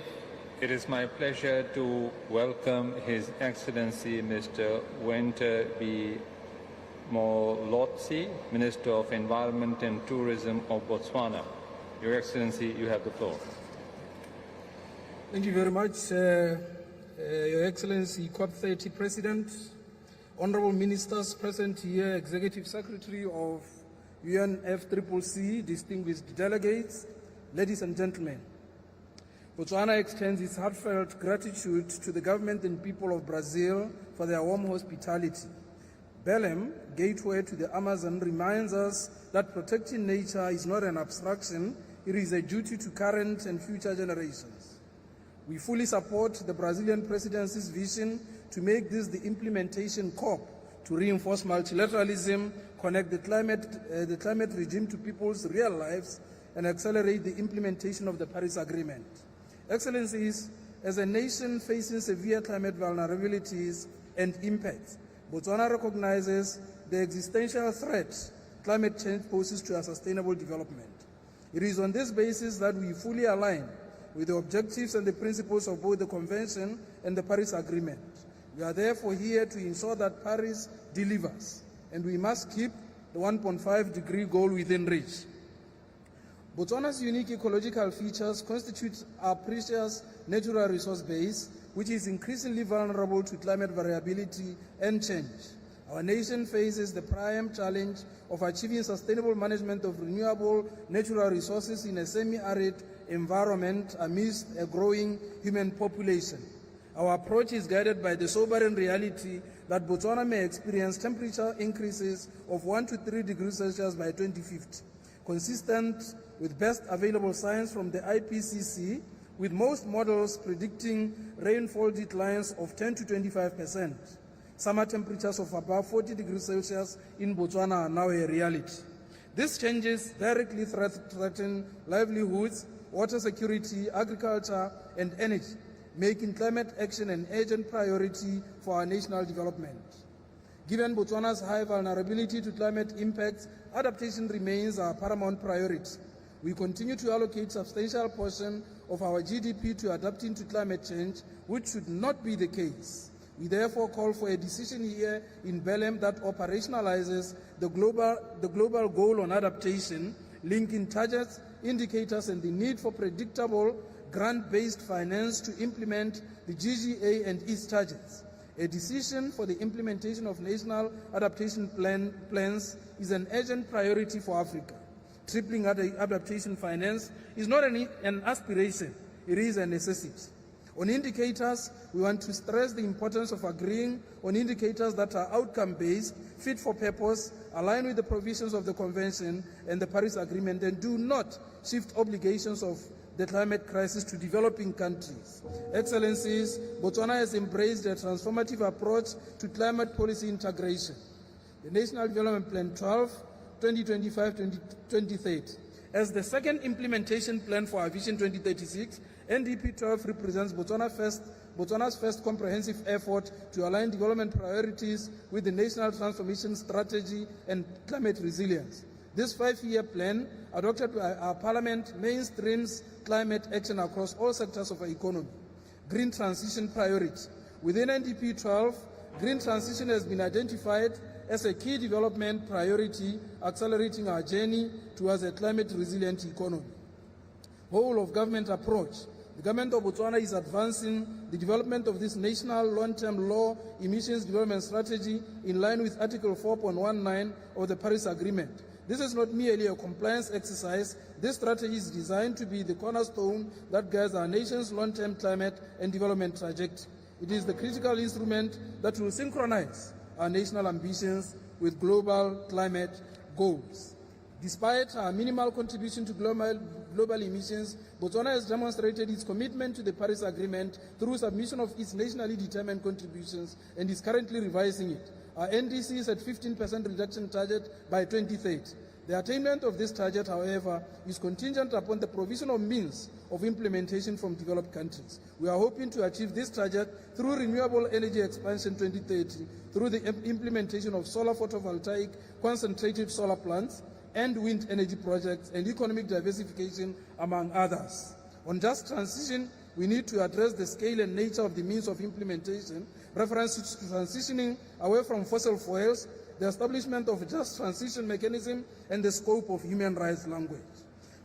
It is my pleasure to welcome His Excellency Mr. Wente B. Molotsi, Minister of Environment and Tourism of Botswana. Your Excellency, you have the floor. Thank you very much, Your Excellency, COP30 President, Honorable Ministers present here, Executive Secretary of UNFCCC, distinguished delegates, ladies and gentlemen. Botswana extends its heartfelt gratitude to the government and people of Brazil for their warm hospitality. Belém, gateway to the Amazon, reminds us that protecting nature is not an abstraction, it is a duty to current and future generations. We fully support the Brazilian presidency's vision to make this the implementation COP to reinforce multilateralism, connect the climate regime to people's real lives, and accelerate the implementation of the Paris Agreement. Excellencies, as a nation facing severe climate vulnerabilities and impacts, Botswana recognizes the existential threat climate change poses to our sustainable development. It is on this basis that we fully align with the objectives and the principles of both the Convention and the Paris Agreement. We are therefore here to ensure that Paris delivers, and we must keep the 1.5-degree goal within reach. Botswana's unique ecological features constitute our precious natural resource base, which is increasingly vulnerable to climate variability and change. Our nation faces the prime challenge of achieving sustainable management of renewable natural resources in a semi-arid environment amidst a growing human population. Our approach is guided by the sobering reality that Botswana may experience temperature increases of 1 to 3 degrees Celsius by 2050, consistent with best available science from the IPCC, with most models predicting rainfall declines of 10 to 25%. Summer temperatures of above 40 degrees Celsius in Botswana are now a reality. These changes directly threaten livelihoods, water security, agriculture, and energy, making climate action an urgent priority for our national development. Given Botswana's high vulnerability to climate impacts, adaptation remains our paramount priority. We continue to allocate substantial portion of our GDP to adapting to climate change, which should not be the case. We therefore call for a decision here in Belém that operationalizes the global goal on adaptation, linking targets, indicators, and the need for predictable grant-based finance to implement the GGA and its targets. A decision for the implementation of national adaptation plans is an urgent priority for Africa. Tripling adaptation finance is not an aspiration, it is a necessity. On indicators, we want to stress the importance of agreeing on indicators that are outcome-based, fit for purpose, align with the provisions of the Convention and the Paris Agreement, and do not shift obligations of the climate crisis to developing countries. Excellencies, Botswana has embraced a transformative approach to climate policy integration. The National Development Plan 12, 2025-2030. As the second implementation plan for our Vision 2036, NDP 12 represents Botswana's first comprehensive effort to align development priorities with the National Transformation Strategy and climate resilience. This 5-year plan, adopted by our Parliament, mainstreams climate action across all sectors of our economy. Green transition priority. Within NDP 12, green transition has been identified as a key development priority, accelerating our journey towards a climate-resilient economy. Whole of government approach. The government of Botswana is advancing the development of this national long-term low emissions development strategy in line with Article 4.19 of the Paris Agreement. This is not merely a compliance exercise. This strategy is designed to be the cornerstone that guides our nation's long-term climate and development trajectory. It is the critical instrument that will synchronize our national ambitions with global climate goals. Despite our minimal contribution to global emissions, Botswana has demonstrated its commitment to the Paris Agreement through submission of its nationally determined contributions and is currently revising it. Our NDC is at 15% reduction target by 2030. The attainment of this target, however, is contingent upon the provision of means of implementation from developed countries. We are hoping to achieve this target through renewable energy expansion 2030, through the implementation of solar photovoltaic, concentrated solar plants, and wind energy projects, and economic diversification, among others. On just transition, we need to address the scale and nature of the means of implementation, reference to transitioning away from fossil fuels, the establishment of a just transition mechanism, and the scope of human rights language.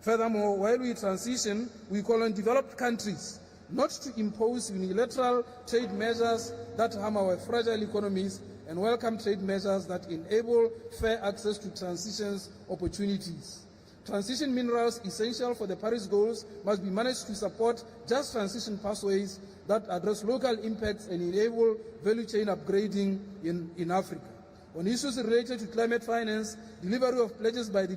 Furthermore, while we transition, we call on developed countries not to impose unilateral trade measures that harm our fragile economies and welcome trade measures that enable fair access to transition's opportunities. Transition minerals essential for the Paris goals must be managed to support just transition pathways that address local impacts and enable value chain upgrading in Africa. On issues related to climate finance, delivery of pledges by the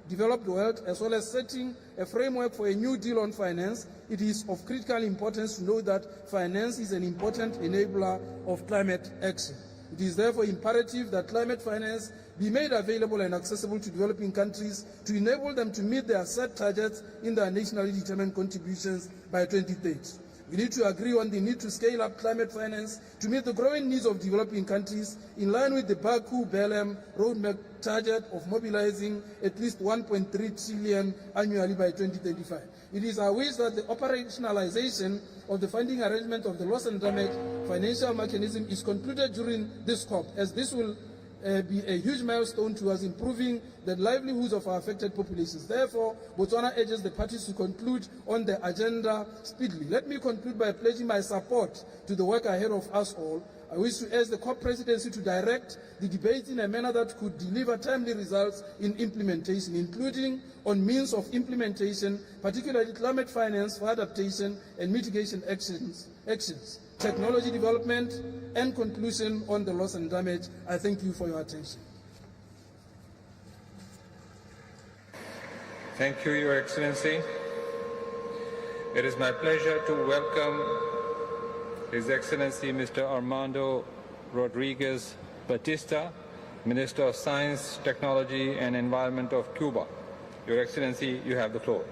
developed world, as well as setting a framework for a new deal on finance, it is of critical importance to know that finance is an important enabler of climate action. It is therefore imperative that climate finance be made available and accessible to developing countries to enable them to meet their set targets in their nationally determined contributions by 2030. We need to agree on the need to scale up climate finance to meet the growing needs of developing countries in line with the Baku-Belém roadmap target of mobilizing at least 1.3 trillion annually by 2035. It is our wish that the operationalization of the funding arrangement of the loss and damage financial mechanism is concluded during this COP, as this will be a huge milestone towards improving the livelihoods of our affected populations. Therefore, Botswana urges the parties to conclude on the agenda speedily. Let me conclude by pledging my support to the work ahead of us all. I wish to urge the COP presidency to direct the debate in a manner that could deliver timely results in implementation, including on means of implementation, particularly climate finance for adaptation and mitigation actions, technology development, and conclusion on the loss and damage. I thank you for your attention. Thank you, Your Excellency. It is my pleasure to welcome His Excellency Mr. Armando Rodriguez Batista, Minister of Science, Technology and Environment of Cuba. Your Excellency, you have the floor.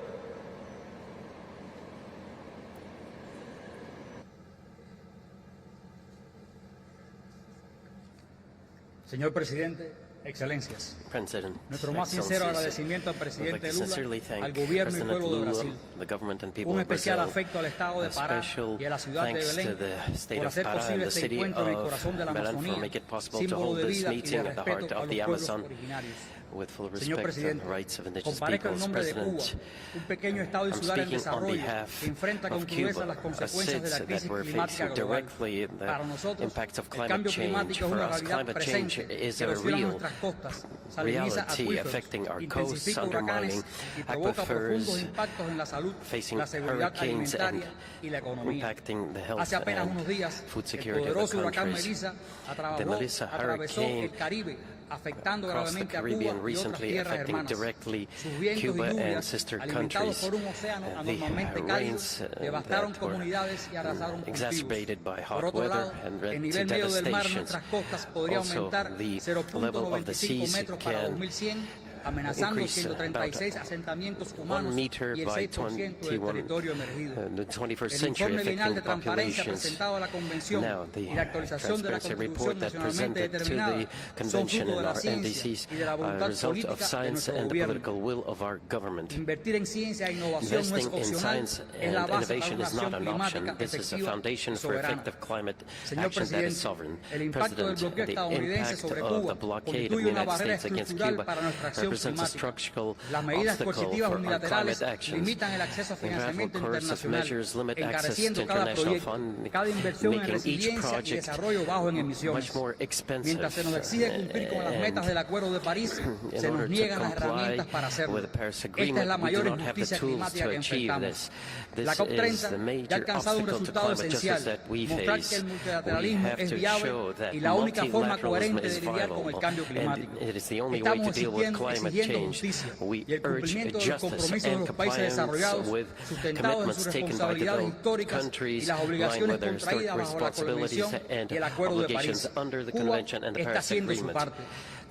Señor Presidente, Excelencias, nuestro más sincero agradecimiento al presidente Lula, al gobierno y pueblo de Brasil, un especial afecto al Estado de Pará y a la ciudad de Belén por hacer posible este encuentro en el corazón de la Amazonía, símbolo de vida y de respeto a los pueblos originarios. Señor Presidente, comparezco en nombre de Cuba, un pequeño Estado insular en desarrollo que enfrenta con crudeza las consecuencias de la crisis climática global. Para nosotros, el cambio climático es una realidad presente que erosiona nuestras costas, saliniza acuíferos, intensifica huracanes y provoca profundos impactos en la salud, la seguridad alimentaria y la economía. Hace apenas unos días, el poderoso huracán Melissa atravesó el Caribe, afectando gravemente a Cuba y otras tierras hermanas. Sus vientos y lluvias, alimentados por un océano anormalmente cálido, devastaron comunidades y arrasaron cultivos. Por otro lado, el nivel medio del mar en nuestras costas podría aumentar 0.95 metros para 2100 amenazando increase about 136 asentamientos 1 humanos meter y el by 6% del 21 territorio emergido. the 21st El century informe bienal affecting de transparencia populations. presentado a la Convención Now, the y la actualización de la transparency Constitución report that nacionalmente presented to determinada the son convention fruto de and la our ciencia NDCs y de la are a voluntad result of política de science nuestro and the gobierno. political will of our government. Invertir en ciencia e innovación no es Investing in opcional, science es la and base para innovation una is not acción an option. climática This is a efectiva foundation y for soberana. effective climate Señor action that is presidente, sovereign. el impacto del President, bloqueo the estadounidense impact sobre of the Cuba blockade of the constituye una United barrera States against estructural Cuba para nuestra acción represents a climática. structural Las medidas obstacle coercitivas for our unilaterales climate actions. limitan el acceso a The financiamiento coercive internacional, measures limit access to encareciendo cada international proyecto, funding, cada inversión en making each resiliencia y project desarrollo bajo en emisiones. much more expensive. Mientras se nos exige cumplir con las metas del Acuerdo de París, In se nos order to niegan las comply herramientas para hacerlo. with the Paris Esta es Agreement, la we do mayor not have the injusticia tools climática to que achieve enfrentamos. this. La This is the COP30 ya ha major alcanzado un obstacle to resultado climate justice esencial, that we mostrar que face. el We multilateralismo have es to viable show that y la única forma multilateralism coherente is de lidiar con el viable, cambio and climático. it is the only way to Estamos deal with climate exigiendo change. justicia We y el urge cumplimiento de los justice compromisos de and los países compliance desarrollados with sustentados en sus commitments taken by responsabilidades developed históricas y countries las aligned obligaciones with their historic contraídas bajo la responsibilities Convención and y el Acuerdo de obligations París. under the Cuba Convention and the está Paris haciendo su Agreement. parte.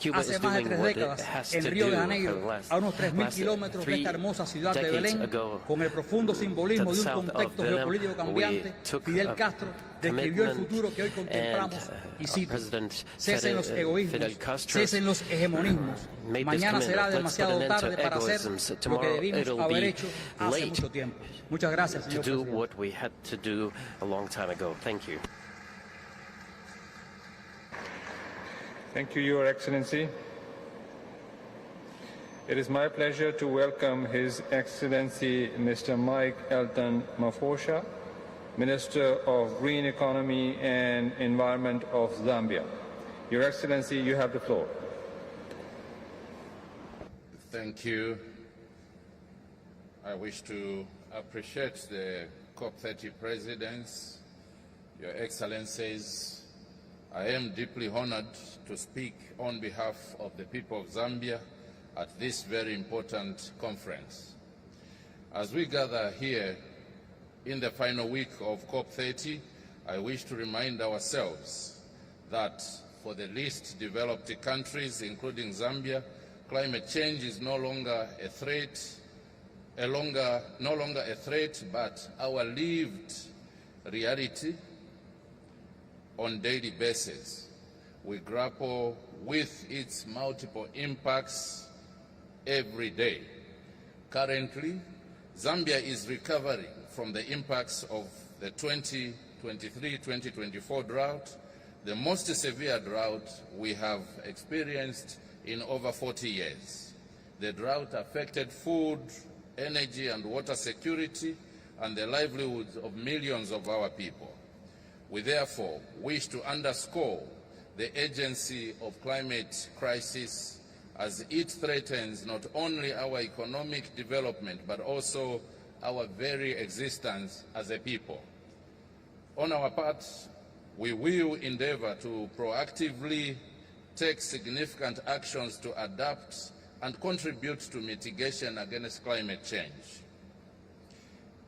Cuba Hace is más de doing 3 what it décadas, has en to Río de do. Janeiro, a unos 3.000 Last kilómetros de esta hermosa ciudad de decades Belén, ago, con el profundo simbolismo to de the un south of contexto Belém, geopolítico cambiante, we took Fidel a Castro describió el commitment, futuro que hoy contemplamos and y cito: President cesen los egoísmos, Fidel Castro cesen los hegemonismos. made this Mañana será commitment. Let's put demasiado an end tarde to para hacer egoisms. lo que Tomorrow debimos it'll haber be hecho hace late mucho tiempo. Muchas gracias, to señor do presidente. what we had to do a long time ago. Thank you. Thank you, Your Excellency. It is my pleasure to welcome His Excellency Mr. Mike Elton Mafosha, Minister of Green Economy and Environment of Zambia. Your Excellency, you have the floor. Thank you. I wish to appreciate the COP30 presidents, Your Excellencies. I am deeply honored to speak on behalf of the people of Zambia at this very important conference. As we gather here in the final week of COP30, I wish to remind ourselves that for the least developed countries, including Zambia, climate change is no longer a threat, but our lived reality on a daily basis. We grapple with its multiple impacts every day. Currently, Zambia is recovering from the impacts of the 2023-2024 drought, the most severe drought we have experienced in over 40 years. The drought affected food, energy and water security and the livelihoods of millions of our people. We therefore wish to underscore the urgency of climate crisis as it threatens not only our economic development but also our very existence as a people. On our part, we will endeavor to proactively take significant actions to adapt and contribute to mitigation against climate change.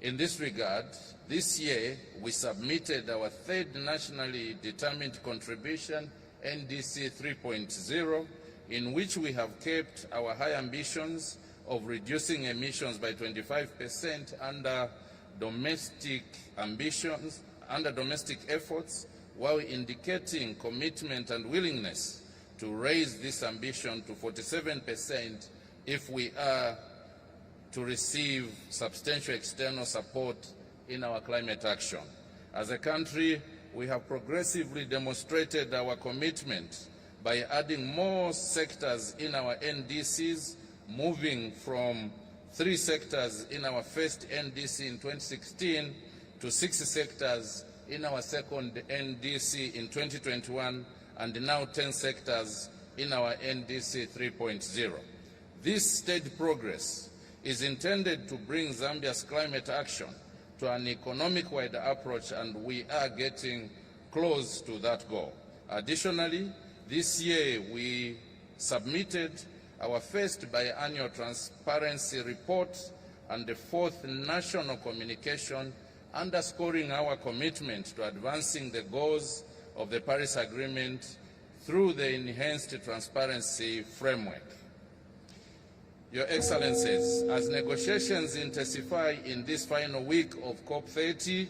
In this regard, this year we submitted our third nationally determined contribution, NDC 3.0, in which we have kept our high ambitions of reducing emissions by 25% under domestic efforts, while indicating commitment and willingness to raise this ambition to 47% if we are to receive substantial external support in our climate action. As a country, we have progressively demonstrated our commitment by adding more sectors in our NDCs, moving from 3 sectors in our first NDC in 2016 to 6 sectors in our second NDC in 2021, and now 10 sectors in our NDC 3.0. This steady progress is intended to bring Zambia's climate action to an economic-wide approach, and we are getting close to that goal. Additionally, this year we submitted our first biannual transparency report and the 4th national communication underscoring our commitment to advancing the goals of the Paris Agreement through the enhanced transparency framework. Your Excellencies, as negotiations intensify in this final week of COP30,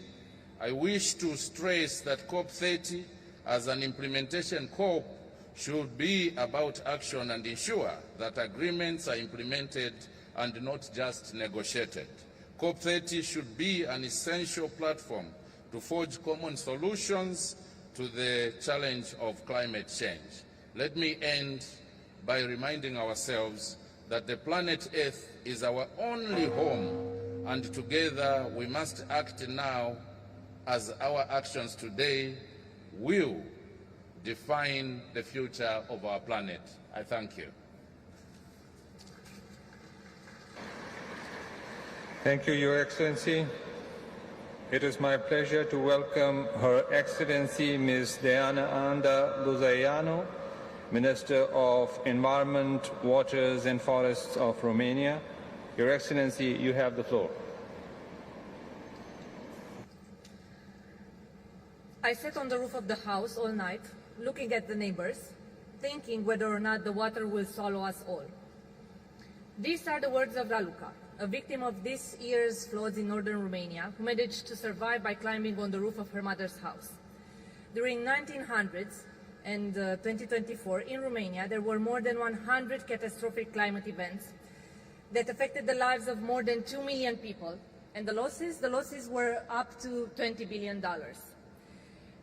I wish to stress that COP30 as an implementation COP should be about action and ensure that agreements are implemented and not just negotiated. COP30 should be an essential platform to forge common solutions to the challenge of climate change. Let me end by reminding ourselves that the planet Earth is our only home, and together we must act now, as our actions today will define the future of our planet. I thank you. Thank you, Your Excellency. It is my pleasure to welcome Her Excellency Ms. Diana Anda Luzaianu, Minister of Environment, Waters and Forests of Romania. Your Excellency, you have the floor. I sat on the roof of the house all night, looking at the neighbors, thinking whether or not the water will swallow us all. These are the words of Raluca, a victim of this year's floods in northern Romania, who managed to survive by climbing on the roof of her mother's house. During 1900s and 2024, in Romania, there were more than 100 catastrophic climate events that affected the lives of more than 2 million people, and the losses were up to $20 billion.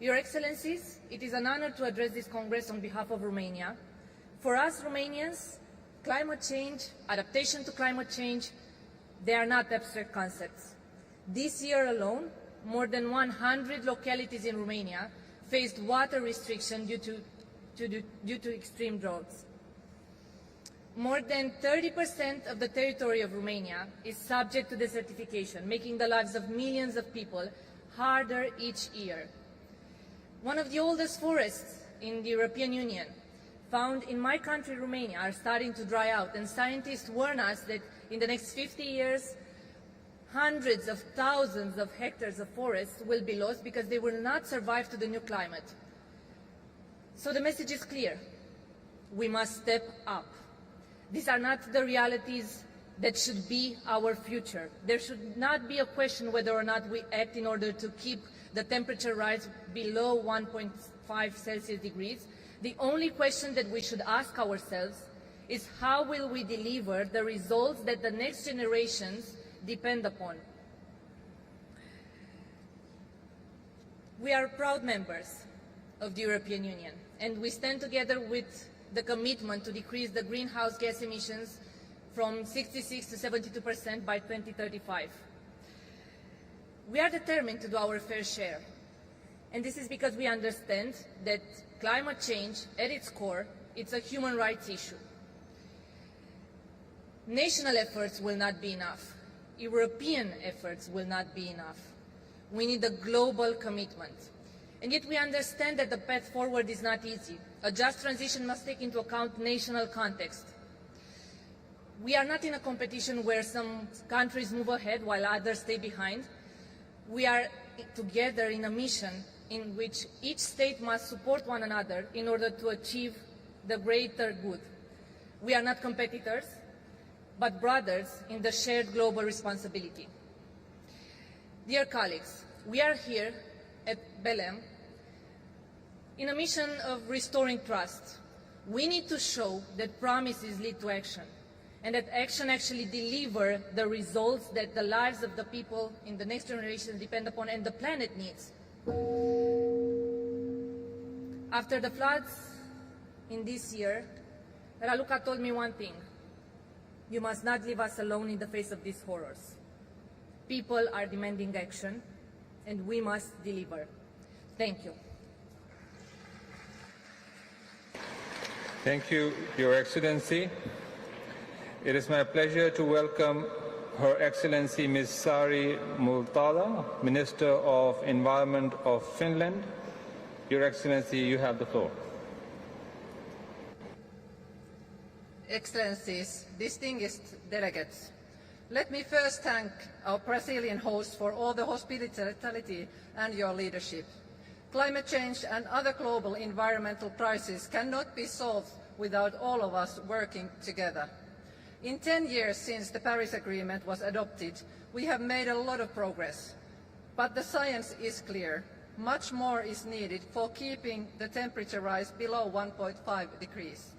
Your Excellencies, it is an honor to address this Congress on behalf of Romania. For us Romanians, climate change, adaptation to climate change, they are not abstract concepts. This year alone, more than 100 localities in Romania faced water restriction due to extreme droughts. More than 30% of the territory of Romania is subject to desertification, making the lives of millions of people harder each year. One of the oldest forests in the European Union, found in my country, Romania, are starting to dry out, and scientists warn us that in the next 50 years, hundreds of thousands of hectares of forests will be lost because they will not survive to the new climate. So the message is clear. We must step up. These are not the realities that should be our future. There should not be a question whether or not we act in order to keep the temperature rise below 1.5 Celsius degrees. The only question that we should ask ourselves is how will we deliver the results that the next generations depend upon. We are proud members of the European Union, and we stand together with the commitment to decrease the greenhouse gas emissions from 66 to 72% by 2035. We are determined to do our fair share, and this is because we understand that climate change, at its core, it's a human rights issue. National efforts will not be enough. European efforts will not be enough. We need a global commitment. And yet we understand that the path forward is not easy. A just transition must take into account national context. We are not in a competition where some countries move ahead while others stay behind. We are together in a mission in which each state must support one another in order to achieve the greater good. We are not competitors, but brothers in the shared global responsibility. Dear colleagues, we are here at Belém in a mission of restoring trust. We need to show that promises lead to action, and that action actually deliver the results that the lives of the people in the next generation depend upon and the planet needs. After the floods in this year, Raluca told me one thing: you must not leave us alone in the face of these horrors. People are demanding action, and we must deliver. Thank you. Thank you, Your Excellency. It is my pleasure to welcome Her Excellency Ms. Sari Multala, Minister of Environment of Finland. Your Excellency, you have the floor. Excellencies, distinguished delegates, let me first thank our Brazilian host for all the hospitality and your leadership. Climate change and other global environmental crises cannot be solved without all of us working together. In 10 years since the Paris Agreement was adopted, we have made a lot of progress. But the science is clear. Much more is needed for keeping the temperature rise below 1.5 degrees.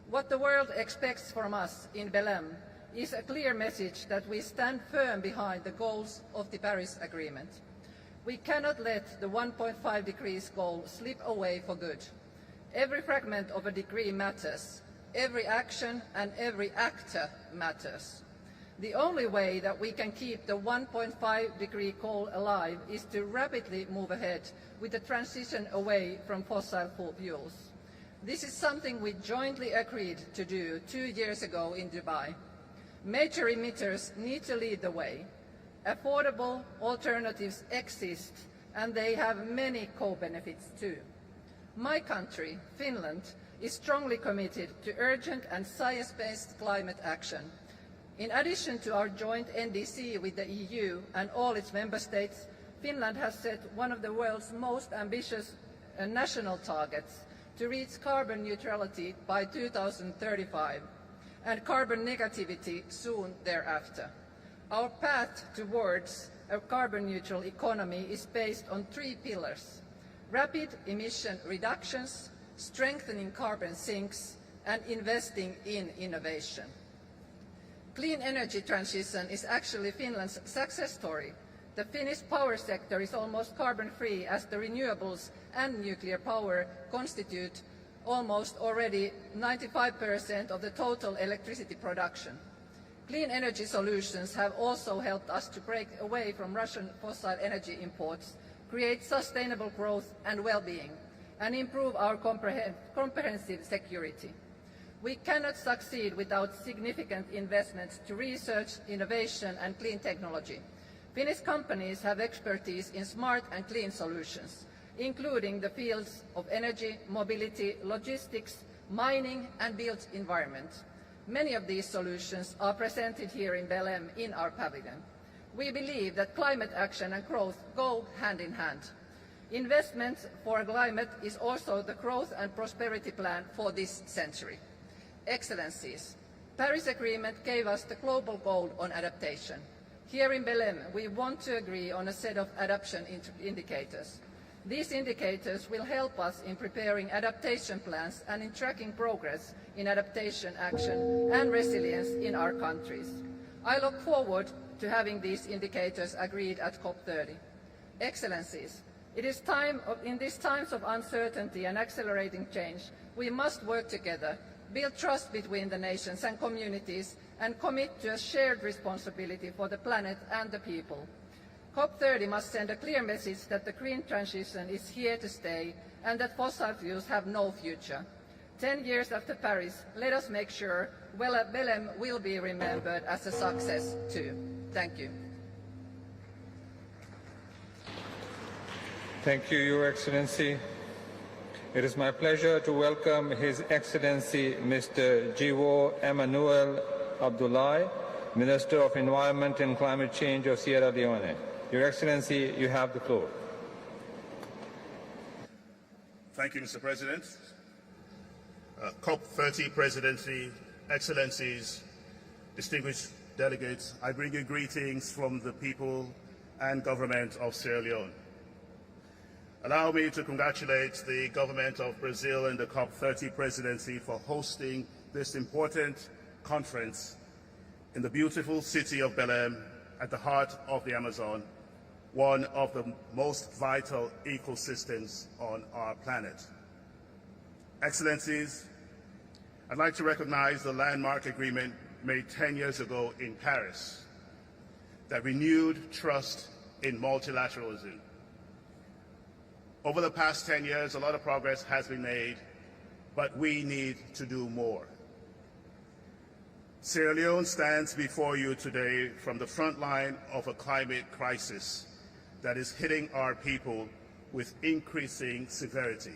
What the world expects from us in Belém is a clear message that we stand firm behind the goals of the Paris Agreement. We cannot let the 1.5 degrees goal slip away for good. Every fragment of a degree matters. Every action and every actor matters. The only way that we can keep the 1.5 degree goal alive is to rapidly move ahead with the transition away from fossil fuels. This is something we jointly agreed to do 2 years ago in Dubai. Major emitters need to lead the way. Affordable alternatives exist, and they have many co-benefits too. My country, Finland, is strongly committed to urgent and science-based climate action. In addition to our joint NDC with the EU and all its member states, Finland has set one of the world's most ambitious national targets to reach carbon neutrality by 2035 and carbon negativity soon thereafter. Our path towards a carbon neutral economy is based on 3 pillars: rapid emission reductions, strengthening carbon sinks, and investing in innovation. Clean energy transition is actually Finland's success story. The Finnish power sector is almost carbon-free, as the renewables and nuclear power constitute almost already 95% of the total electricity production. Clean energy solutions have also helped us to break away from Russian fossil energy imports, create sustainable growth and well-being, and improve our comprehensive security. We cannot succeed without significant investments to research, innovation and clean technology. Finnish companies have expertise in smart and clean solutions, including the fields of energy, mobility, logistics, mining and built environment. Many of these solutions are presented here in Belém in our pavilion. We believe that climate action and growth go hand in hand. Investment for climate is also the growth and prosperity plan for this century. Excellencies, Paris Agreement gave us the global goal on adaptation. Here in Belém, we want to agree on a set of adaptation indicators. These indicators will help us in preparing adaptation plans and in tracking progress in adaptation action and resilience in our countries. I look forward to having these indicators agreed at COP30. Excellencies, it is in these times of uncertainty and accelerating change, we must work together, build trust between the nations and communities, and commit to a shared responsibility for the planet and the people. COP30 must send a clear message that the green transition is here to stay and that fossil fuels have no future. 10 years after Paris, let us make sure Belém will be remembered as a success too. Thank you. Thank you, Your Excellency. It is my pleasure to welcome His Excellency Mr. Jiwo Emmanuel Abdullahi, Minister of Environment and Climate Change of Sierra Leone. Your Excellency, you have the floor. Thank you, Mr. President. COP30 Presidency, Excellencies, distinguished delegates, I bring you greetings from the people and government of Sierra Leone. Allow me to congratulate the government of Brazil and the COP30 Presidency for hosting this important conference in the beautiful city of Belém at the heart of the Amazon, one of the most vital ecosystems on our planet. Excellencies, I'd like to recognize the landmark agreement made 10 years ago in Paris that renewed trust in multilateralism. Over the past 10 years, a lot of progress has been made, but we need to do more. Sierra Leone stands before you today from the front line of a climate crisis that is hitting our people with increasing severity.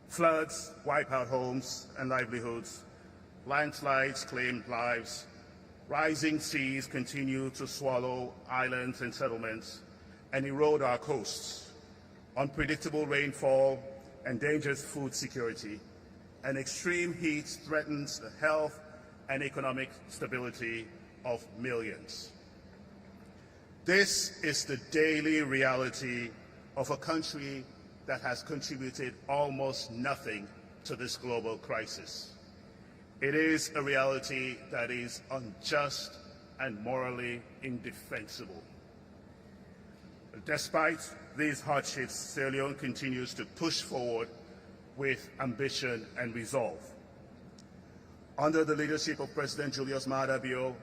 Floods wipe out homes and livelihoods. Landslides claim lives. Rising seas continue to swallow islands and settlements and erode our coasts. Unpredictable rainfall endangers food security, and extreme heat threatens the health and economic stability of millions. This is the daily reality of a country that has contributed almost nothing to this global crisis. It is a reality that is unjust and morally indefensible. Despite these hardships, Sierra Leone continues to push forward with ambition and resolve. Under the leadership of President Julius Maada Bio,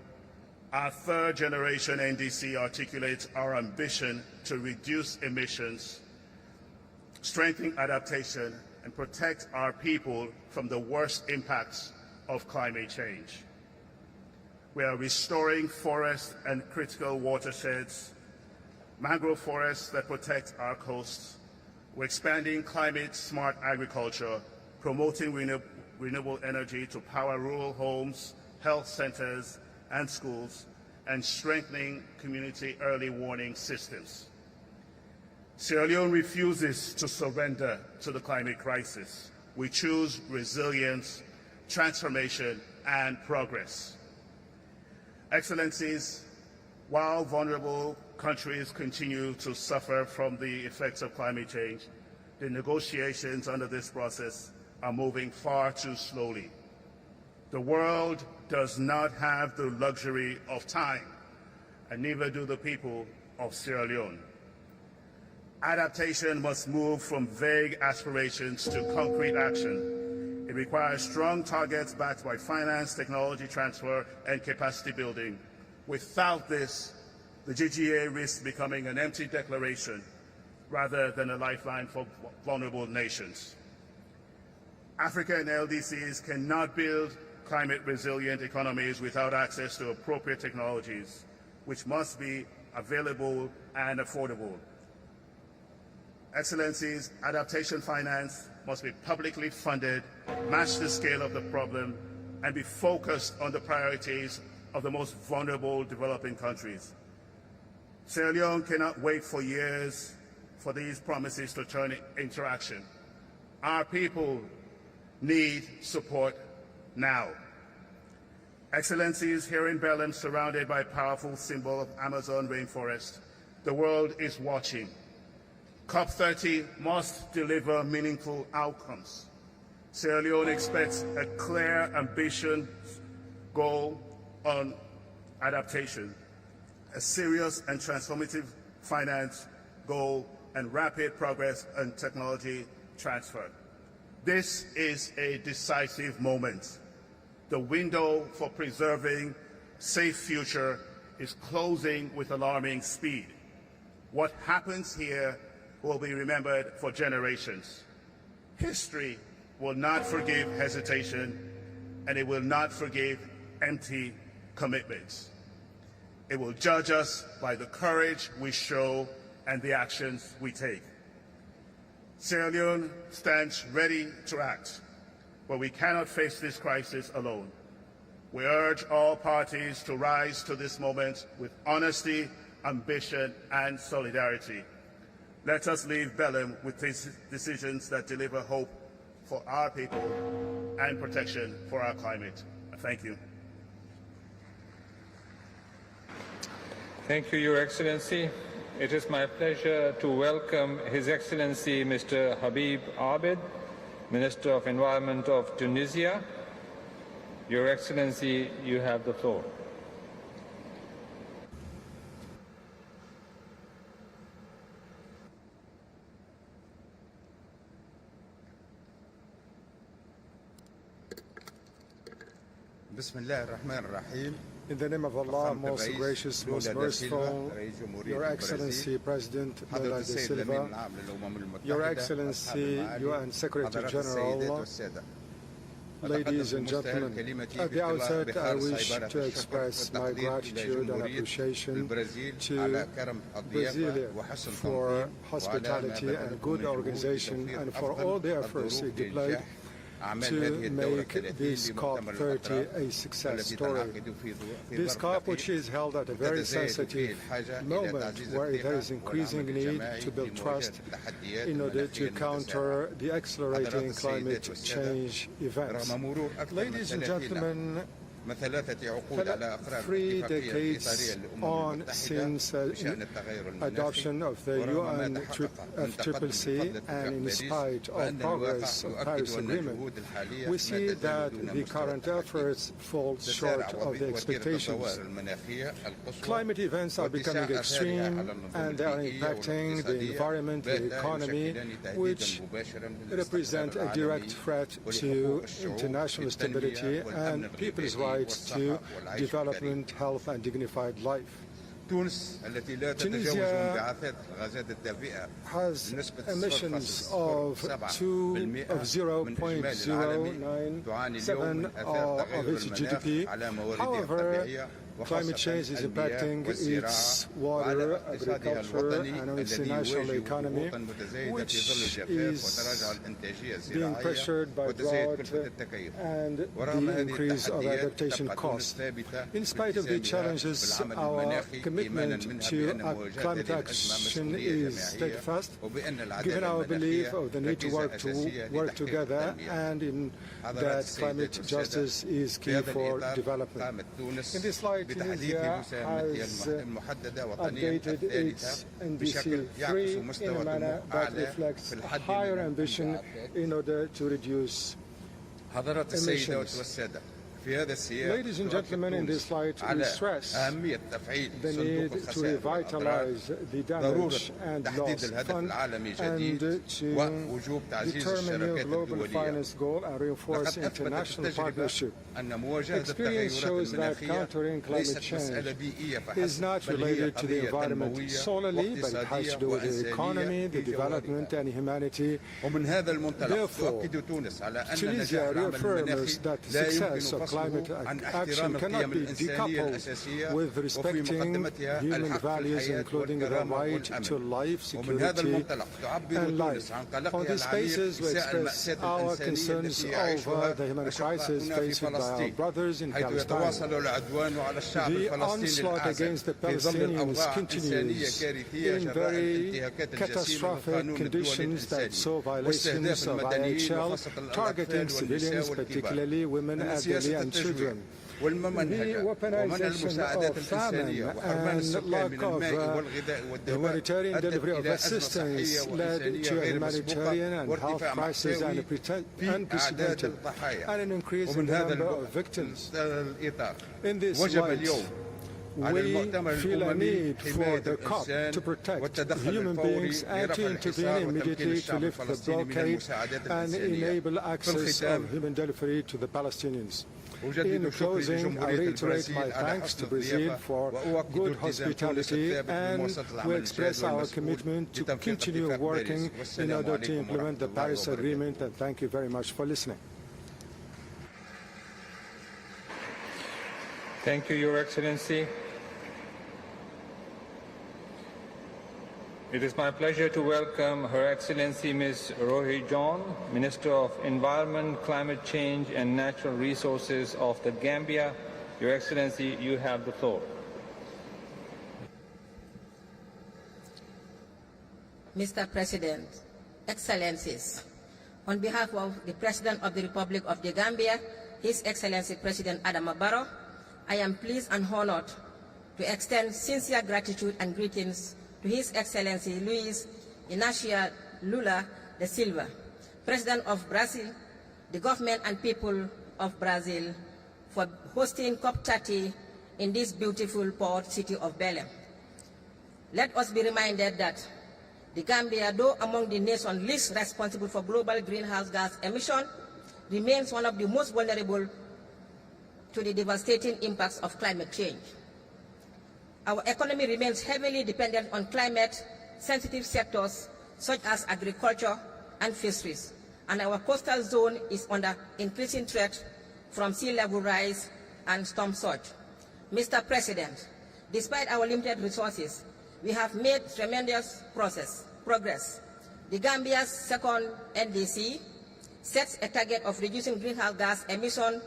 our third-generation NDC articulates our ambition to reduce emissions, strengthen adaptation, and protect our people from the worst impacts of climate change. We are restoring forests and critical watersheds, mangrove forests that protect our coasts. We're expanding climate-smart agriculture, promoting renewable energy to power rural homes, health centers, and schools, and strengthening community early warning systems. Sierra Leone refuses to surrender to the climate crisis. We choose resilience, transformation, and progress. Excellencies, while vulnerable countries continue to suffer from the effects of climate change, the negotiations under this process are moving far too slowly. The world does not have the luxury of time, and neither do the people of Sierra Leone. Adaptation must move from vague aspirations to concrete action. It requires strong targets backed by finance, technology transfer, and capacity building. Without this, the GGA risks becoming an empty declaration rather than a lifeline for vulnerable nations. Africa and LDCs cannot build climate-resilient economies without access to appropriate technologies, which must be available and affordable. Excellencies, adaptation finance must be publicly funded, match the scale of the problem, and be focused on the priorities of the most vulnerable developing countries. Sierra Leone cannot wait for years for these promises to turn into action. Our people need support now. Excellencies, here in Belém, surrounded by a powerful symbol of Amazon rainforest, the world is watching. COP30 must deliver meaningful outcomes. Sierra Leone expects a clear, ambitious goal on adaptation, a serious and transformative finance goal, and rapid progress on technology transfer. This is a decisive moment. The window for preserving a safe future is closing with alarming speed. What happens here will be remembered for generations. History will not forgive hesitation, and it will not forgive empty commitments. It will judge us by the courage we show and the actions we take. Sierra Leone stands ready to act, but we cannot face this crisis alone. We urge all parties to rise to this moment with honesty, ambition, and solidarity. Let us leave Belém with decisions that deliver hope for our people and protection for our climate. Thank you. Thank you, Your Excellency. It is my pleasure to welcome His Excellency Mr. Habib Abed, Minister of Environment of Tunisia. Your Excellency, you have the floor. In the name of Allah, most gracious, most merciful, Your Excellency President Lula da Silva, Your Excellency UN Secretary General, ladies and gentlemen, at the outset I wish to express my gratitude and appreciation to Brasilia for hospitality and good organization and for all the efforts it deployed to make this COP30 a success story. This COP, which is held at a very sensitive moment where there is increasing need to build trust in order to counter the accelerating climate change events. Ladies and gentlemen, 3 decades on since adoption of the UN FCCC, and in spite of progress of Paris Agreement, we see that the current efforts fall short of the expectations. Climate events are becoming extreme, and they are impacting the environment, the economy, which represent a direct threat to international stability and people's rights to development, health, and dignified life. Tunisia has emissions of 0.097 of its GDP. However, climate change is impacting its water, agriculture, and its national economy, which is being pressured by drought and the increase of adaptation costs. In spite of the challenges, our commitment to climate action is steadfast, given our belief of the need to work together, and in that climate justice is key for development. In this slide, Tunisia has updated its NDC3 in a manner that reflects higher ambition in order to reduce emissions. Ladies and gentlemen, in this slide we stress the need to revitalize the damage and loss fund and to determine new global finance goal and reinforce international partnership. Experience shows that countering climate change is not related to the environment solely, but it has to do with the economy, the development, and humanity. Therefore, Tunisia reaffirms that the success of climate action cannot be decoupled with respecting human values, including the right to life, security, and life. On this basis, we express our concerns over the human crisis faced by our brothers in Palestine. The onslaught against the Palestinians continues in very catastrophic conditions that saw violations of IHL targeting civilians, particularly women, elderly, and children. The weaponization of famine and lack of humanitarian delivery of assistance led to a humanitarian and health crisis unprecedented and an increase in the number of victims. In this light, we feel a need for the COP to protect human beings and to intervene immediately to lift the blockade and enable access of human delivery to the Palestinians. In closing, I reiterate my thanks to Brazil for good hospitality, and we express our commitment to continue working in order to implement the Paris Agreement, and thank you very much for listening. Thank you, Your Excellency. It is my pleasure to welcome Her Excellency Ms. Rohi John, Minister of Environment, Climate Change and Natural Resources of the Gambia. Your Excellency, you have the floor. Mr. President, Excellencies, on behalf of the President of the Republic of the Gambia, His Excellency President Adama Barrow, I am pleased and honored to extend sincere gratitude and greetings to His Excellency Luiz Inácio Lula da Silva, President of Brazil, the government and people of Brazil, for hosting COP30 in this beautiful port city of Belém. Let us be reminded that the Gambia, though among the nations least responsible for global greenhouse gas emission, remains one of the most vulnerable to the devastating impacts of climate change. Our economy remains heavily dependent on climate-sensitive sectors such as agriculture and fisheries, and our coastal zone is under increasing threat from sea level rise and storm surge. Mr. President, despite our limited resources, we have made tremendous progress. The Gambia's second NDC sets a target of reducing greenhouse gas emission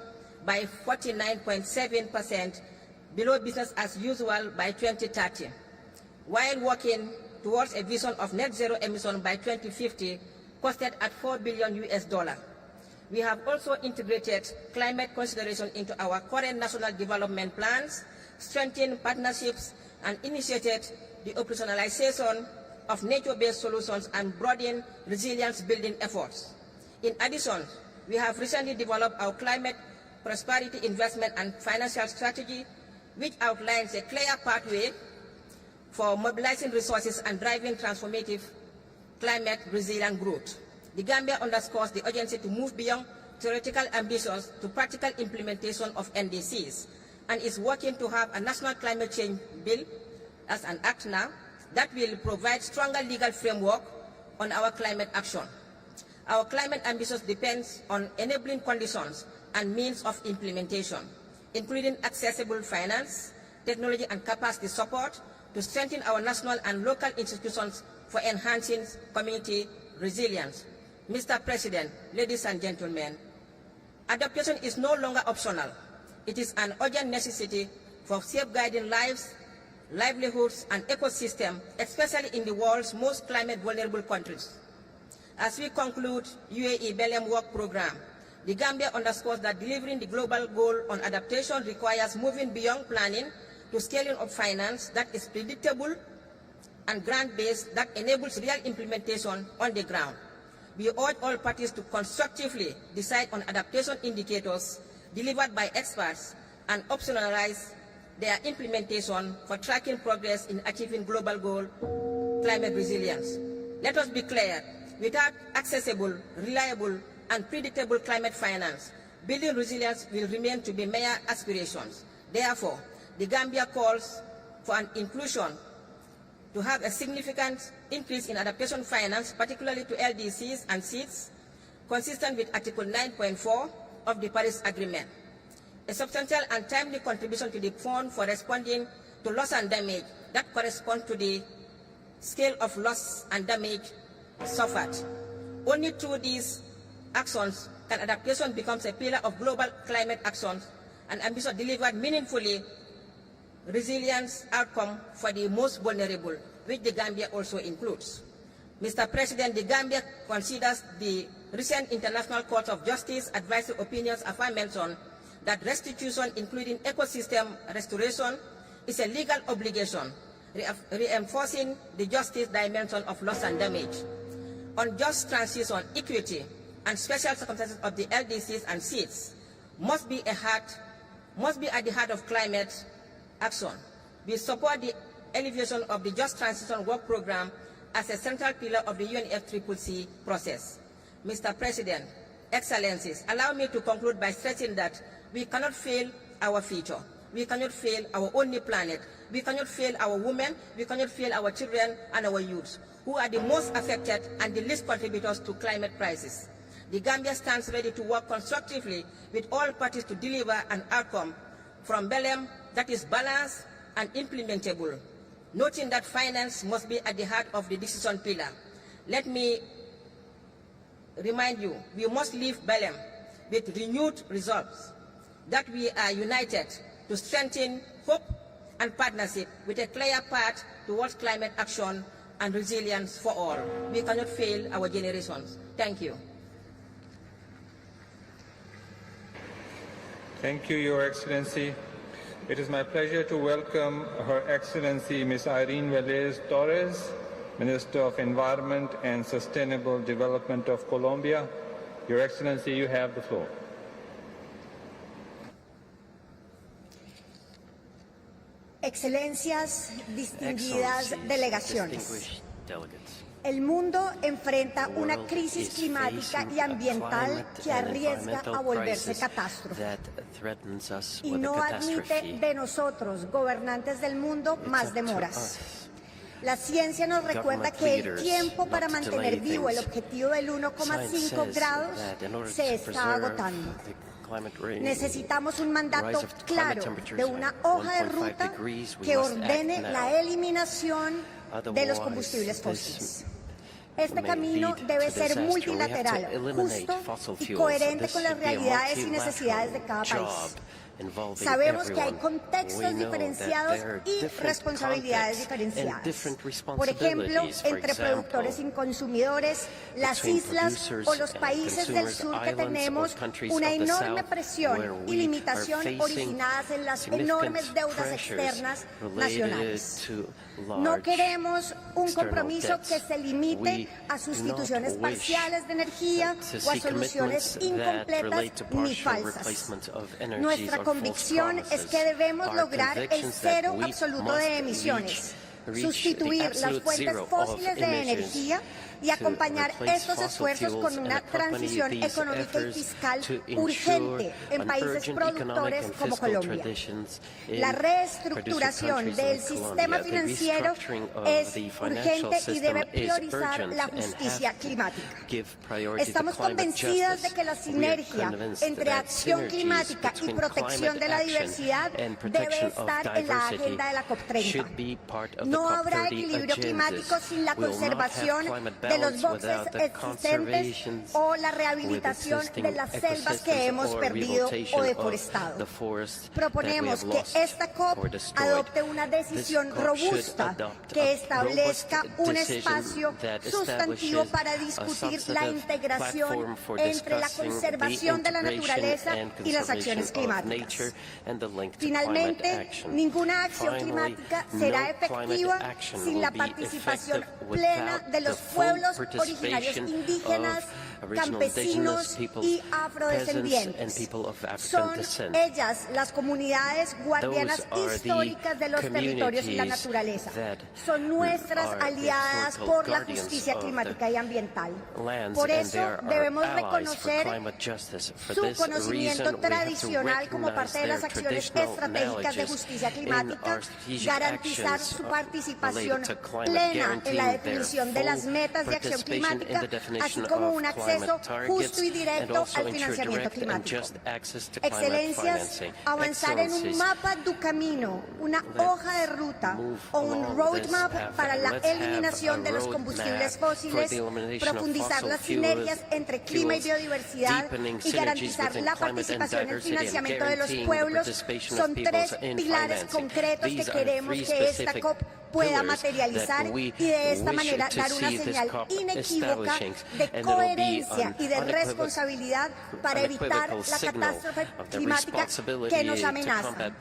by 49.7% below business as usual by 2030, while working towards a vision of net zero emission by 2050, costed at $4 billion US. We have also integrated climate consideration into our current national development plans, strengthened partnerships, and initiated the operationalization of nature-based solutions and broadened resilience-building efforts. In addition, we have recently developed our climate prosperity investment and financial strategy, which outlines a clear pathway for mobilizing resources and driving transformative climate resilient growth. The Gambia underscores the urgency to move beyond theoretical ambitions to practical implementation of NDCs and is working to have a national climate change bill as an act now that will provide stronger legal framework on our climate action. Our climate ambitions depends on enabling conditions and means of implementation, including accessible finance, technology and capacity support to strengthen our national and local institutions for enhancing community resilience. Mr. President, ladies and gentlemen, adaptation is no longer optional. It is an urgent necessity for safeguarding lives, livelihoods, and ecosystems, especially in the world's most climate vulnerable countries. As we conclude UAE Belém Work Programme, the Gambia underscores that delivering the global goal on adaptation requires moving beyond planning to scaling of finance that is predictable and grant-based that enables real implementation on the ground. We urge all parties to constructively decide on adaptation indicators delivered by experts and optionalize their implementation for tracking progress in achieving global goal climate resilience. Let us be clear, without accessible, reliable, and predictable climate finance, building resilience will remain to be mere aspirations. Therefore, the Gambia calls for an inclusion to have a significant increase in adaptation finance, particularly to LDCs and seeds, consistent with Article 9.4 of the Paris Agreement. A substantial and timely contribution to the fund for responding to loss and damage that corresponds to the scale of loss and damage suffered. Only through these actions can adaptation become a pillar of global climate actions and ambition delivered meaningfully resilience outcome for the most vulnerable, which the Gambia also includes. Mr. President, the Gambia considers the recent International Court of Justice advisory opinions aforementioned that restitution, including ecosystem restoration, is a legal obligation, reinforcing the justice dimension of loss and damage. On just transition, equity, and special circumstances of the LDCs and seeds must be at the heart of climate action. We support the elevation of the Just Transition Work Programme as a central pillar of the UNFCCC process. Mr. President, Excellencies, allow me to conclude by stressing that we cannot fail our future. We cannot fail our only planet. We cannot fail our women. We cannot fail our children and our youth, who are the most affected and the least contributors to climate crisis. The Gambia stands ready to work constructively with all parties to deliver an outcome from Belém that is balanced and implementable, noting that finance must be at the heart of the decision pillar. Let me remind you, we must leave Belém with renewed resolve that we are united to strengthen hope and partnership with a clear path towards climate action and resilience for all. We cannot fail our generations. Thank you. Thank you, Your Excellency. It is my pleasure to welcome Her Excellency Ms. Irene Valdez Torres, Minister of Environment and Sustainable Development of Colombia. Your Excellency, you have the floor. Excelencias, distinguidas delegaciones. El mundo enfrenta una crisis climática y ambiental que arriesga a volverse catástrofe y no admite de nosotros, gobernantes del mundo, más demoras. La ciencia nos recuerda que el tiempo para mantener vivo el objetivo del 1,5 grados se está agotando. Necesitamos un mandato claro de una hoja de ruta que ordene la eliminación de los combustibles fósiles. Este camino debe ser multilateral, justo y coherente con las realidades y necesidades de cada país. Sabemos que hay contextos diferenciados y responsabilidades diferenciadas. Por ejemplo, entre productores y consumidores, las islas o los países del sur que tenemos una enorme presión y limitación originadas en las enormes deudas externas nacionales. No queremos un compromiso que se limite a sustituciones parciales de energía o a soluciones incompletas ni falsas. Nuestra convicción es que debemos lograr el cero absoluto de emisiones, sustituir las fuentes fósiles de energía y acompañar estos esfuerzos con una transición económica y fiscal urgente en países productores como Colombia. La reestructuración del sistema financiero es urgente y debe priorizar la justicia climática. Estamos convencidas de que la sinergia entre acción climática y protección de la diversidad debe estar en la agenda de la COP30. No habrá equilibrio climático sin la conservación de los bosques existentes o la rehabilitación de las selvas que hemos perdido o deforestado. Proponemos que esta COP adopte una decisión robusta que establezca un espacio sustantivo para discutir la integración entre la conservación de la naturaleza y las acciones climáticas. Finalmente, ninguna acción climática será efectiva sin la participación plena de los pueblos originarios indígenas, campesinos y afrodescendientes. Son ellas las comunidades guardianas históricas de los territorios y la naturaleza. Son nuestras aliadas por la justicia climática y ambiental. Por eso debemos reconocer su conocimiento tradicional como parte de las acciones estratégicas de justicia climática, garantizar su participación plena en la definición de las metas de acción climática, así como un acceso justo y directo al financiamiento climático. Excelencias, avanzar en un mapa du camino, una hoja de ruta o un roadmap para la eliminación de los combustibles fósiles, profundizar las sinergias entre clima y biodiversidad y garantizar la participación en el financiamiento de los pueblos son tres pilares concretos que queremos que esta COP pueda materializar y de esta manera dar una señal inequívoca de coherencia y de responsabilidad para evitar la catástrofe climática que nos amenaza.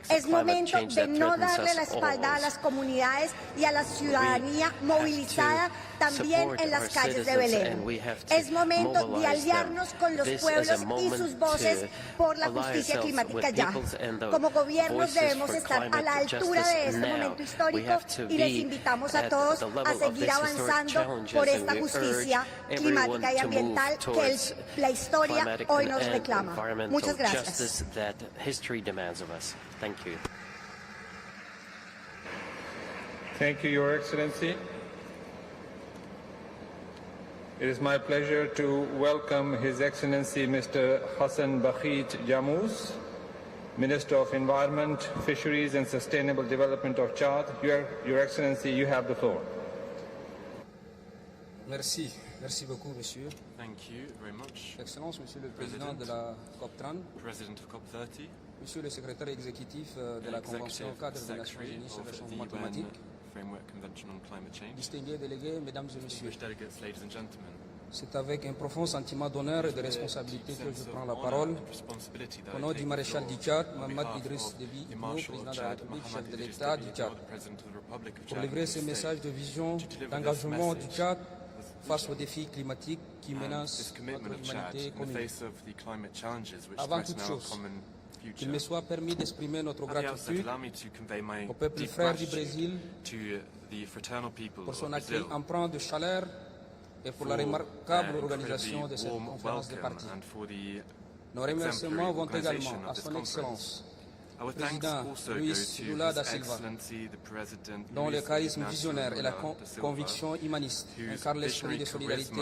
Es momento de no darle la espalda a las comunidades y a la ciudadanía movilizada también en las calles de Belén. Es momento de aliarnos con los pueblos y sus voces por la justicia climática ya. Como gobiernos debemos estar a la altura de este momento histórico y les invitamos a todos a seguir avanzando por esta justicia climática y ambiental que la historia hoy nos reclama. Muchas gracias. Thank you, Your Excellency. It is my pleasure to welcome His Excellency Mr. Hassan Bakhit Jamous, Minister of Environment, Fisheries and Sustainable Development of Chad. Your Excellency, you have the floor. Merci. Merci beaucoup, monsieur. Thank you very much. Excellence, monsieur le Président de la COP30. President of COP30. Monsieur le Secrétaire exécutif de la Convention cadre des Nations Unies sur le changement climatique. Framework Convention on Climate Change. Distingués délégués, mesdames et messieurs. Delegates, ladies and gentlemen. C'est avec un profond sentiment d'honneur et de responsabilité que je prends la parole. Au nom du maréchal du Tchad, Mohamed Idriss Déby Itno, président de la République, chef de l'État du Tchad, pour livrer ce message de vision, d'engagement du Tchad face aux défis climatiques qui menacent notre humanité commune. Avant toute chose, qu'il me soit permis d'exprimer notre gratitude au peuple frère du Brésil pour son accueil empreint de chaleur et pour la remarquable organisation de cette conférence des partis. Nos remerciements vont également à son Excellence, Président Luis Lula da Silva, dont le charisme visionnaire et la conviction humaniste incarnent l'esprit de solidarité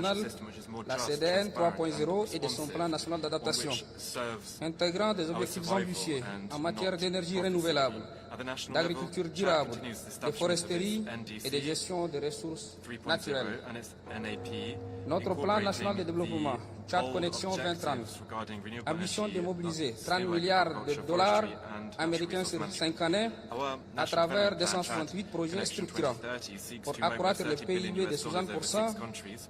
nationale, la CDN 3.0 et de son plan national d'adaptation, intégrant des objectifs ambitieux en matière d'énergie renouvelable, d'agriculture durable, de foresterie et de gestion des ressources naturelles. Notre plan national de développement, Tchad Connexion 2030, ambition de mobiliser 30 milliards de dollars américains sur 5 années à travers 268 projets structurants pour accroître le PIB de 60%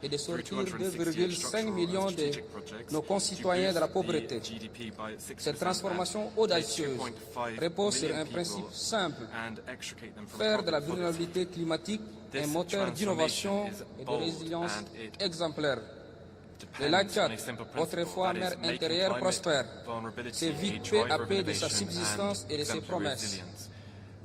et de sortir 2,5 millions de nos concitoyens de la pauvreté. Cette transformation audacieuse repose sur un principe simple, faire de la vulnérabilité climatique this un moteur d'innovation transformation is et de bold résilience and it exemplaire. Le depends lac on Tchad, a simple autrefois principle, that mer is making intérieure climate prospère, vulnerability s'est vite a peu à driver of peu de sa innovation subsistance and et de ses exemplary promesses. resilience.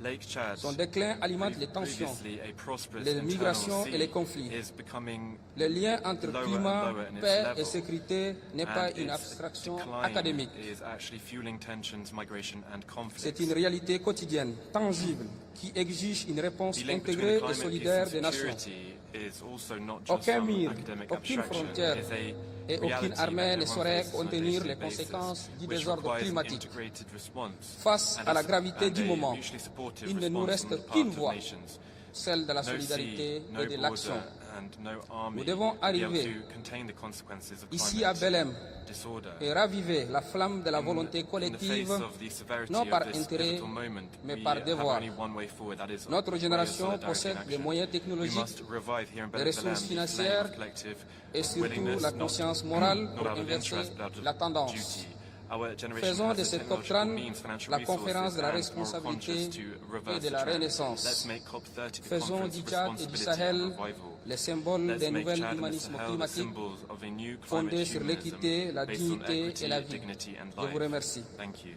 Lake Chad, Son déclin alimente les tensions, previously a prosperous les internal migrations et les sea, conflits. is becoming Le lien entre lower and climat, lower in its paix level, et sécurité n'est pas and une its abstraction decline académique. is actually fueling tensions, migration and conflict. C'est une réalité quotidienne, tangible, qui exige une réponse The link between intégrée et climate, solidaire peace des and nations. security is also not just Aucun some mur, academic aucune abstraction. frontière It is a et aucune reality armée that ne everyone saurait faces on a contenir day-to-day les basis, conséquences du which désordre requires an climatique. integrated response Face and à la a- gravité and du a moment, mutually supportive il ne nous response on the reste part qu'une of voie, nations. celle de la No sea, solidarité no et de l'action. border, and no army Nous devons will be able arriver to contain the consequences of ici à climate Belém disorder. et raviver la flamme de la volonté In the collective, face of the severity non par of this intérêt, pivotal moment, mais we par have devoir. only one way forward, that is Notre way of génération solidarity possède and les action. moyens We technologiques, must revive here in les Belém ressources the financières flame of collective et surtout willingness, la not- conscience morale not pour out of inverser interest, but out of la tendance. duty. Our generation Faisons has de the cette technological COP30 means, financial la resources, conférence de la and moral responsabilité conscience to reverse et de the la trend. renaissance. Let's make COP30 the Faisons conference du of Tchad et du responsibility Sahel and revival. les symboles Let's d'un make nouvel Chad and the humanisme Sahel the climatique symbols of a new climate fondé sur humanism l'équité, la based on dignité equity, et la vie. dignity and Je vous life. remercie. Thank you.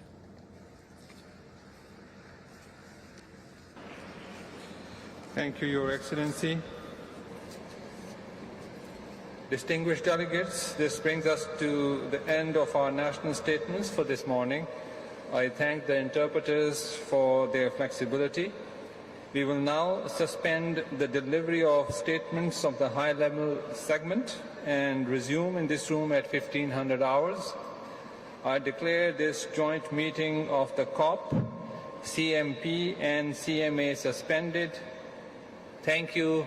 Thank you, Your Excellency. Distinguished delegates, this brings us to the end of our national statements for this morning. I thank the interpreters for their flexibility. We will now suspend the delivery of statements of the high-level segment and resume in this room at 1500 hours. I declare this joint meeting of the COP, CMP and CMA suspended. Thank you